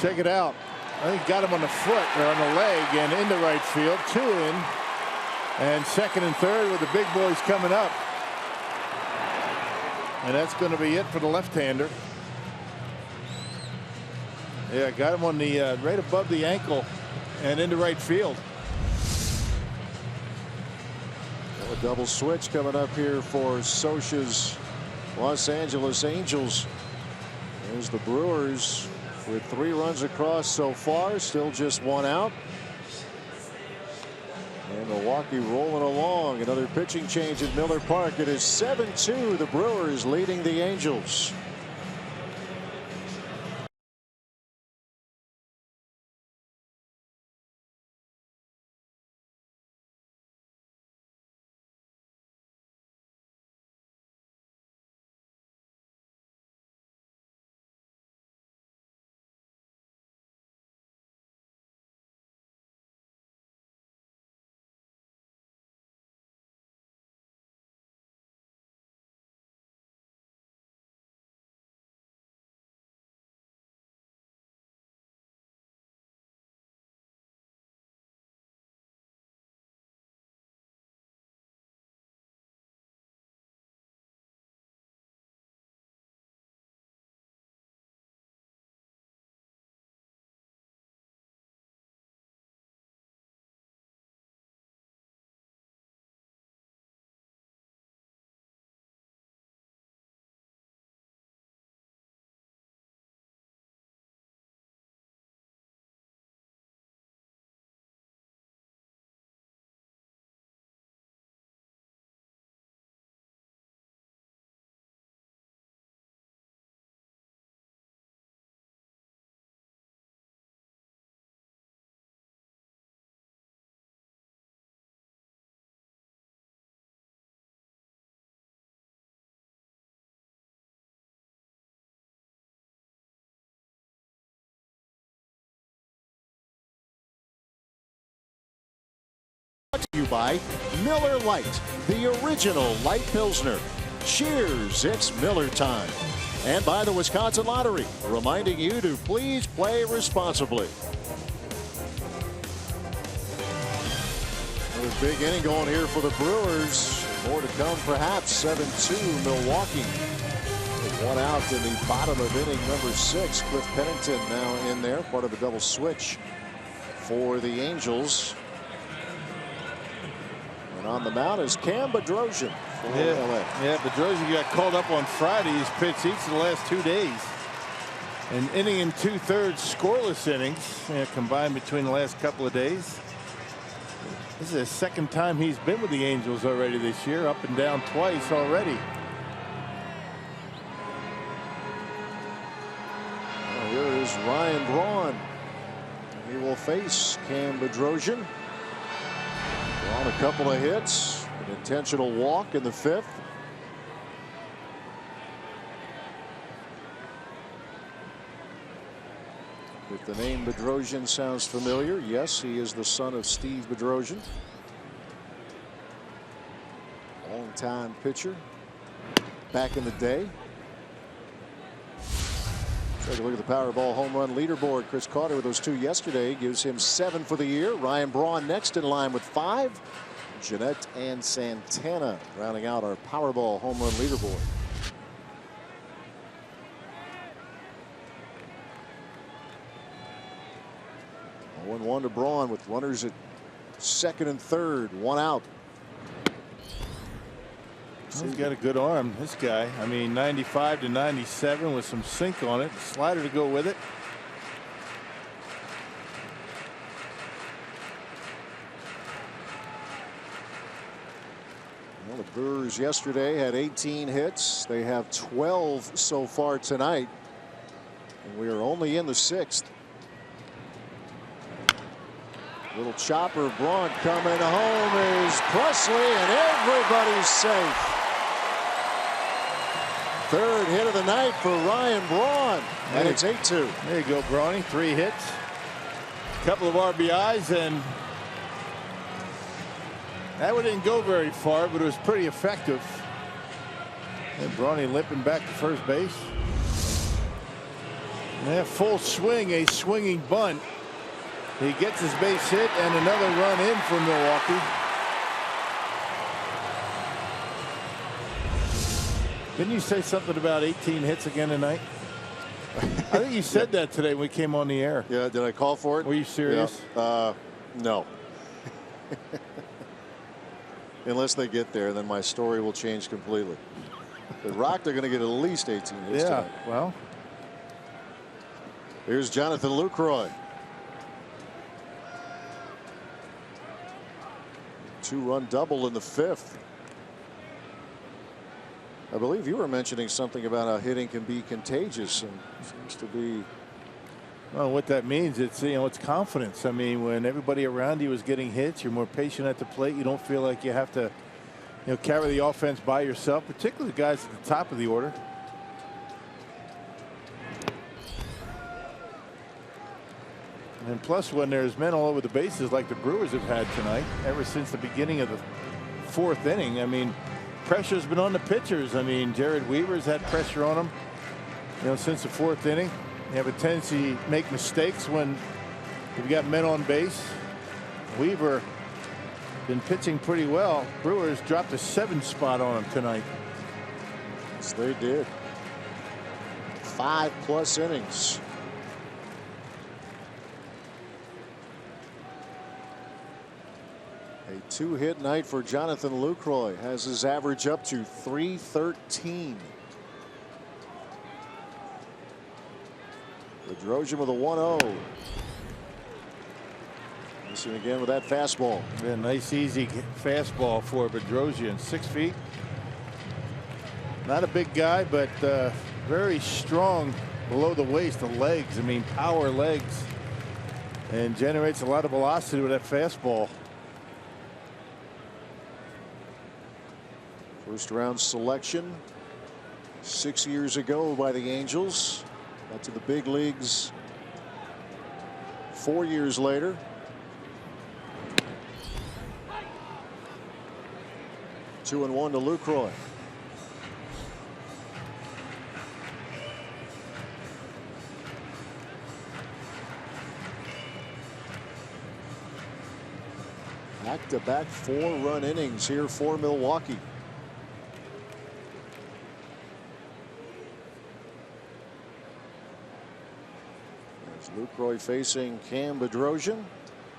Check it out. I think got him on the foot or on the leg and into right field. 2 in. And second and third with the big boys coming up. And that's going to be it for the left-hander. Yeah, got him on the right above the ankle and into right field. A double switch coming up here for Scioscia's Los Angeles Angels. There's the Brewers with 3 runs across so far, still just 1 out. And Milwaukee rolling along. Another pitching change at Miller Park. It is 7-2. The Brewers leading the Angels. Brought to you by Miller Lite, the original light Pilsner. Cheers, it's Miller time. And by the Wisconsin Lottery, reminding you to please play responsibly. Another big inning going here for the Brewers. More to come, perhaps. 7-2 Milwaukee. With 1 out in the bottom of inning number 6. Cliff Pennington now in there, part of a double switch for the Angels. And on the mound is Cam Bedrosian for LA. Yeah, Bedrosian got called up on Friday. He's pitched each of the last 2 days. An inning and 2/3 scoreless innings combined between the last couple of days. This is the second time he's been with the Angels already this year, up and down twice already. Well, here is Ryan Braun. He will face Cam Bedrosian. On a couple of hits, an intentional walk in the 5th. If the name Bedrosian sounds familiar, yes, he is the son of Steve Bedrosian. Long-time pitcher back in the day. Take a look at the Powerball home run leaderboard. Chris Carter with those 2 yesterday gives him 7 for the year. Ryan Braun next in line with 5. Jeanette and Santana rounding out our Powerball home run leaderboard. Oh, 1-1 to Braun with runners at second and third. 1 out. He's got a good arm, this guy. I mean, 95 to 97 with some sink on it. Slider to go with it. Well, the Brewers yesterday had 18 hits. They have 12 so far tonight. And we are only in the 6th. Little chopper. Braun coming home is Presley, and everybody's safe. 3rd hit of the night for Ryan Braun, and it's 8-2. There you go, Brawny. 3 hits, a couple of RBIs, and that one didn't go very far, but it was pretty effective. And Brawny limping back to first base. Yeah, full swing, a swinging bunt. He gets his base hit and another run in for Milwaukee. Didn't you say something about 18 hits again tonight? I think you said that today when we came on the air. Yeah, did I call for it? Were you serious? Yeah. No. Unless they get there, then my story will change completely. The Rock, they're going to get at least 18 hits tonight. Well. Here's Jonathan Lucroy. 2-run double in the 5th. I believe you were mentioning something about how hitting can be contagious, and seems to be. Well, what that means, it's, you know, it's confidence. I mean, when everybody around you is getting hits, you're more patient at the plate. You don't feel like you have to, you know, carry the offense by yourself, particularly the guys at the top of the order. And plus, when there's men all over the bases like the Brewers have had tonight, ever since the beginning of the 4th inning, I mean, pressure's been on the pitchers. I mean, Jared Weaver's had pressure on him, you know, since the 4th inning. You have a tendency to make mistakes when you've got men on base. Weaver been pitching pretty well. Brewers dropped a 7 spot on him tonight. Yes, they did. 5+ innings. A 2-hit night for Jonathan Lucroy. Has his average up to .313. Bedrosian with a 1-0. Missing again with that fastball. Yeah, nice easy fastball for Bedrosian. 6 feet. Not a big guy, but very strong below the waist. The legs, I mean, power legs, and generates a lot of velocity with that fastball. First round selection 6 years ago by the Angels. Got to the big leagues 4 years later. 2-1 to Lucroy. Back-to-back 4-run innings here for Milwaukee. Lucroy facing Cam Bedrosian.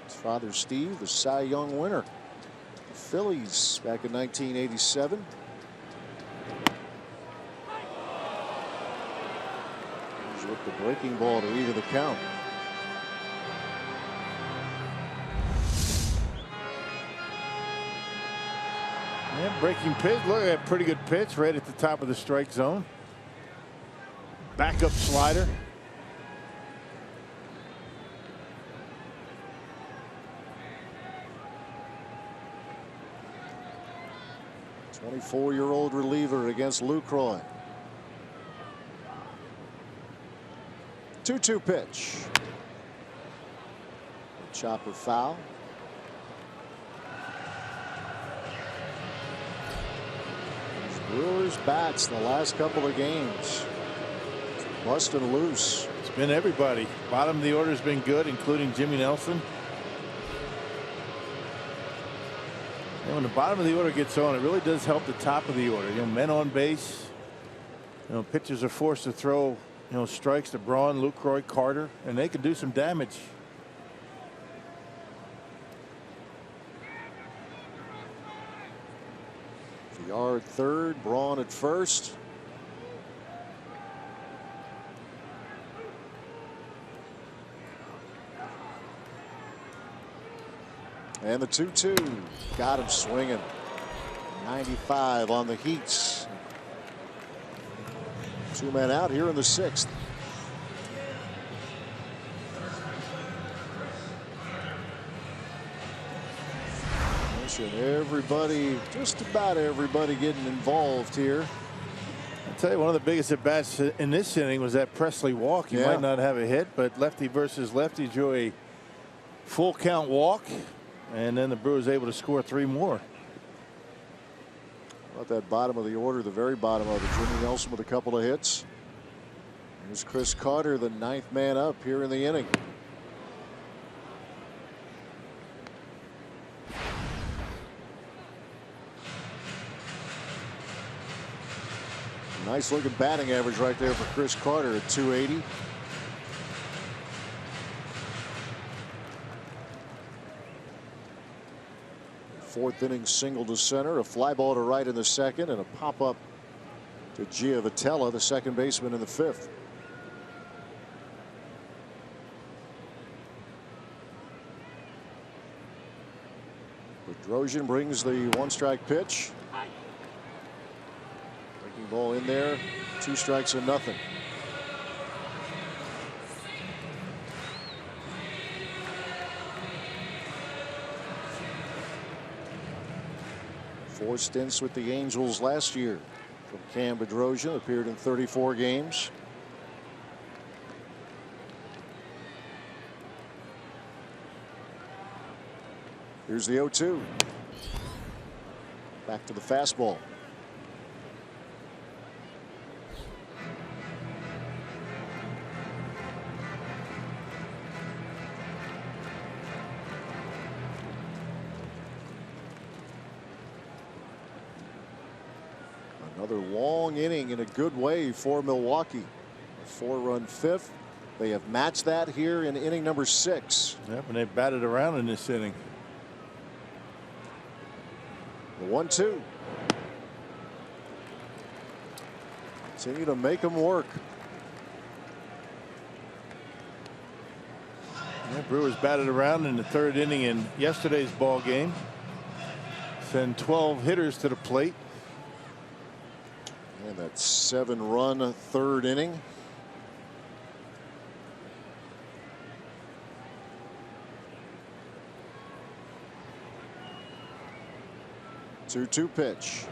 His father Steve, the Cy Young winner. The Phillies back in 1987. He's with the breaking ball to even the count. Yeah, breaking pitch. Look at that pretty good pitch right at the top of the strike zone. Backup slider. A 24-year-old reliever against Lucroy. 2-2 pitch. Chopper foul. Brewers bats the last couple of games. Busted loose. It's been everybody. Bottom of the order has been good, including Jimmy Nelson. And when the bottom of the order gets on, it really does help the top of the order. You know, men on base. You know, pitchers are forced to throw, you know, strikes to Braun, Lucroy, Carter, and they can do some damage. Yard third, Braun at first. And the 2-2 got him swinging. 95 on the Heats. 2 men out here in the 6th. Everybody, just about everybody getting involved here. I'll tell you, one of the biggest at bats in this inning was that Presley walk. He might not have a hit, but lefty versus lefty drew a full count walk, and then the Brewers able to score 3 more. About that bottom of the order, the very bottom of it, Jimmy Nelson with a couple of hits. Here's Chris Carter, the 9th man up here in the inning. Nice looking batting average right there for Chris Carter at 280. Fourth inning single to center, a fly ball to right in the 2nd, and a pop up to Giavotella, the 2nd baseman, in the 5th. Bedrosian brings the 1-strike pitch. Breaking ball in there, 2 strikes and nothing. Four stints with the Angels last year from Cam Bedrosian, appeared in 34 games. Here's the 0-2. Back to the fastball. Another long inning in a good way for Milwaukee. A 4-run 5th. They have matched that here in inning number 6. Yep, and they batted around in this inning. The 1-2. Continue to make them work. The Brewers batted around in the 3rd inning in yesterday's ball game. Send 12 hitters to the plate. And that 7-run 3rd inning. Two pitch.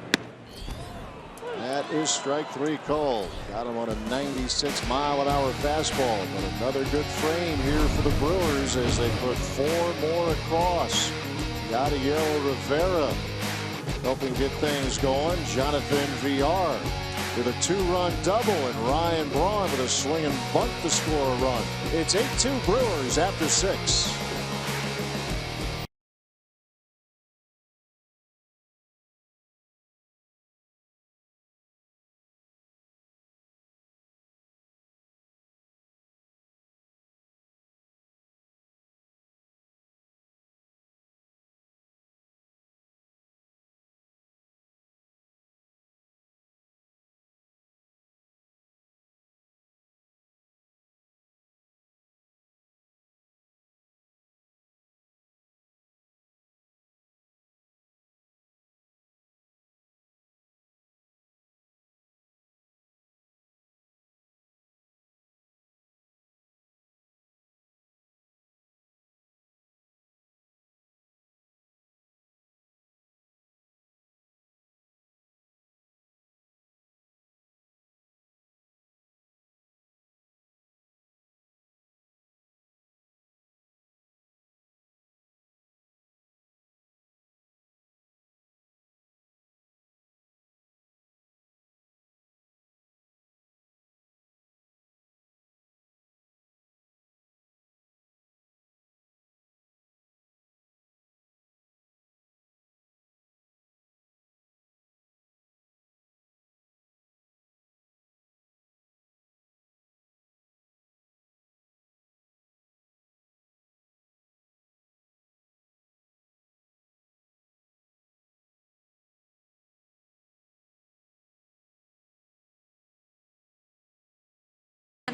That is strike 3 called. Got him on a 96-mile-an-hour fastball. But another good frame here for the Brewers as they put 4 more across. Yadiel Rivera helping get things going. Jonathan VR with a 2-run double, and Ryan Braun with a swing and bunt to score a run. It's 8-2 Brewers after 6.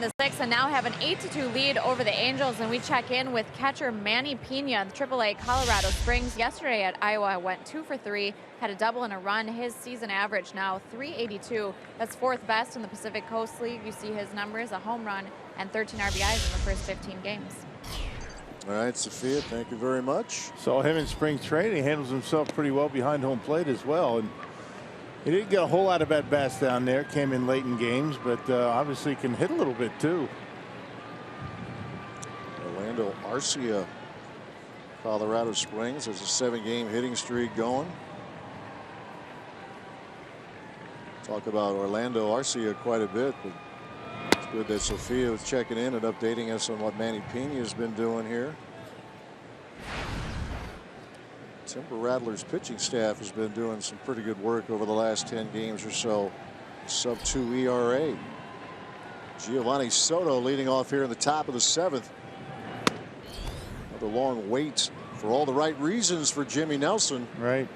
the 6th and now have an 8-2 lead over the Angels. And we check in with catcher Manny Pena, the AAA Colorado Springs. Yesterday at Iowa went 2 for 3, had a double and a run. His season average now .382. That's 4th best in the Pacific Coast League. You see his numbers: a home run and 13 RBIs in the first 15 games. All right, Sophia, thank you very much. Saw him in spring training. He handles himself pretty well behind home plate as well. And he didn't get a whole lot of at-bats down there. Came in late in games, but obviously can hit a little bit too. Orlando Arcia, Colorado Springs, has a 7-game hitting streak going. Talk about Orlando Arcia quite a bit, but it's good that Sophia was checking in and updating us on what Manny Pena has been doing here. Timber Rattlers pitching staff has been doing some pretty good work over the last 10 games or so. Sub-2 ERA. Giovanni Soto leading off here in the top of the 7th. Another long wait for all the right reasons for Jimmy Nelson. Right.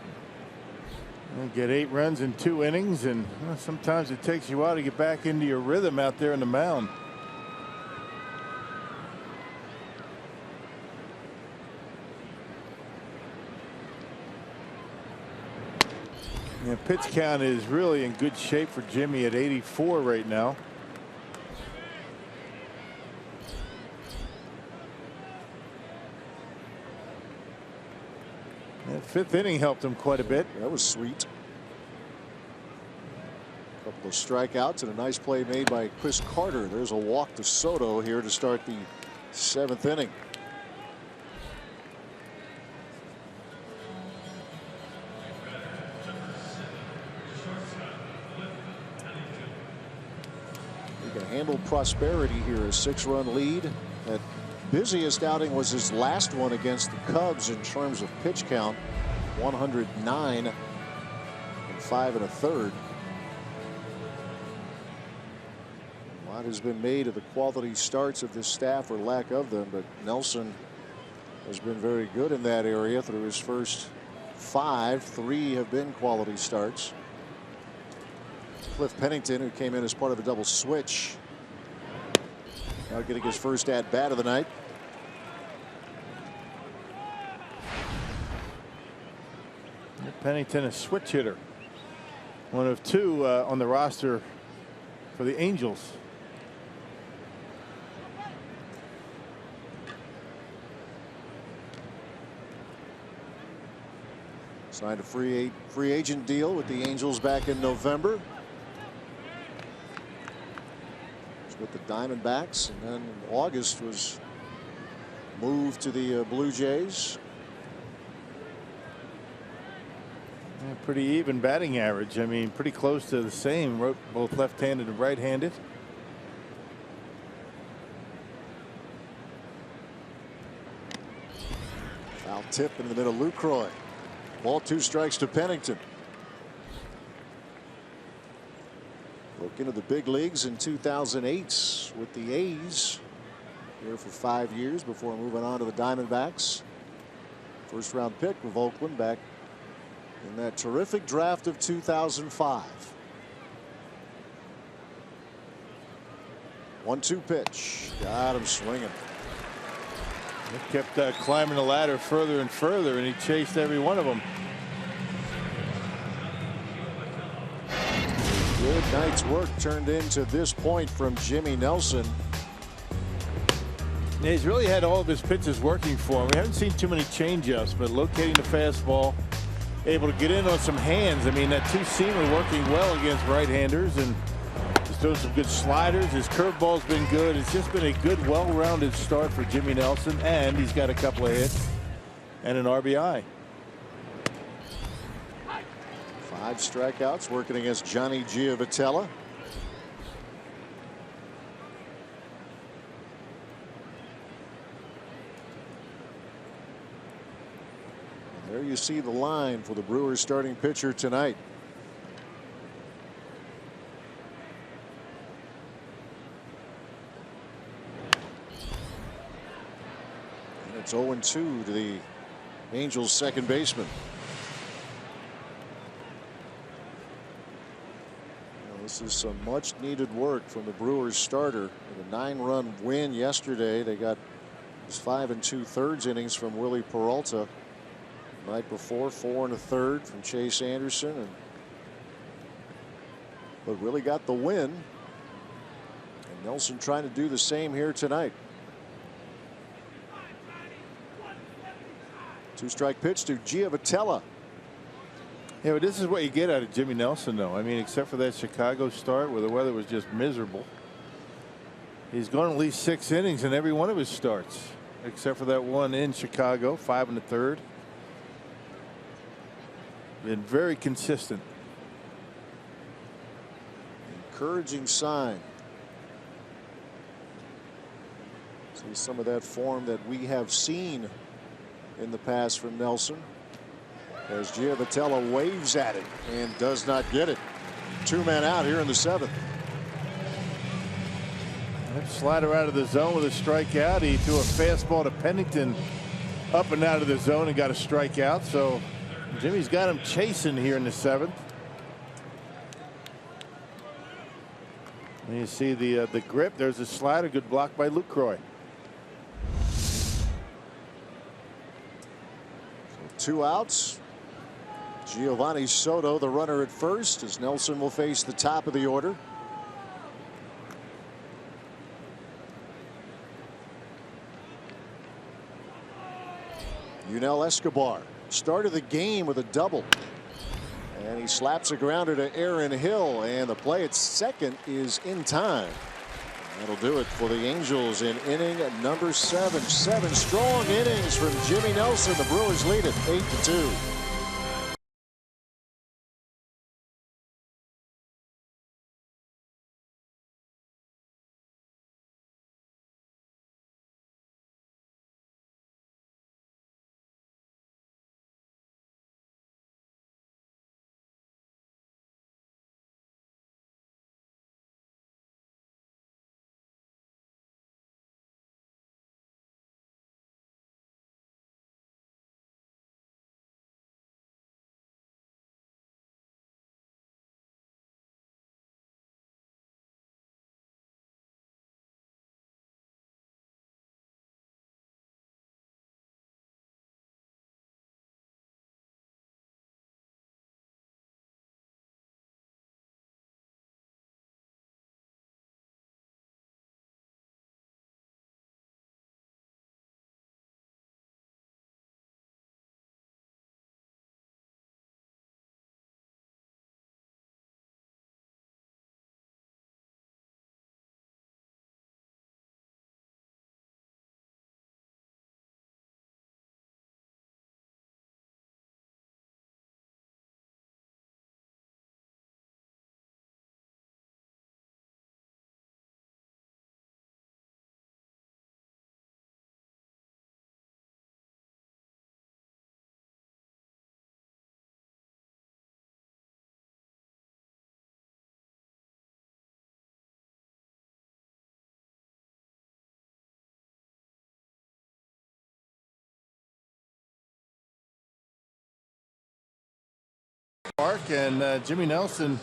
We'll get 8 runs in 2 innings, and sometimes it takes you a while to get back into your rhythm out there on the mound. Yeah, pitch count is really in good shape for Jimmy at 84 right now. That 5th inning helped him quite a bit. That was sweet. A couple of strikeouts and a nice play made by Chris Carter. There's a walk to Soto here to start the 7th inning. He can handle prosperity here. A 6-run lead. That busiest outing was his last one against the Cubs in terms of pitch count. 109 and 5 1/3. A lot has been made of the quality starts of this staff or lack of them, but Nelson has been very good in that area through his first 5. 3 have been quality starts. Cliff Pennington, who came in as part of a double switch, now getting his first at bat of the night. Pennington, a switch hitter, one of 2 on the roster for the Angels. Signed a free agent deal with the Angels back in November. Was with the Diamondbacks, and then in August was moved to the Blue Jays. Yeah, pretty even batting average. I mean, pretty close to the same, both left-handed and right-handed. Foul tip in the middle. Lucroy. Ball 2 strikes to Pennington. Broke into the big leagues in 2008 with the A's. Here for 5 years before moving on to the Diamondbacks. First round pick of Oakland back in that terrific draft of 2005. 1-2 pitch. Got him swinging. He kept climbing the ladder further and further, and he chased every one of them. Good night's work turned into this point from Jimmy Nelson. Yeah, he's really had all of his pitches working for him. We haven't seen too many changeups, but locating the fastball, able to get in on some hands. I mean, that 2-seamer working well against right-handers, and he's doing some good sliders. His curveball's been good. It's just been a good, well-rounded start for Jimmy Nelson, and he's got a couple of hits and an RBI. 5 strikeouts working against Johnny Giavotella. There you see the line for the Brewers starting pitcher tonight. And it's 0-2 to the Angels second baseman. This is some much needed work from the Brewers starter. With a 9-run win yesterday. They got 5 2/3 innings from Willie Peralta. The night before, 4 1/3 from Chase Anderson. But Willie got the win. And Nelson trying to do the same here tonight. 2-strike pitch to Giavotella. Yeah, but this is what you get out of Jimmy Nelson, though. I mean, except for that Chicago start where the weather was just miserable. He's gone at least 6 innings in every one of his starts, except for that one in Chicago, 5 1/3. Been very consistent. Encouraging sign. See some of that form that we have seen in the past from Nelson. As Giavotella waves at it and does not get it. 2 men out here in the 7th. That slider out of the zone with a strikeout. He threw a fastball to Pennington up and out of the zone and got a strikeout. So Jimmy's got him chasing here in the 7th. And you see the grip. There's a slider. Good block by Lucroy. 2 outs. Giovanni Soto, the runner at first, as Nelson will face the top of the order. Yunel Escobar started the game with a double. And he slaps a grounder to Aaron Hill, and the play at second is in time. That'll do it for the Angels in inning number 7. 7 strong innings from Jimmy Nelson. The Brewers lead it 8-2. And Jimmy Nelson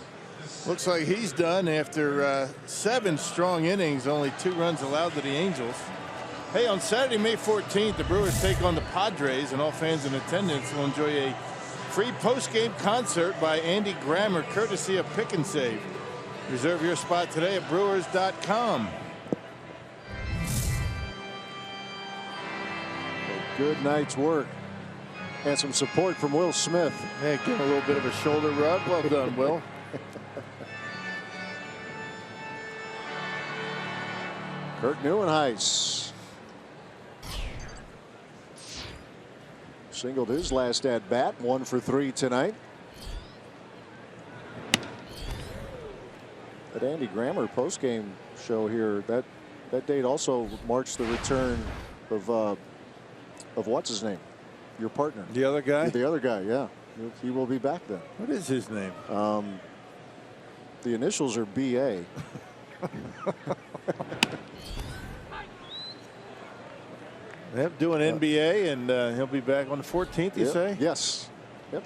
looks like he's done after 7 strong innings, only 2 runs allowed to the Angels. Hey, on Saturday, May 14th, the Brewers take on the Padres, and all fans in attendance will enjoy a free post-game concert by Andy Grammer, courtesy of Pick and Save. Reserve your spot today at Brewers.com. A good night's work. And some support from Will Smith. Yeah, give him a little bit of a shoulder rub. Well done, Will. Kurt Neuenhuis singled his last at bat, 1 for 3 tonight. That Andy Grammer postgame show here, that date also marks the return of what's his name? Your partner. The other guy? The other guy, yeah. He will be back then. What is his name? The initials are BA. Yep, doing NBA, and he'll be back on the 14th, you say? Yes. Yep.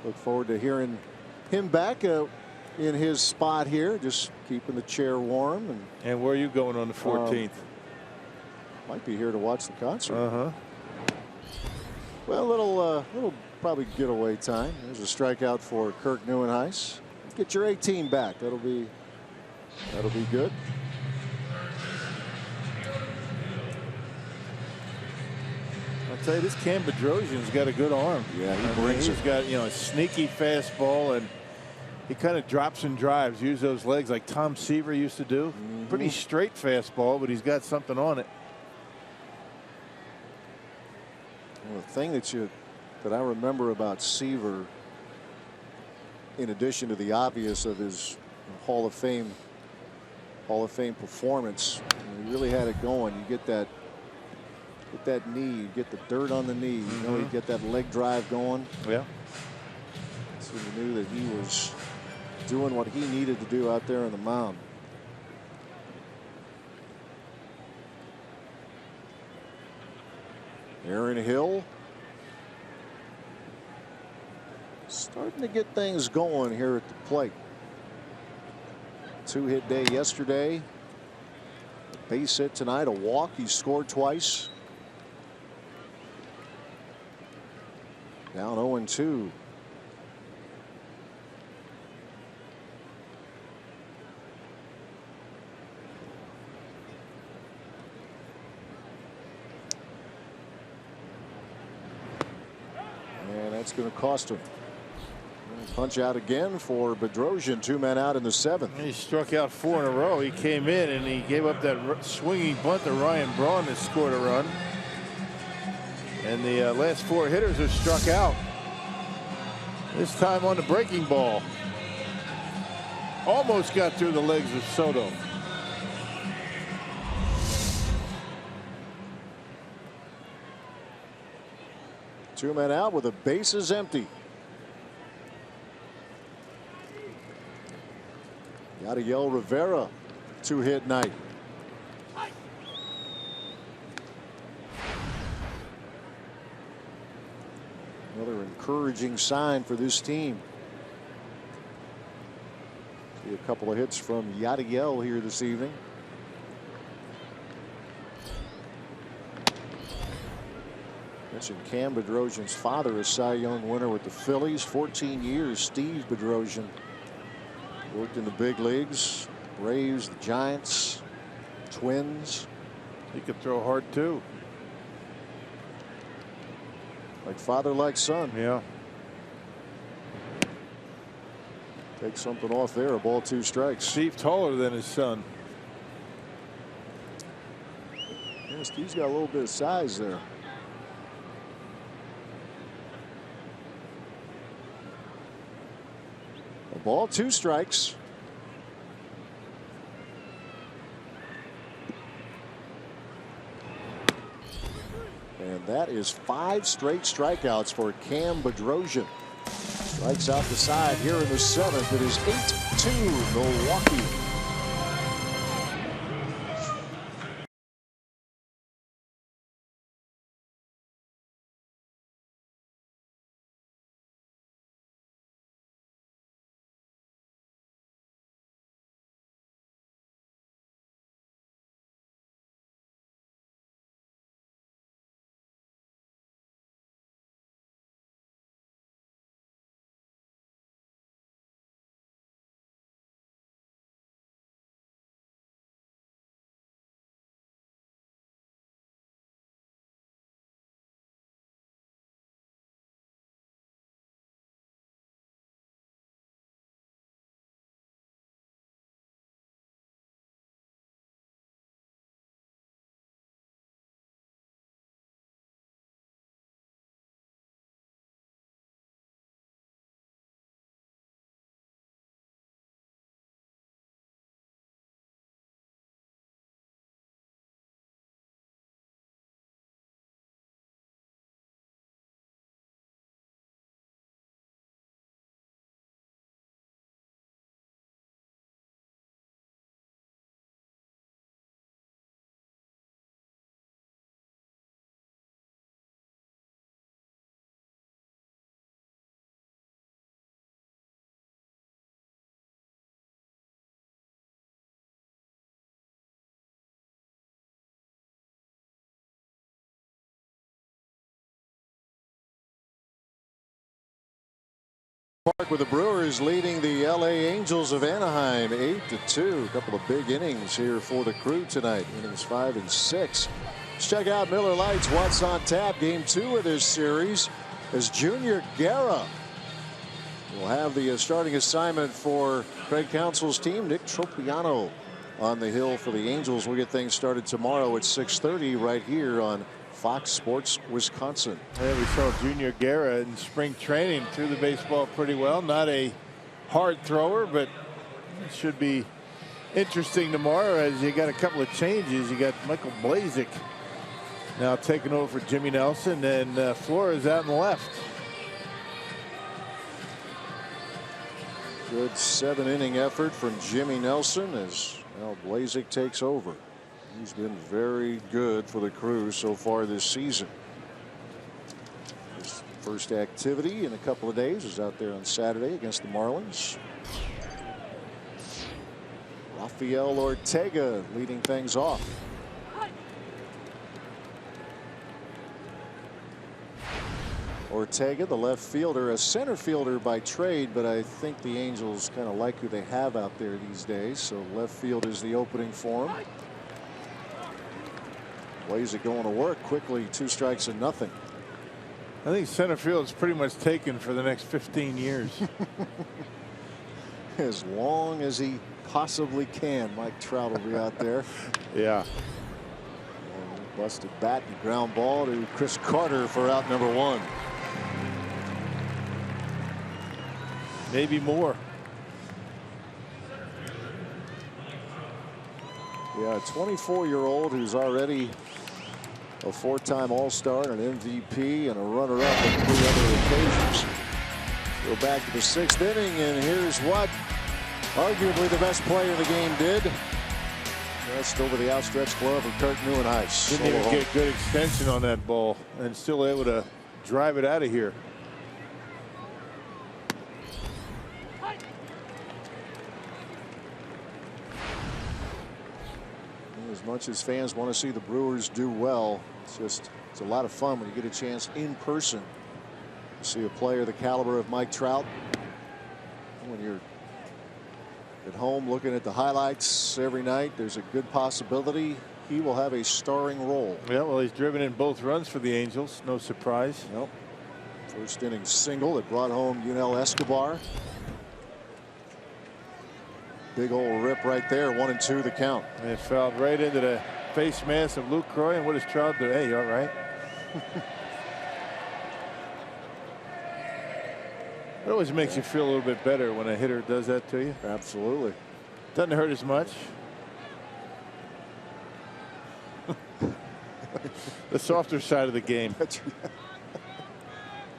Look forward to hearing him back. in his spot here, just keeping the chair warm. And where are you going on the 14th? Might be here to watch the concert. Well, little probably getaway time. There's a strikeout for Kirk Neuenhuis. Get your 18 back. That'll be good. I'll tell you, this Cam Bedrosian's got a good arm. Yeah, he brings it. He's got, you know, a sneaky fastball, and he kind of drops and drives. Use those legs like Tom Seaver used to do. Pretty straight fastball, but he's got something on it. Well, the thing that I remember about Seaver, in addition to the obvious of his Hall of Fame performance, he really had it going. You get that knee, you get the dirt on the knee, you know, you get that leg drive going. Yeah. So you knew that he was doing what he needed to do out there on the mound. Aaron Hill starting to get things going here at the plate. 2-hit day yesterday. Base hit tonight, a walk. He scored twice. Down 0-2. And that's going to cost him. Punch out again for Bedrosian. 2 men out in the 7th. He struck out 4 in a row. He came in and he gave up that swinging bunt to Ryan Braun that scored a run. And the last 4 hitters are struck out. This time on the breaking ball. Almost got through the legs of Soto. Two men out with the bases empty. Yadiel Rivera, 2-hit night. Another encouraging sign for this team. See a couple of hits from Yadiel here this evening. Mentioned Cam Bedrosian's father, a Cy Young winner with the Phillies. 14 years, Steve Bedrosian. Worked in the big leagues, Braves, the Giants, Twins. He could throw hard too. Like father, like son. Yeah. Take something off there. A ball, 2 strikes. Steve taller than his son. Yeah, Steve's got a little bit of size there. A ball, 2 strikes. And that is 5 straight strikeouts for Cam Bedrosian. Strikes out the side here in the 7th. It is 8-2 Milwaukee. Park with the Brewers leading the LA Angels of Anaheim 8-2. A couple of big innings here for the Crew tonight. Innings 5 and 6. Let's check out Miller Lite's what's on tap. Game 2 of this series as Junior Guerra will have the starting assignment for Craig Counsell's team. Nick Tropiano on the hill for the Angels. We'll get things started tomorrow at 6:30 right here on Fox Sports Wisconsin. Yeah, we saw Junior Guerra in spring training, threw the baseball pretty well. Not a hard thrower, but it should be interesting tomorrow as you got a couple of changes. You got Michael Blazek now taking over for Jimmy Nelson, and Flores out in left. Good 7-inning effort from Jimmy Nelson as now Blazek takes over. He's been very good for the Crew so far this season. His first activity in a couple of days was out there on Saturday against the Marlins. Rafael Ortega leading things off. Ortega, the left fielder, a center fielder by trade, but I think the Angels kind of like who they have out there these days. So left field is the opening for him. Blazek going to work quickly. 2 strikes and nothing. I think center field is pretty much taken for the next 15 years. As long as he possibly can. Mike Trout will be out there. Yeah. And busted bat and ground ball to Chris Carter for out number 1. Maybe more. Yeah, a 24-year-old who's already a 4-time All-Star and an MVP and a runner-up on 3 other occasions. Go back to the 6th inning, and here's what arguably the best play of the game did. Just over the outstretched glove of Kurt Neuenhuis. Didn't even get good extension on that ball and still able to drive it out of here. As much as fans want to see the Brewers do well, it's a lot of fun when you get a chance in person to see a player the caliber of Mike Trout. When you're at home looking at the highlights every night, there's a good possibility he will have a starring role. Yeah, well, he's driven in both runs for the Angels. No surprise. Nope. First inning single that brought home Yunel Escobar. Big old rip right there. 1-2 the count. And it fouled right into the face mask of Luke Croy. And what does Trout do? Hey, you all right? It always makes you feel a little bit better when a hitter does that to you. Absolutely. Doesn't hurt as much. The softer side of the game.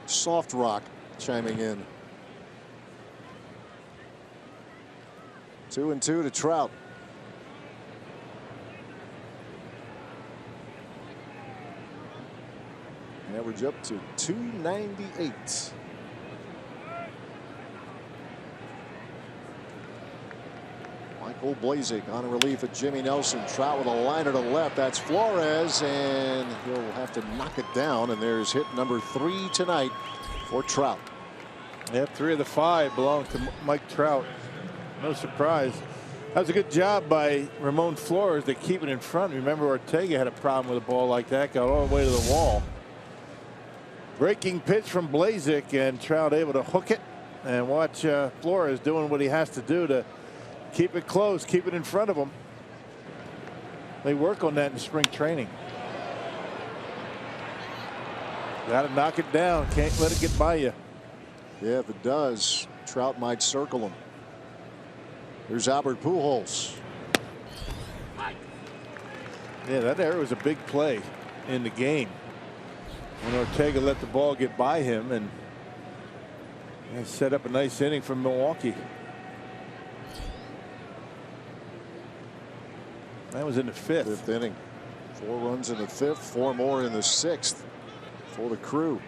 Soft Rock chiming in. 2-2 to Trout. Average up to 298. Michael Blazek on relief at Jimmy Nelson. Trout with a liner to left. That's Flores, and he'll have to knock it down. And there's hit number 3 tonight for Trout. Yep, 3 of the 5 belong to Mike Trout. No surprise. That was a good job by Ramon Flores to keep it in front. Remember, Ortega had a problem with a ball like that. Got all the way to the wall. Breaking pitch from Blazek, and Trout able to hook it. And watch Flores doing what he has to do to keep it close, keep it in front of him. They work on that in spring training. Got to knock it down. Can't let it get by you. Yeah, if it does, Trout might circle him. Here's Albert Pujols. Yeah, that error was a big play in the game when Ortega let the ball get by him and set up a nice inning for Milwaukee. That was in the 5th. 5th inning. 4 runs in the 5th, 4 more in the 6th for the Crew.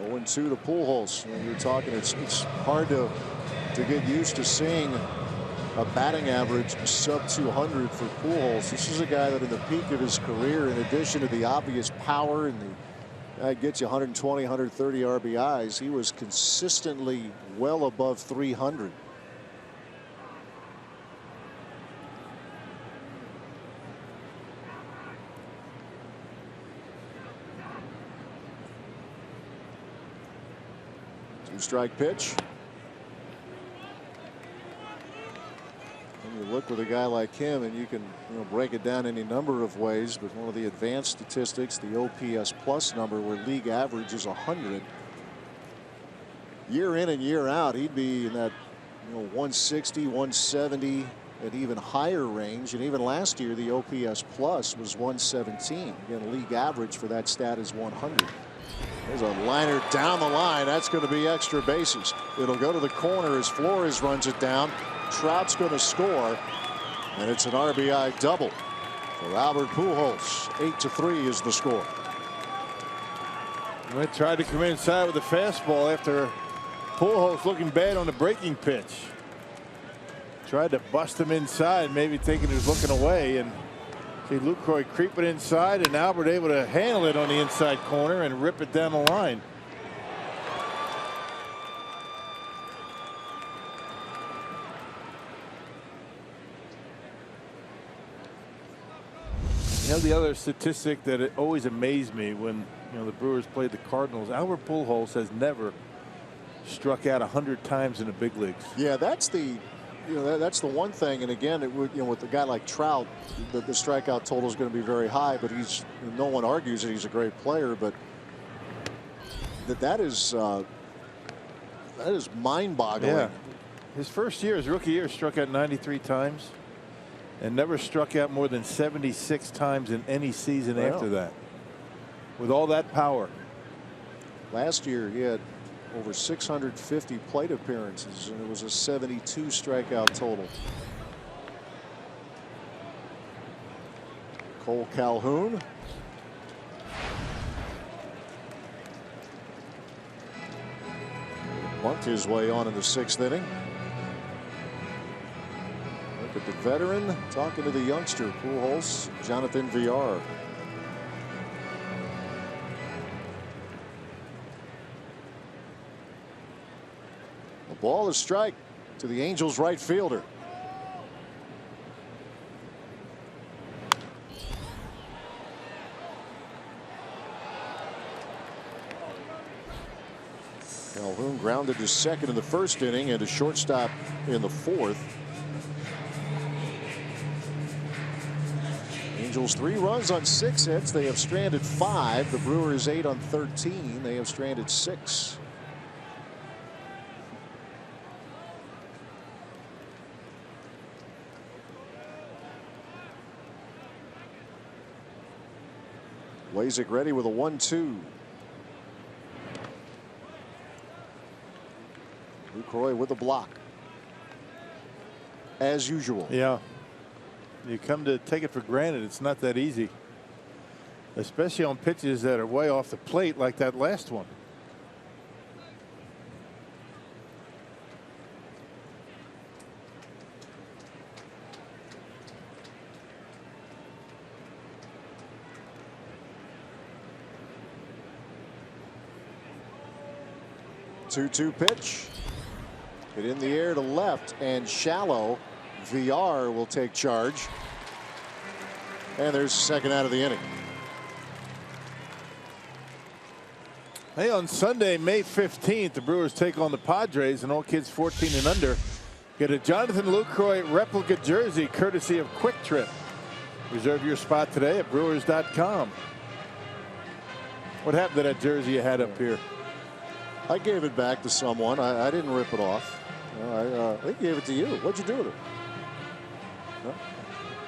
Oh, 2 to Pujols. You're talking, it's hard to get used to seeing a batting average sub 200 for Pujols. This is a guy that in the peak of his career, in addition to the obvious power and the That gets you 120, 130 RBIs. He was consistently well above 300. Two-strike pitch. And you look with a guy like him, and you can break it down any number of ways. But one of the advanced statistics, the OPS plus number, where league average is 100. Year in and year out, he'd be in that 160, 170, and even higher range. And even last year, the OPS plus was 117. Again, league average for that stat is 100. There's a liner down the line. That's going to be extra bases. It'll go to the corner as Flores runs it down. Trout's going to score, and it's an RBI double for Albert Pujols. 8-3 is the score. They tried to come inside with a fastball after Pujols looking bad on the breaking pitch. Tried to bust him inside, maybe thinking he was looking away, and see Lucroy creeping inside, and Albert able to handle it on the inside corner and rip it down the line. The other statistic that it always amazed me when the Brewers played the Cardinals, Albert Pujols has never struck out 100 times in the big leagues. Yeah, that's the that's the one thing. And again, it would, with a guy like Trout, the strikeout total is going to be very high. But no one argues that he's a great player. But that is mind-boggling. Yeah. His first year, his rookie year, struck out 93 times, and never struck out more than 76 times in any season after that. With all that power. Last year, he had over 650 plate appearances, and it was a 72 strikeout total. Cole Calhoun. Bunt his way on in the 6th inning. Look at the veteran talking to the youngster, Pujols, Jonathan Villar. The ball is strike to the Angels right fielder. Calhoun grounded to second in the 1st inning and to shortstop in the 4th. Angels 3 runs on 6 hits. They have stranded 5. The Brewers 8 on 13. They have stranded 6. Blazek ready with a 1-2. Lucroy with a block. As usual. Yeah. You come to take it for granted. It's not that easy. Especially on pitches that are way off the plate like that last one. Two pitch. Hit in the air to left and shallow. VR will take charge. And there's the second out of the inning. Hey, on Sunday, May 15th, the Brewers take on the Padres, and all kids 14 and under get a Jonathan Lucroy replica jersey courtesy of Quick Trip. Reserve your spot today at Brewers.com. What happened to that jersey you had up here? I gave it back to someone. I didn't rip it off. They gave it to you. What'd you do with it? Huh?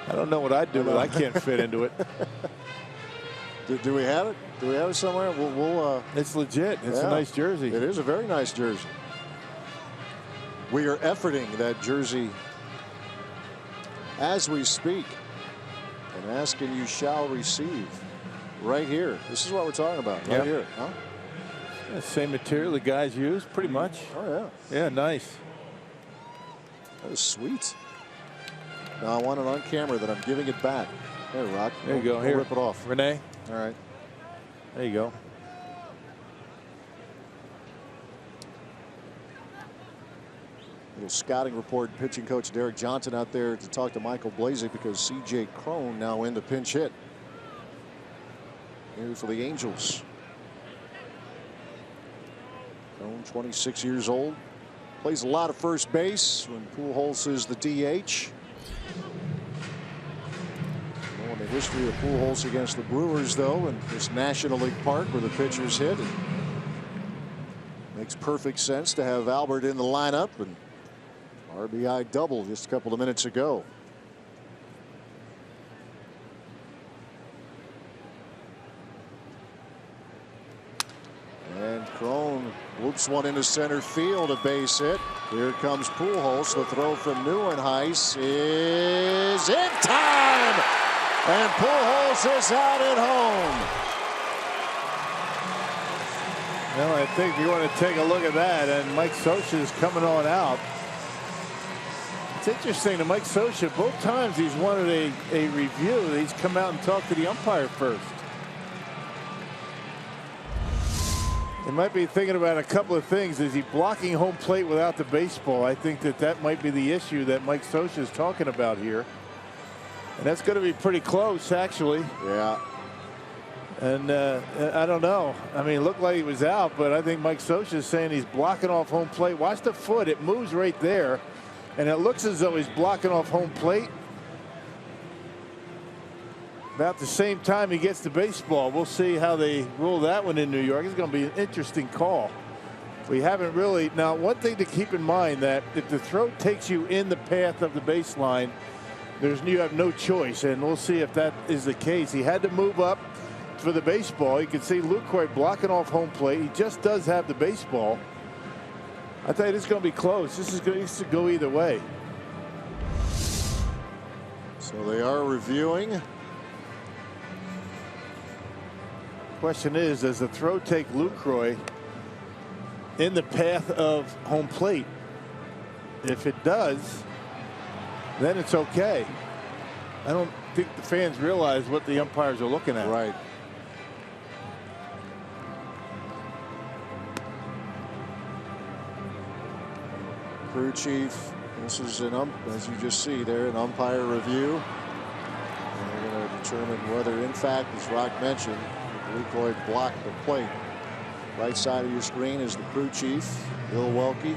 I don't know what I'd do, but I can't fit into it. Do we have it? Do we have it somewhere? We'll it's legit. It's a nice jersey. It is a very nice jersey. We are efforting that jersey as we speak. And ask and you shall receive. Right here. This is what we're talking about. Right here. Huh? Yeah, same material the guys use, pretty much. Oh, yeah. Yeah, nice. That is sweet. Now I want it on camera that I'm giving it back. There, Rock. There you go. Don't Here, rip it off. Renee. All right. There you go. Little scouting report. Pitching coach Derek Johnson out there to talk to Michael Blazek because C.J. Cron now in to pinch hit here for the Angels. Cron, 26 years old, plays a lot of first base when Pujols is the DH. Knowing the history of Pujols against the Brewers, though, in this National League Park where the pitchers hit, it makes perfect sense to have Albert in the lineup, and RBI double just a couple of minutes ago. And Cron whoops one into center field, a base hit. Here comes Pujols. The throw from Neuenhuis is in time, and Pujols is out at home. Well, I think you want to take a look at that, and Mike Scioscia is coming on out. It's interesting that Mike Scioscia, both times he's wanted a review, he's come out and talked to the umpire first. He might be thinking about a couple of things. Is he blocking home plate without the baseball? I think that might be the issue that Mike Scioscia is talking about here. And that's going to be pretty close, actually. Yeah. And I don't know. I mean, it looked like he was out, but I think Mike Scioscia is saying he's blocking off home plate. Watch the foot. It moves right there. And it looks as though he's blocking off home plate. About the same time he gets the baseball. We'll see how they rule that one in New York. It's going to be an interesting call. We haven't really. Now, one thing to keep in mind, that if the throw takes you in the path of the baseline, you have no choice. And we'll see if that is the case. He had to move up for the baseball. You can see Lucroy blocking off home plate. He just does have the baseball. I tell you, this is going to be close. This is going to go either way. So they are reviewing. Question is, does the throw take Lucroy in the path of home plate? If it does, then it's okay. I don't think the fans realize what the umpires are looking at. Right. Crew chief, this is as you just see there, an umpire review. And they're going to determine whether, in fact, as Rock mentioned, Lucroy blocked the plate. Right side of your screen is the crew chief, Bill Welke.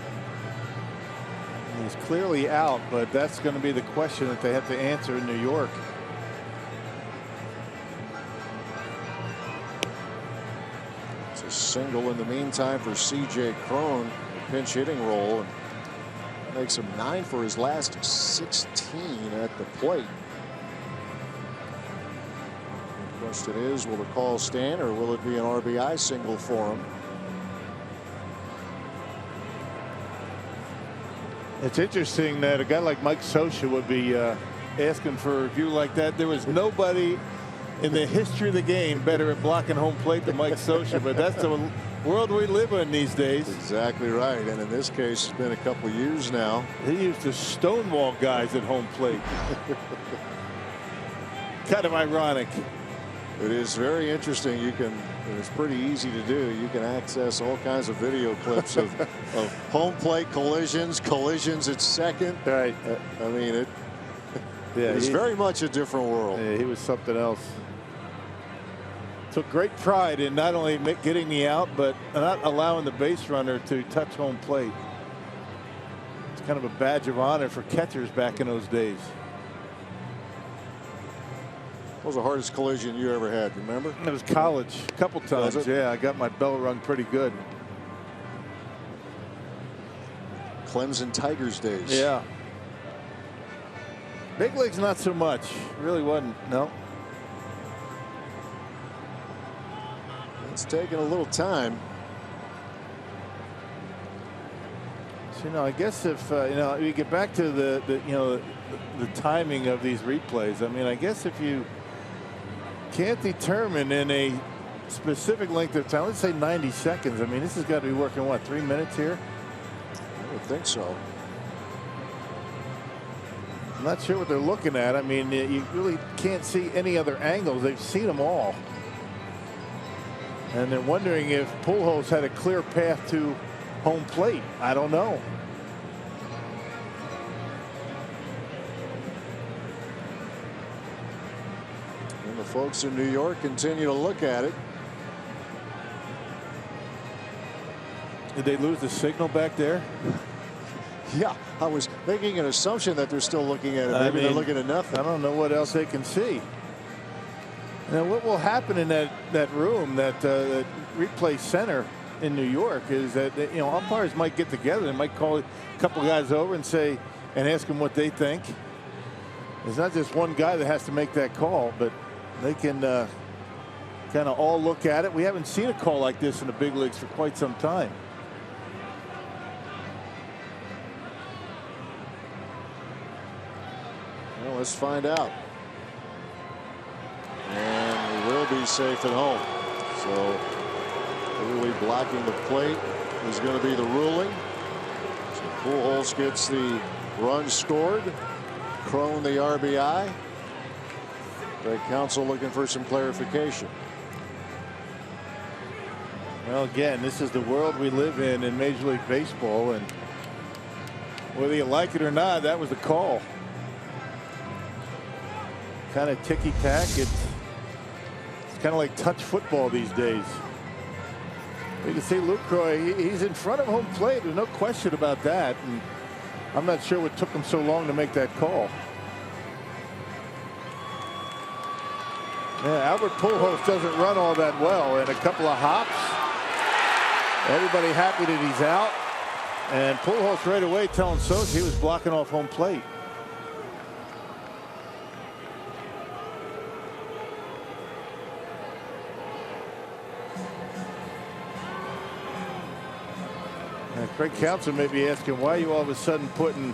He's clearly out, but that's going to be the question that they have to answer in New York. It's a single in the meantime for C.J. Cron, pinch hitting role, and makes him 9 for his last 16 at the plate. The question is, will the call stand or will it be an RBI single for him? It's interesting that a guy like Mike Scioscia would be asking for a review like that. There was nobody in the history of the game better at blocking home plate than Mike Scioscia, but that's the world we live in these days. Exactly right. And in this case, it's been a couple of years now. He used to stonewall guys at home plate. Kind of ironic. It is very interesting. It's pretty easy to do. You can access all kinds of video clips of home plate collisions at second. Right. I mean, it's very much a different world. Yeah, he was something else. Took great pride in not only getting the out, but not allowing the base runner to touch home plate. It's kind of a badge of honor for catchers back in those days. What was the hardest collision you ever had? Remember? It was college, a couple times. Yeah, I got my bell rung pretty good. Clemson Tigers days. Yeah. Big leagues, not so much. Really wasn't. No. It's taking a little time. So, I guess if you get back to the timing of these replays. I mean, I guess if you can't determine in a specific length of time, let's say 90 seconds. I mean, this has got to be working, what, 3 minutes here? I would think so. I'm not sure what they're looking at. I mean, you really can't see any other angles. They've seen them all. And they're wondering if Pujols had a clear path to home plate. I don't know. folks in New York continue to look at it. Did they lose the signal back there? Yeah, I was making an assumption that they're still looking at it. Maybe they're looking at nothing. I don't know what else they can see. Now, what will happen in that room, that replay center in New York, is that umpires might get together. They might call a couple guys over and ask them what they think. It's not just one guy that has to make that call, but they can kind of all look at it. We haven't seen a call like this in the big leagues for quite some time. Well, let's find out. And we will be safe at home. So clearly blocking the plate is going to be the ruling. So Pujols gets the run scored. Cron the RBI. The council looking for some clarification. Well, again, this is the world we live in Major League Baseball, and whether you like it or not, that was the call. Kind of ticky-tack. It's kind of like touch football these days. You can see Lucroy, he's in front of home plate. There's no question about that. And I'm not sure what took him so long to make that call. Yeah, Albert Pujols doesn't run all that well, and a couple of hops. Everybody happy that he's out. And Pujols right away telling Sosa he was blocking off home plate. Craig Counsell may be asking, why are you all of a sudden putting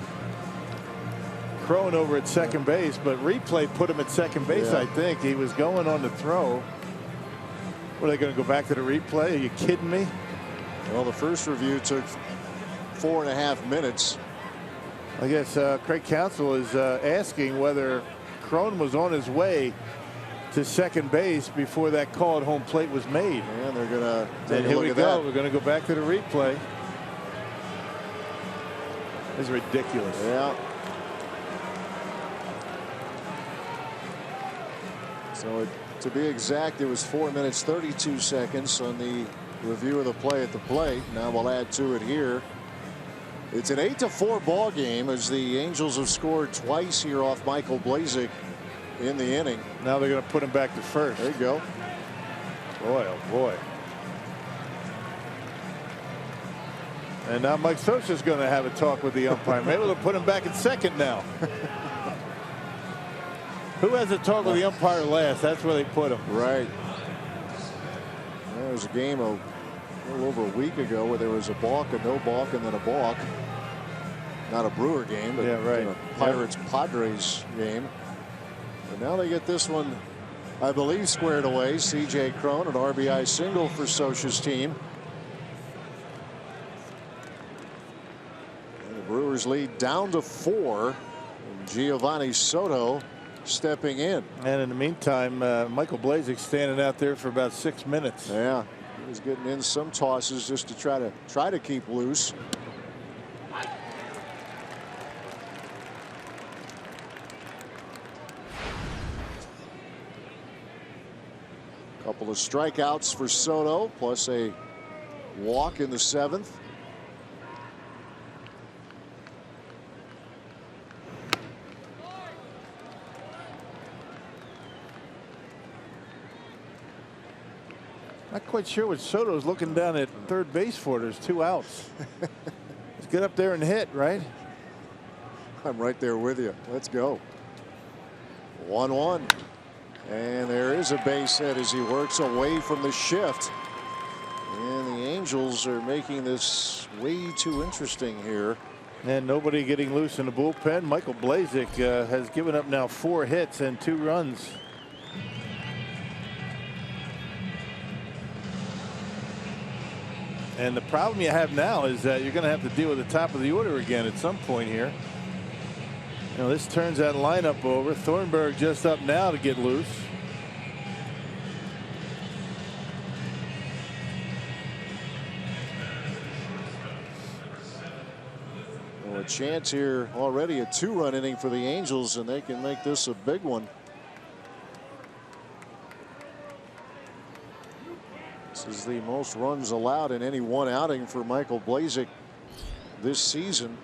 Cron over at second base? But replay put him at second base. Yeah. I think he was going on the throw. What, are they going to go back to the replay? Are you kidding me? Well, the first review took 4.5 minutes. I guess Craig Counsell is asking whether Cron was on his way to second base before that call at home plate was made. And they're going to take a look at that. We're going to go back to the replay. This is ridiculous. Yeah. So to be exact, it was 4 minutes 32 seconds on the review of the play at the plate. Now we'll add to it here. It's an 8-4 ball game as the Angels have scored twice here off Michael Blazek in the inning. Now they're going to put him back to first. There you go. Boy, oh boy. And now Mike Sosa's going to have a talk with the umpire. Maybe they'll put him back at second now. Who has a talk with the umpire last? That's where they put him. Right. There was a game a little over a week ago where there was a balk, a no balk, and then a balk. Not a Brewer game, but yeah, right. A Pirates-Padres game. And now they get this one, I believe, squared away. C.J. Cron, an RBI single for Sosa's team. Brewers lead down to 4. And Giovanni Soto stepping in. And in the meantime, Michael Blazek standing out there for about 6 minutes. Yeah, he was getting in some tosses just to try to keep loose. Couple of strikeouts for Soto, plus a walk in the 7th. Not quite sure what Soto's looking down at third base for. There's 2 outs. Let's get up there and hit, right? I'm right there with you. Let's go. 1-1. And there is a base hit as he works away from the shift. And the Angels are making this way too interesting here. And nobody getting loose in the bullpen. Michael Blazek has given up now 4 hits and 2 runs. And the problem you have now is that you're going to have to deal with the top of the order again at some point here. You know, this turns that lineup over. Thornburg just up now to get loose. Well, a chance here already, a 2-run inning for the Angels, and they can make this a big one. This is the most runs allowed in any one outing for Michael Blazek this season.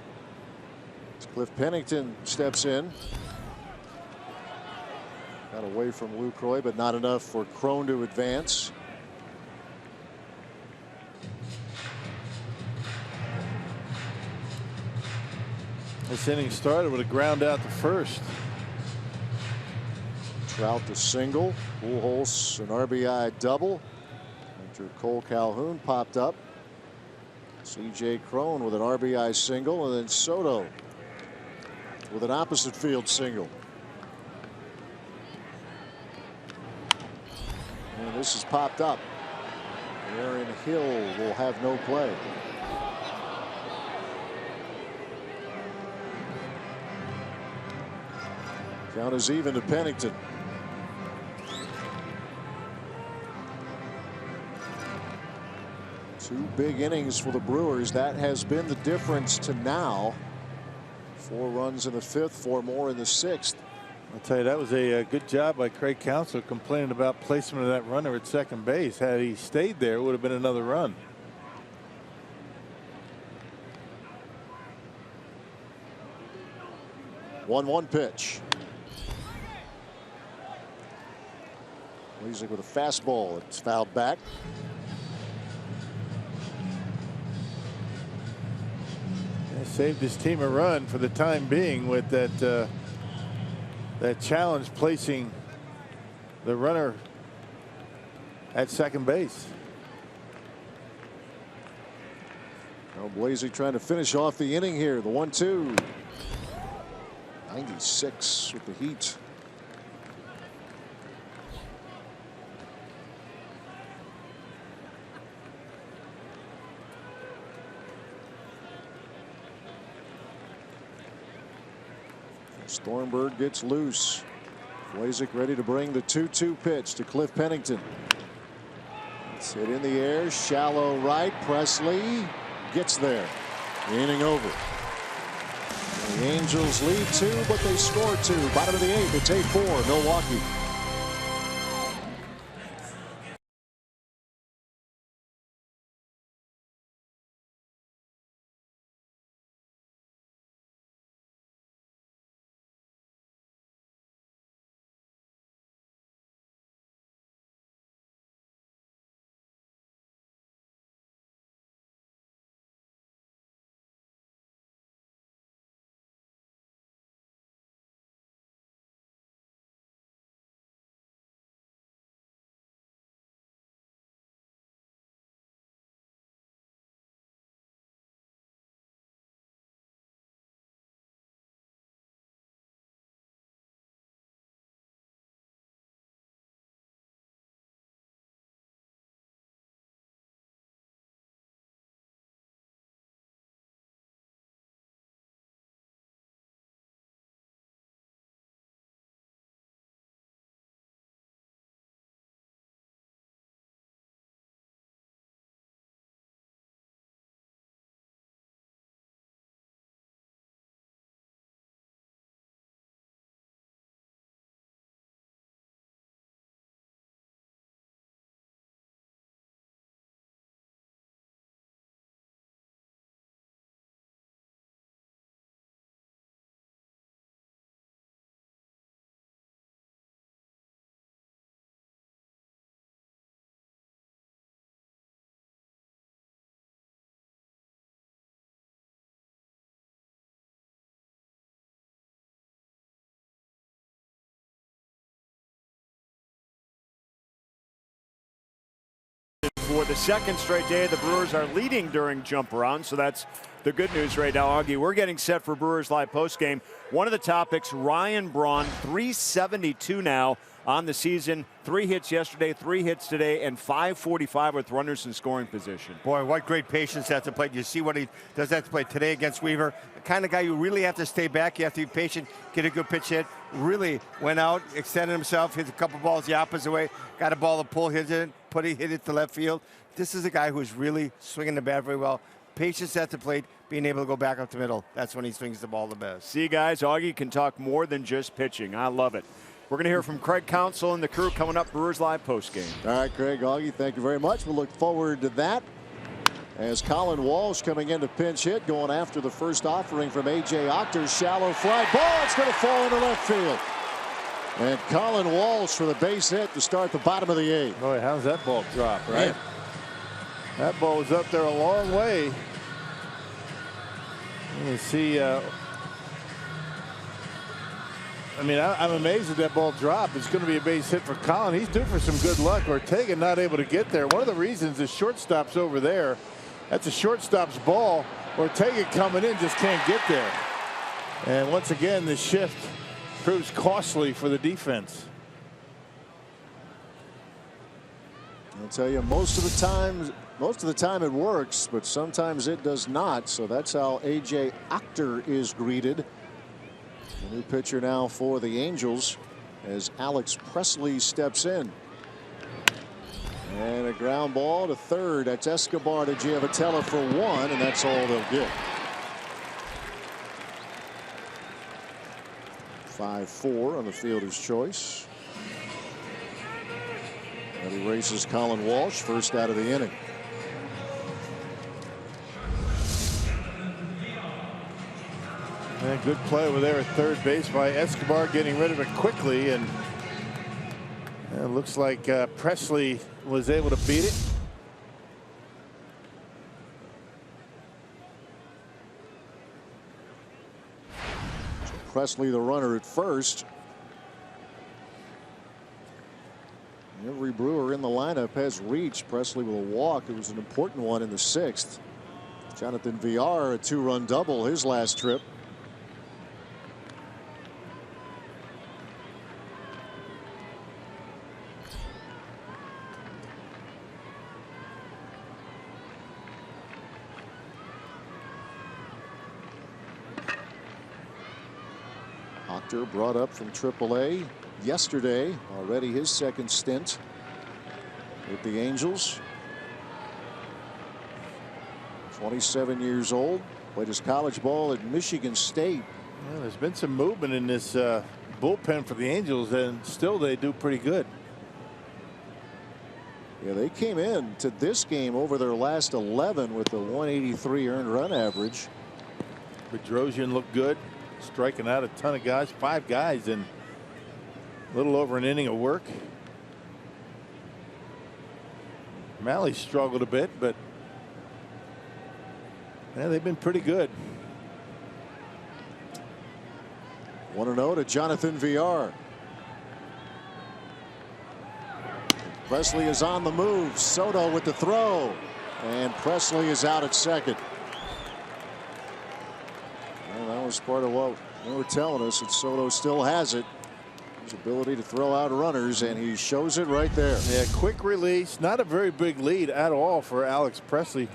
As Cliff Pennington steps in. Got away from Lucroy, but not enough for Crone to advance. This inning started with a ground out to first. Trout the single. Pujols an RBI double. After Cole Calhoun popped up. C.J. Crone with an RBI single, and then Soto with an opposite field single. And this has popped up. Aaron Hill will have no play. Count is even to Pennington. Two big innings for the Brewers. That has been the difference to now. 4 runs in the 5th, 4 more in the 6th. I'll tell you, that was a good job by Craig Counsell complaining about placement of that runner at second base. Had he stayed there, it would have been another run. One pitch. Blazek with a fastball. It's fouled back. Saved his team a run for the time being with that that challenge placing the runner at second base. Now Blazek trying to finish off the inning here. The 1-2. 96 with the heat. Thornburg gets loose. Blazek ready to bring the 2-2 pitch to Cliff Pennington. It's hit in the air, shallow right. Presley gets there. The inning over. The Angels lead 2, but they score 2. Bottom of the 8th, it's 8-4 Milwaukee. For the second straight day, the Brewers are leading during jump around, so that's the good news right now. Augie, we're getting set for Brewers Live postgame. One of the topics, Ryan Braun, 372 now on the season. 3 hits yesterday, 3 hits today, and 545 with runners in scoring position. Boy, what great patience at the plate. You see what he does at the plate today against Weaver. The kind of guy you really have to stay back. You have to be patient, get a good pitch hit. Really went out, extended himself, hit a couple balls the opposite way, got a ball to pull, hit it to left field. This is a guy who's really swinging the bat very well. Patience at the plate, being able to go back up the middle. That's when he swings the ball the best. See, guys, Augie can talk more than just pitching. I love it. We're going to hear from Craig Counsell and the crew coming up. Brewers Live postgame. All right, Craig, Augie, thank you very much. We'll look forward to that. As Colin Walsh coming in to pinch hit, going after the first offering from A.J. Octor's shallow fly ball. It's going to fall into left field. And Colin Walsh for the base hit to start the bottom of the 8th. Boy, how's that ball drop, right? Man. That ball was up there a long way. You see, I mean, I'm amazed at that ball drop. It's going to be a base hit for Colin. He's due for some good luck. Ortega not able to get there. One of the reasons the shortstop's over there. That's a shortstop's ball. Ortega coming in just can't get there. And once again, the shift proves costly for the defense. I'll tell you, most of the time it works, but sometimes it does not. So that's how A.J. Octor is greeted. The new pitcher now for the Angels as Alex Presley steps in. And a ground ball to third. That's Escobar to Giavotella for 1, and that's all they'll get. 5-4 on the fielder's choice. That erases Colin Walsh, first out of the inning. And a good play over there at third base by Escobar, getting rid of it quickly, and it looks like Presley was able to beat it. So Presley the runner at first. Every Brewer in the lineup has reached. Presley with a walk. It was an important one in the 6th. Jonathan Villar, a 2-run double his last trip. Octor brought up from AAA yesterday, already his second stint with the Angels. 27 years old, played his college ball at Michigan State. Yeah, there's been some movement in this bullpen for the Angels, and still they do pretty good. Yeah, they came in to this game over their last 11 with a 183 earned run average. Bedrosian looked good, striking out a ton of guys, 5 guys in a little over an inning of work. Malley struggled a bit, but yeah, they've been pretty good. 1-0 to Jonathan Villar. Presley is on the move. Soto with the throw, and Presley is out at second. Well, that was part of what they were telling us, that Soto still has it. His ability to throw out runners, and he shows it right there. Yeah, quick release. Not a very big lead at all for Alex Presley.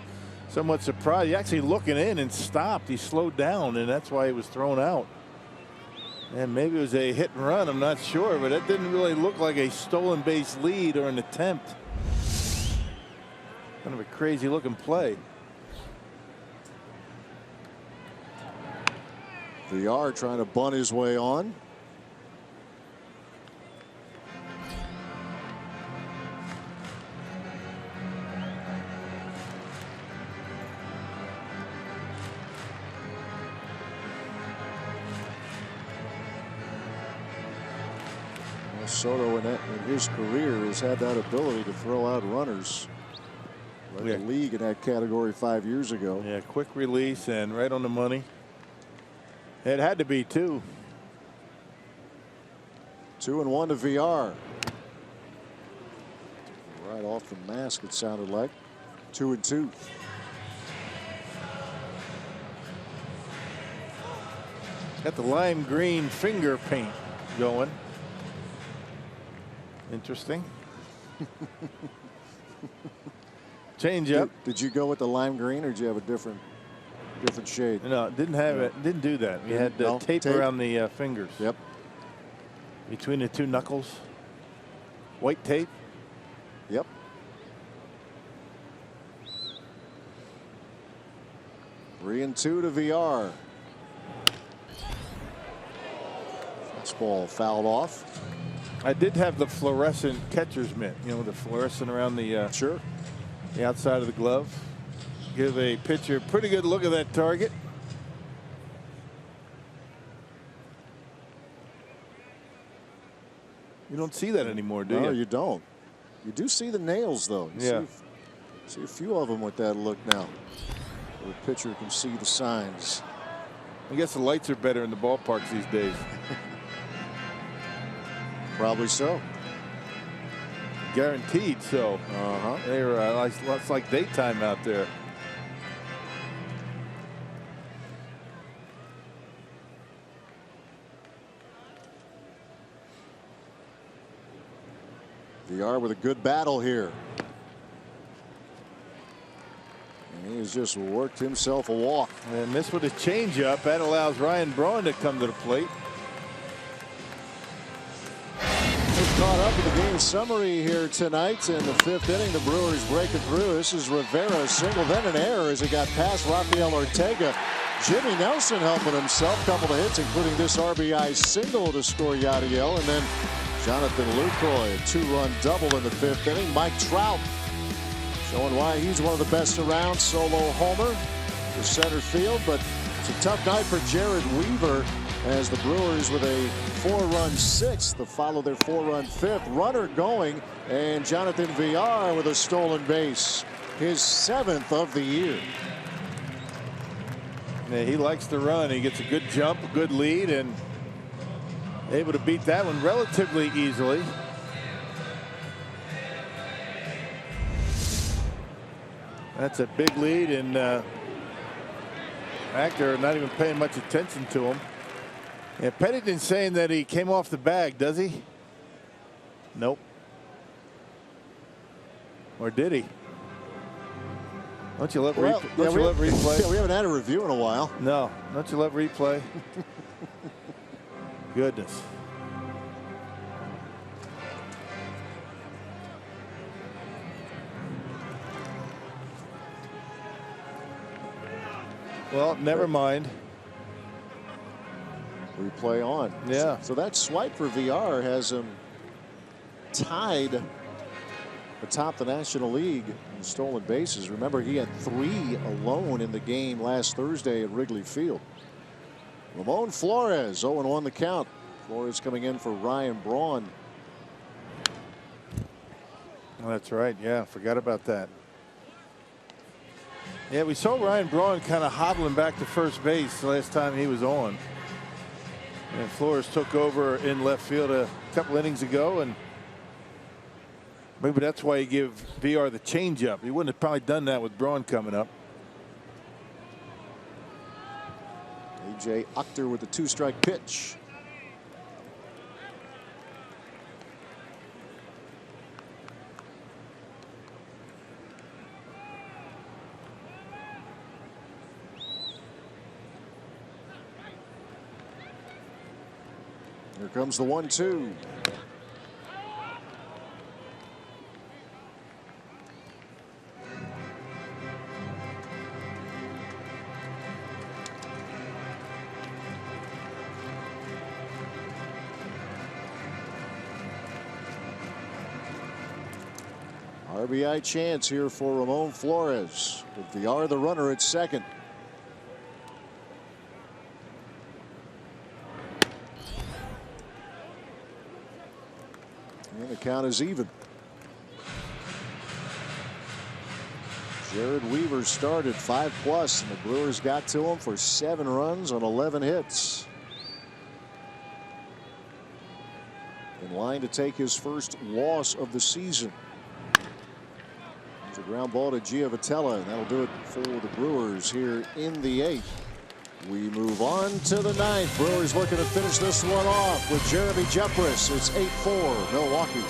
Somewhat surprised. He actually looking in and stopped. He slowed down, and that's why he was thrown out. And maybe it was a hit and run. I'm not sure, but it didn't really look like a stolen base lead or an attempt. Kind of a crazy looking play. Villar trying to bunt his way on. Soto in his career has had that ability to throw out runners. Led the league in that category 5 years ago. Yeah, quick release and right on the money. It had to be, too. 2-1 to Villar. Right off the mask, it sounded like. 2-2. Got the lime green finger paint going. Interesting. Change up. Did you go with the lime green, or did you have a different shade? No, didn't have it. Didn't do that. We had tape around the fingers. Yep. Between the 2 knuckles. White tape. Yep. Three and 2 to Villar. Fastball fouled off. I did have the fluorescent catcher's mitt, you know, the fluorescent around the Sure. the outside of the glove. Give a pitcher a pretty good look at that target. You don't see that anymore, do you? No, you don't. You do see the nails, though. You see a few of them with that look now. The pitcher can see the signs. I guess the lights are better in the ballparks these days. Probably so. Guaranteed so. They're it's like daytime out there. VR with a good battle here. And he has just worked himself a walk. And this with a changeup, that allows Ryan Braun to come to the plate. We're caught up with the game summary here tonight. In the 5th inning, the Brewers break it through. This is Rivera's single, then an error as it got past Rafael Ortega. Jimmy Nelson helping himself. Couple of hits, including this RBI single to score Yadiel. And then Jonathan Lucroy, a 2-run double in the 5th inning. Mike Trout showing why he's one of the best around. Solo homer to center field, but it's a tough night for Jared Weaver as the Brewers with a 4-run 6th to follow their 4-run 5th. Runner going, and Jonathan VR with a stolen base, his 7th of the year. Yeah, he likes to run. He gets a good jump, a good lead, and able to beat that one relatively easily. That's a big lead, and Actor not even paying much attention to him. Yeah, Pennington's saying that he came off the bag, does he? Nope. Or did he? Don't you love replay? Yeah, we haven't had a review in a while. No, don't you love replay? Goodness. Well, never mind. Replay on. Yeah. So that swipe for VR has him tied atop the National League in stolen bases. Remember, he had 3 alone in the game last Thursday at Wrigley Field. Ramon Flores, 0-1 the count. Flores coming in for Ryan Braun. Oh, that's right. Yeah, forgot about that. Yeah, we saw Ryan Braun kind of hobbling back to first base the last time he was on. And Flores took over in left field a couple innings ago, and maybe that's why he gave VR the changeup. He wouldn't have probably done that with Braun coming up. A.J. Uchter with the 2-strike pitch. Here comes the 1-2. RBI chance here for Ramon Flores with VR the runner at second. And the count is even. Jared Weaver started 5+, and the Brewers got to him for 7 runs on 11 hits. In line to take his first loss of the season. It's a ground ball to Giavotella, and that'll do it for the Brewers here in the 8th. We move on to the 9th. Brewers looking to finish this one off with Jeremy Jeffress. It's 8-4 Milwaukee.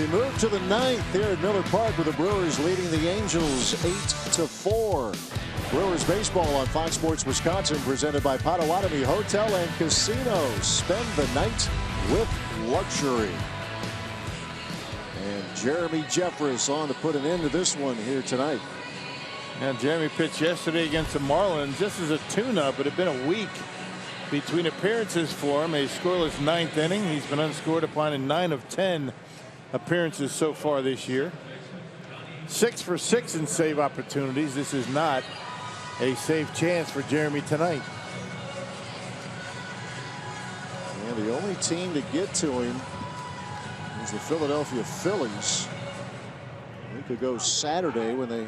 move to the 9th here at Miller Park with the Brewers leading the Angels 8-4. Brewers baseball on Fox Sports Wisconsin, presented by Potawatomi Hotel and Casino. Spend the night with luxury. And Jeremy Jeffress on to put an end to this one here tonight. Now, Jeremy pitched yesterday against the Marlins. This is a tune-up. It had been a week between appearances for him. A scoreless 9th inning. He's been unscored upon in 9 of 10 appearances so far this year. 6 for 6 in save opportunities. This is not a safe chance for Jeremy tonight. And the only team to get to him is the Philadelphia Phillies. A week ago Saturday when they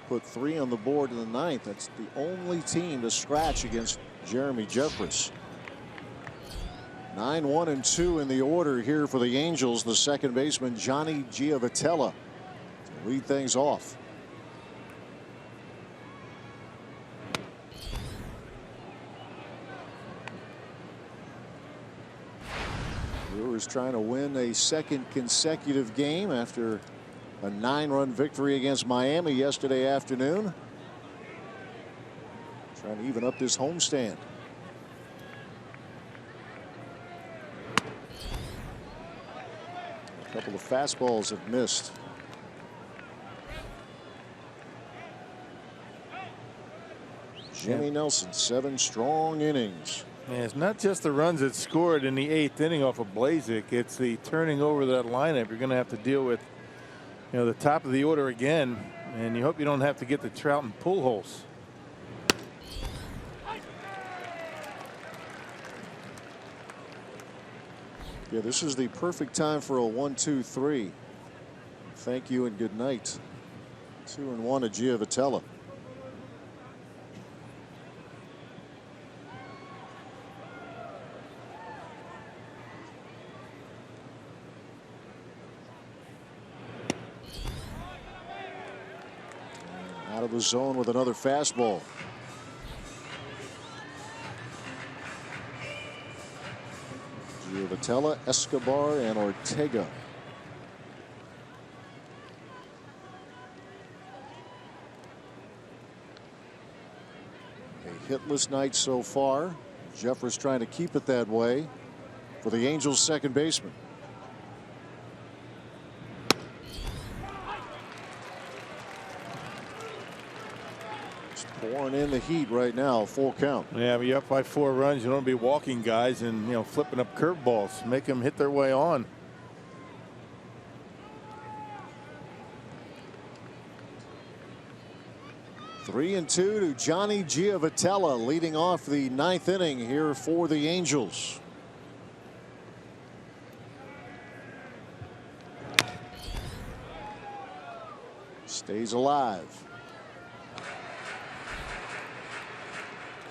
put 3 on the board in the 9th. That's the only team to scratch against Jeremy Jeffress. 9-1-2 in the order here for the Angels. The second baseman Johnny Giavotella to lead things off. Brewers trying to win a second consecutive game after a 9-run victory against Miami yesterday afternoon. Trying to even up this homestand. A couple of fastballs have missed. Jimmy Nelson, 7 strong innings. And it's not just the runs that scored in the 8th inning off of Blazek. It's the turning over that lineup. You're going to have to deal with, the top of the order again, and you hope you don't have to get the Trout and Pujols. Yeah, this is the perfect time for a 1-2-3. Thank you and good night. 2-1 to Giavotella. Out of the zone with another fastball. Giavotella, Escobar, and Ortega. A hitless night so far. Jeffress trying to keep it that way for the Angels' second baseman. Pouring in the heat right now, full count. Yeah, but you're up by 4 runs. You don't want to be walking guys and flipping up curveballs. Make them hit their way on. Three and 2 to Johnny Giavotella, leading off the 9th inning here for the Angels. Stays alive.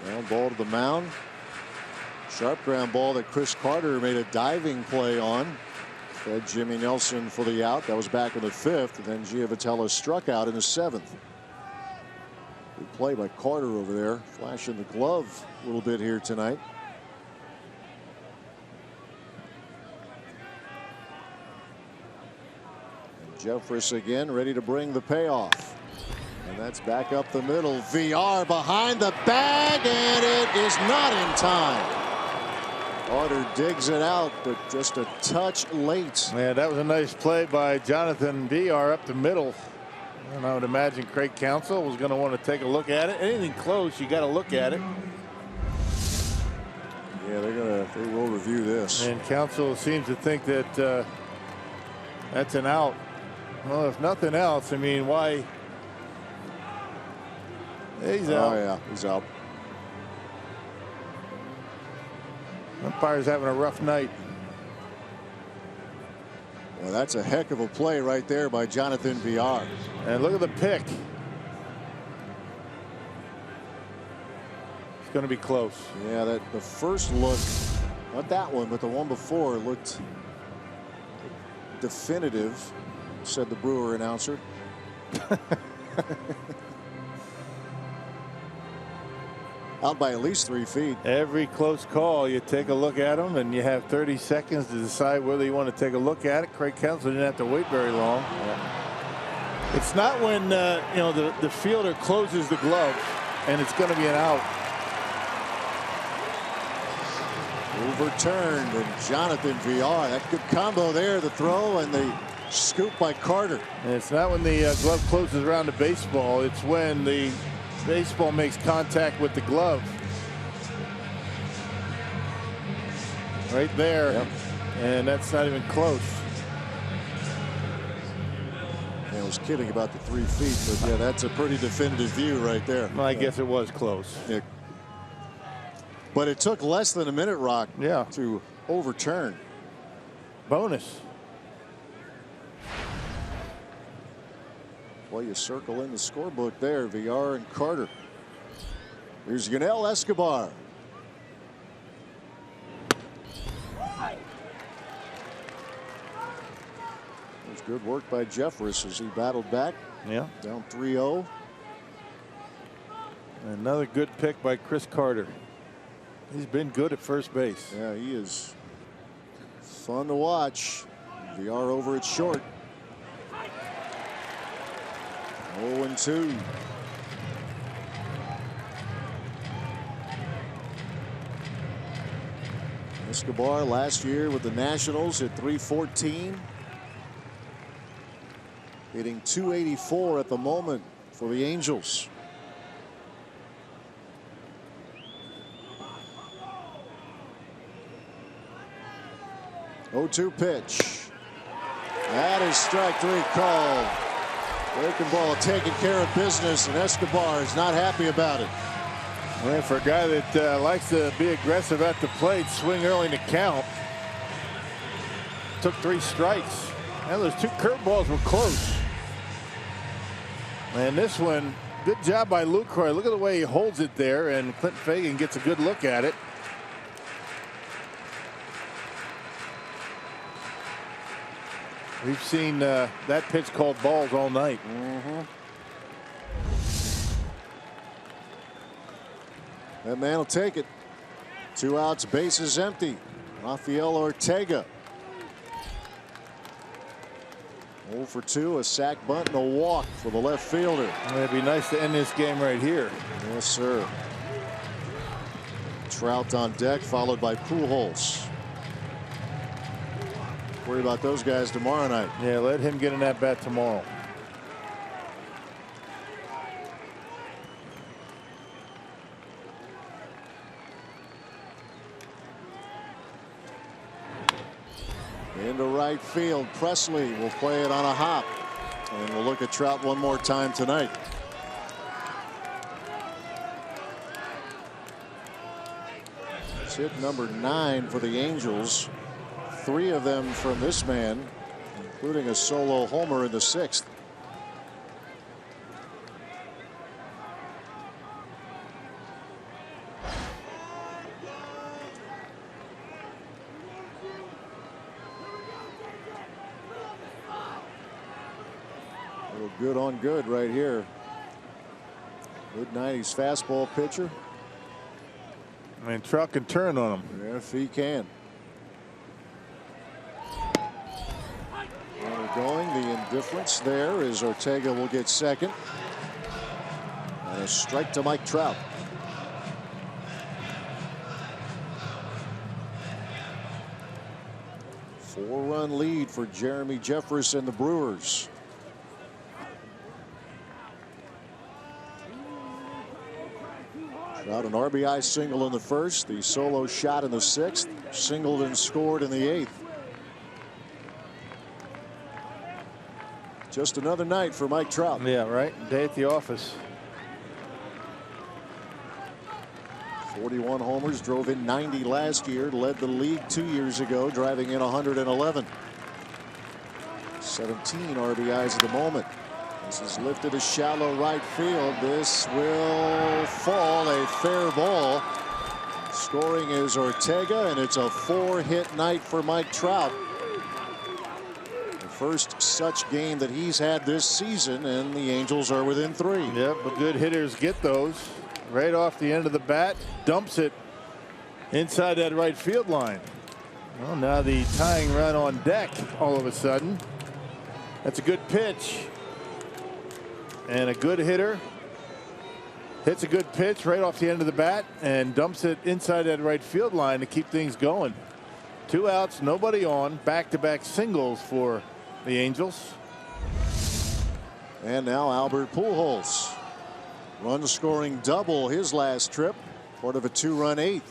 Ground ball to the mound. Sharp ground ball that Chris Carter made a diving play on. Fed Jimmy Nelson for the out. That was back in the 5th. And then Giavotella struck out in the 7th. Good play by Carter over there. Flashing the glove a little bit here tonight. And Jeffress again ready to bring the payoff. And that's back up the middle. VR behind the bag, and it is not in time. Carter digs it out, but just a touch late. Yeah, that was a nice play by Jonathan VR up the middle. And I would imagine Craig Counsell was going to want to take a look at it. Anything close, you got to look at it. Yeah, they will review this. And Counsell seems to think that that's an out. Well, if nothing else, I mean, why? He's out. Oh, yeah, he's out. Umpire's having a rough night. Well, that's a heck of a play right there by Jonathan VR. And look at the pick. It's going to be close. Yeah, the first look, not that one, but the one before looked definitive, said the Brewer announcer. out by at least 3 feet. Every close call, you take a look at them, and you have 30 seconds to decide whether you want to take a look at it. Craig Counsell didn't have to wait very long. It's not when the fielder closes the glove and it's going to be an out. Overturned, and Jonathan Villar. That good combo there, the throw and the scoop by Carter. And it's not when the glove closes around the baseball. It's when the baseball makes contact with the glove. Right there. Yep. And that's not even close. I was kidding about the 3 feet, but yeah, that's a pretty definitive view right there. Well, I guess it was close. Yeah. But it took less than a minute, Rock, to overturn. Bonus. Well, you circle in the scorebook there, Villar and Carter. Here's Yunel Escobar. It was good work by Jeffress as he battled back. Yeah. Down 3-0. Another good pick by Chris Carter. He's been good at first base. Yeah, he is fun to watch. Villar over at short. 0-2. Escobar last year with the Nationals at .314. Hitting .284 at the moment for the Angels. Oh, 0-2 pitch. That is strike 3 called. Breaking ball taking care of business, and Escobar is not happy about it. Well, for a guy that likes to be aggressive at the plate, swing early to count. Took 3 strikes. And those 2 curveballs were close. And this one, good job by Lucroy. Look at the way he holds it there, and Clinton Fagan gets a good look at it. We've seen that pitch called balls all night. That man will take it. 2 outs, bases empty. Rafael Ortega. 0 for 2, a sac bunt and a walk for the left fielder. It'd be nice to end this game right here. Yes, sir. Trout on deck, followed by Pujols. Worry about those guys tomorrow night. Yeah, let him get an at-bat tomorrow. Into right field. Presley will play it on a hop. And we'll look at Trout one more time tonight. It's hit number 9 for the Angels. 3 of them from this man, including a solo homer in the 6th. A little good on good right here. Good 90s fastball pitcher. I mean, Trout can turn on him. Yeah, if he can. Going the indifference there is Ortega will get second, and a strike to Mike Trout. Four-run lead for Jeremy Jeffress and the Brewers. Trout an RBI single in the 1st, the solo shot in the 6th, singled and scored in the 8th. Just another night for Mike Trout. Yeah, right. Day at the office. 41 homers, drove in 90 last year, led the league 2 years ago, driving in 111. 17 RBIs at the moment. This is lifted to shallow right field. This will fall, a fair ball. Scoring is Ortega, and it's a 4-hit night for Mike Trout. First such game that he's had this season, and the Angels are within 3. Yep, but good hitters get those. right off the end of the bat, dumps it inside that right field line. Well, now the tying run on deck all of a sudden. That's a good pitch. And a good hitter hits a good pitch right off the end of the bat and dumps it inside that right field line to keep things going. 2 outs, nobody on. Back-to-back singles for the Angels. And now Albert Pujols. Run scoring double his last trip. Part of a 2-run 8th.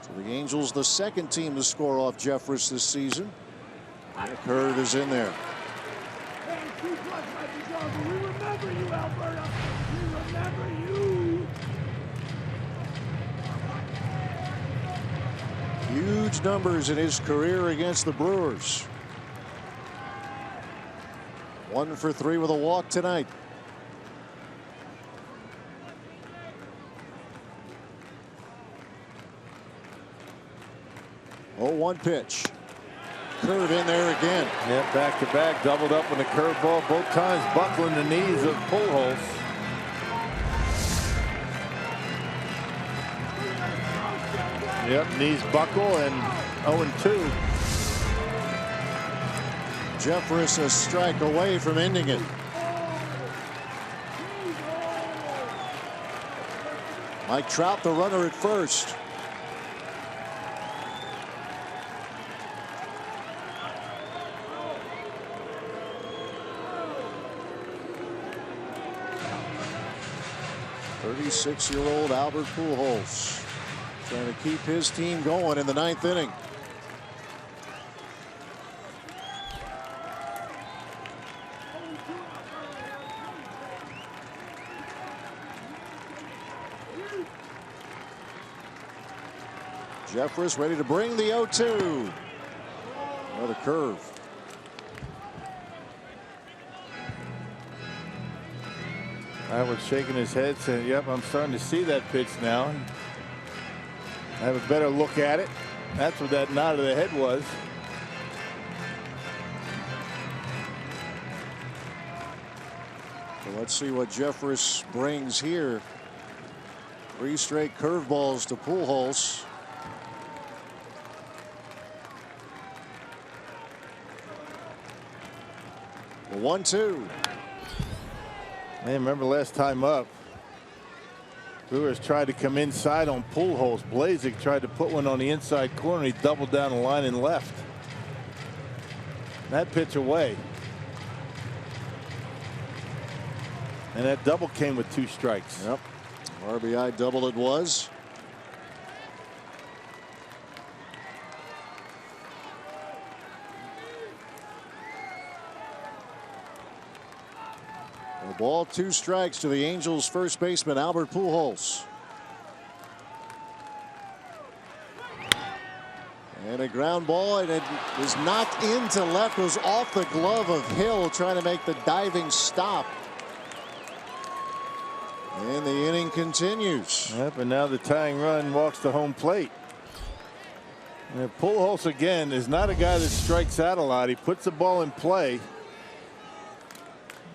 So the Angels, the second team to score off Jeffress this season. And the curve is in there. We remember you, Alberta. We remember you. Huge numbers in his career against the Brewers. 1 for 3 with a walk tonight. Oh, 1 pitch. Curve in there again. Yeah, back-to-back, doubled up on the curveball, both times buckling the knees of Pujols. Yep, knees buckle and 0-2. Jeffress a strike away from ending it. Mike Trout, the runner at first. .36-year-old Albert Pujols trying to keep his team going in the 9th inning. Jeffress ready to bring the 0-2. Another curve. I was shaking his head saying, yep, I'm starting to see that pitch now. I have a better look at it. That's what that nod of the head was. So let's see what Jeffress brings here. 3 straight curveballs to Pujols. The 1-2. Man, remember last time up, Brewers tried to come inside on Pujols. Blazek tried to put one on the inside corner. He doubled down the line and left. That pitch away. And that double came with 2 strikes. Yep. RBI double it was. A ball, 2 strikes to the Angels first baseman Albert Pujols. And a ground ball, and it is knocked into left, goes off the glove of Hill trying to make the diving stop. And the inning continues. Yep, and now the tying run walks to home plate. And Pujols again is not a guy that strikes out a lot. He puts the ball in play.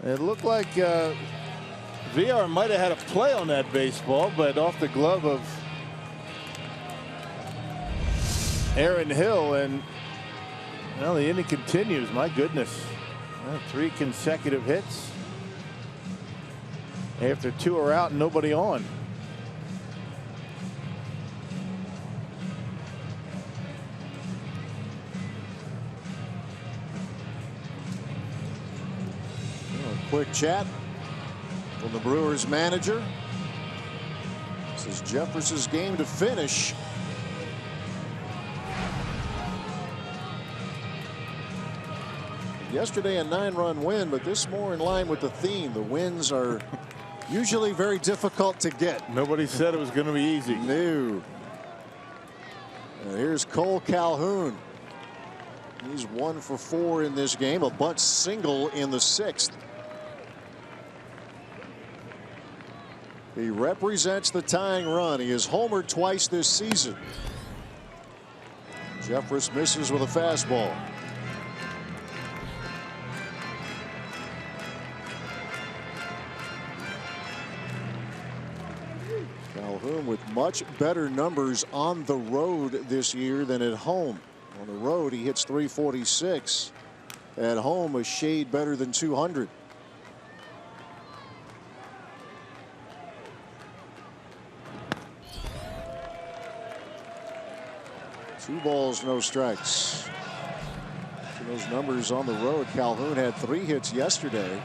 It looked like VR might have had a play on that baseball, but off the glove of Aaron Hill, and well, the inning continues. My goodness, 3 consecutive hits after 2 are out and nobody on. Quick chat from the Brewers manager. This is Jeffress's game to finish. Yesterday a 9-run win, but this more in line with the theme. The wins are usually very difficult to get. Nobody said it was going to be easy. No. Here's Cole Calhoun. He's 1 for 4 in this game, a bunt single in the 6th. He represents the tying run. He has homered twice this season. Jeffress misses with a fastball. much better numbers on the road this year than at home. On the road, he hits .346. At home, a shade better than 200. Two balls, no strikes. Those numbers on the road. Calhoun had 3 hits yesterday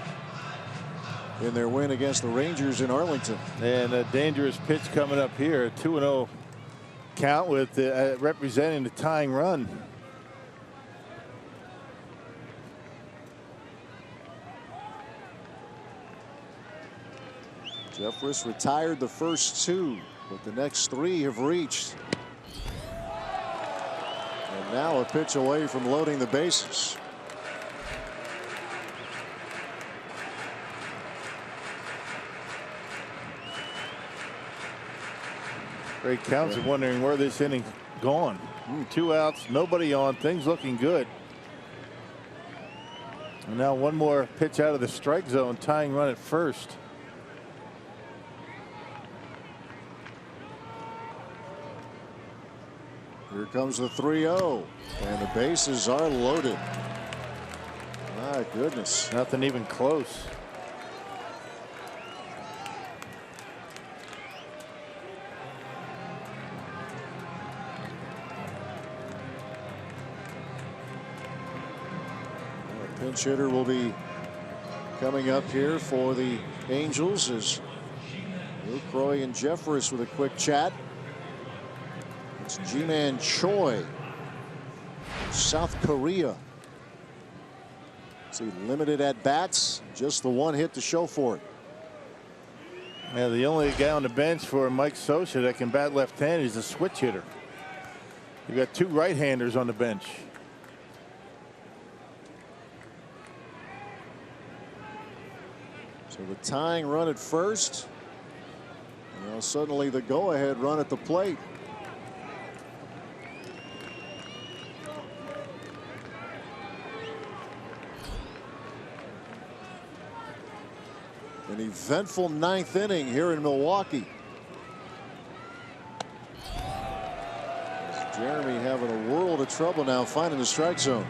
in their win against the Rangers in Arlington. And a dangerous pitch coming up here. A 2-0 count with representing the tying run. Jeffress retired the first 2, but the next 3 have reached. And now a pitch away from loading the bases. Great counts and wondering where this inning's gone. 2 outs, nobody on, things looking good. And now one more pitch out of the strike zone, tying run at first. Here comes the 3-0, and the bases are loaded. My goodness. Nothing even close. The pinch hitter will be coming up here for the Angels as Lucroy and Jeffress with a quick chat. It's Ji-Man Choi, South Korea. See, limited at bats, just the 1 hit to show for it. Yeah, the only guy on the bench for Mike Scioscia that can bat left-handed is a switch hitter. You got 2 right-handers on the bench. So the tying run at first. And now suddenly the go-ahead run at the plate. An eventful 9th inning here in Milwaukee. Jeremy having a world of trouble now finding the strike zone.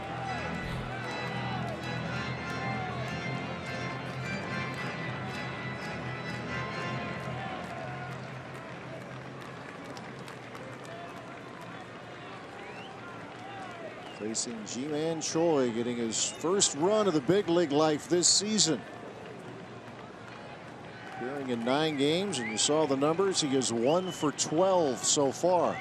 Facing Ji-Man Choi, getting his first run of the big league life this season. Appearing in 9 games, and you saw the numbers. He is 1 for 12 so far.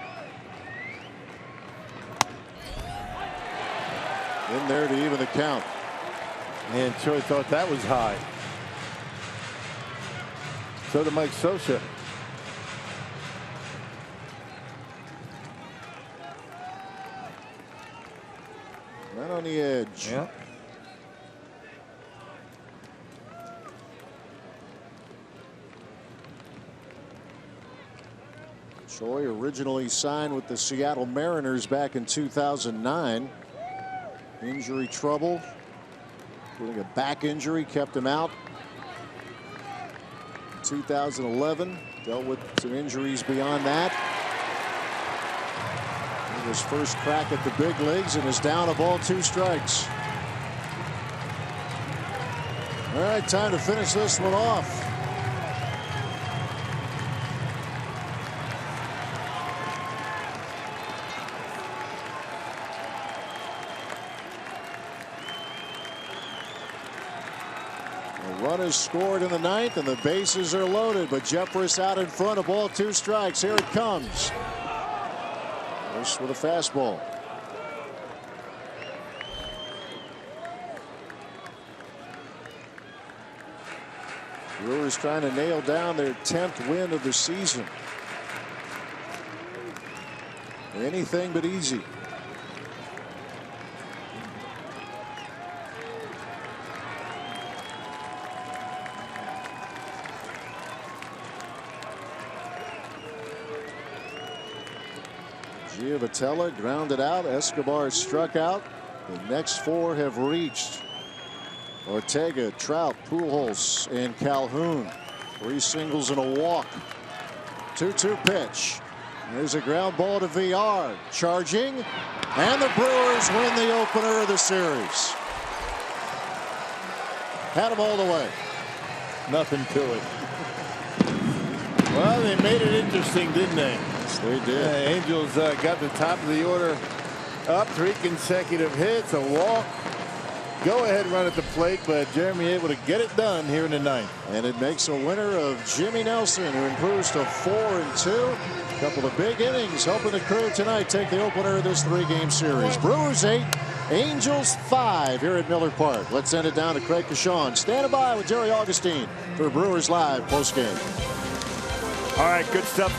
In there to even the count. And Choi thought that was high. So did Mike Scioscia. Right on the edge. Yeah. Choi originally signed with the Seattle Mariners back in 2009. Injury trouble, including a back injury, kept him out. In 2011, dealt with some injuries beyond that. His first crack at the big leagues and is down a ball, 2 strikes. All right, time to finish this one off. Run is scored in the 9th, and the bases are loaded, but Jeffress out in front, a ball, 2 strikes. Here it comes. This with a fastball. Brewers trying to nail down their 10th win of the season. Anything but easy. Giovitella grounded out. Escobar struck out. The next 4 have reached. Ortega, Trout, Pujols, and Calhoun. 3 singles and a walk. 2-2 pitch. There's a ground ball to VR. Charging. And the Brewers win the opener of the series. Had them all the way. Nothing to it. Well, they made it interesting, didn't they? Yes, they did. Angels got the top of the order up. 3 consecutive hits, a walk. Go-ahead run at the plate, but Jeremy able to get it done here in the 9th. And it makes a winner of Jimmy Nelson, who improves to 4-2. A couple of big innings helping the crew tonight take the opener of this 3-game series. Brewers 8, Angels 5 here at Miller Park. Let's send it down to Craig Kashawn. Standing by with Jerry Augustine for Brewers Live postgame. All right, good stuff, guys.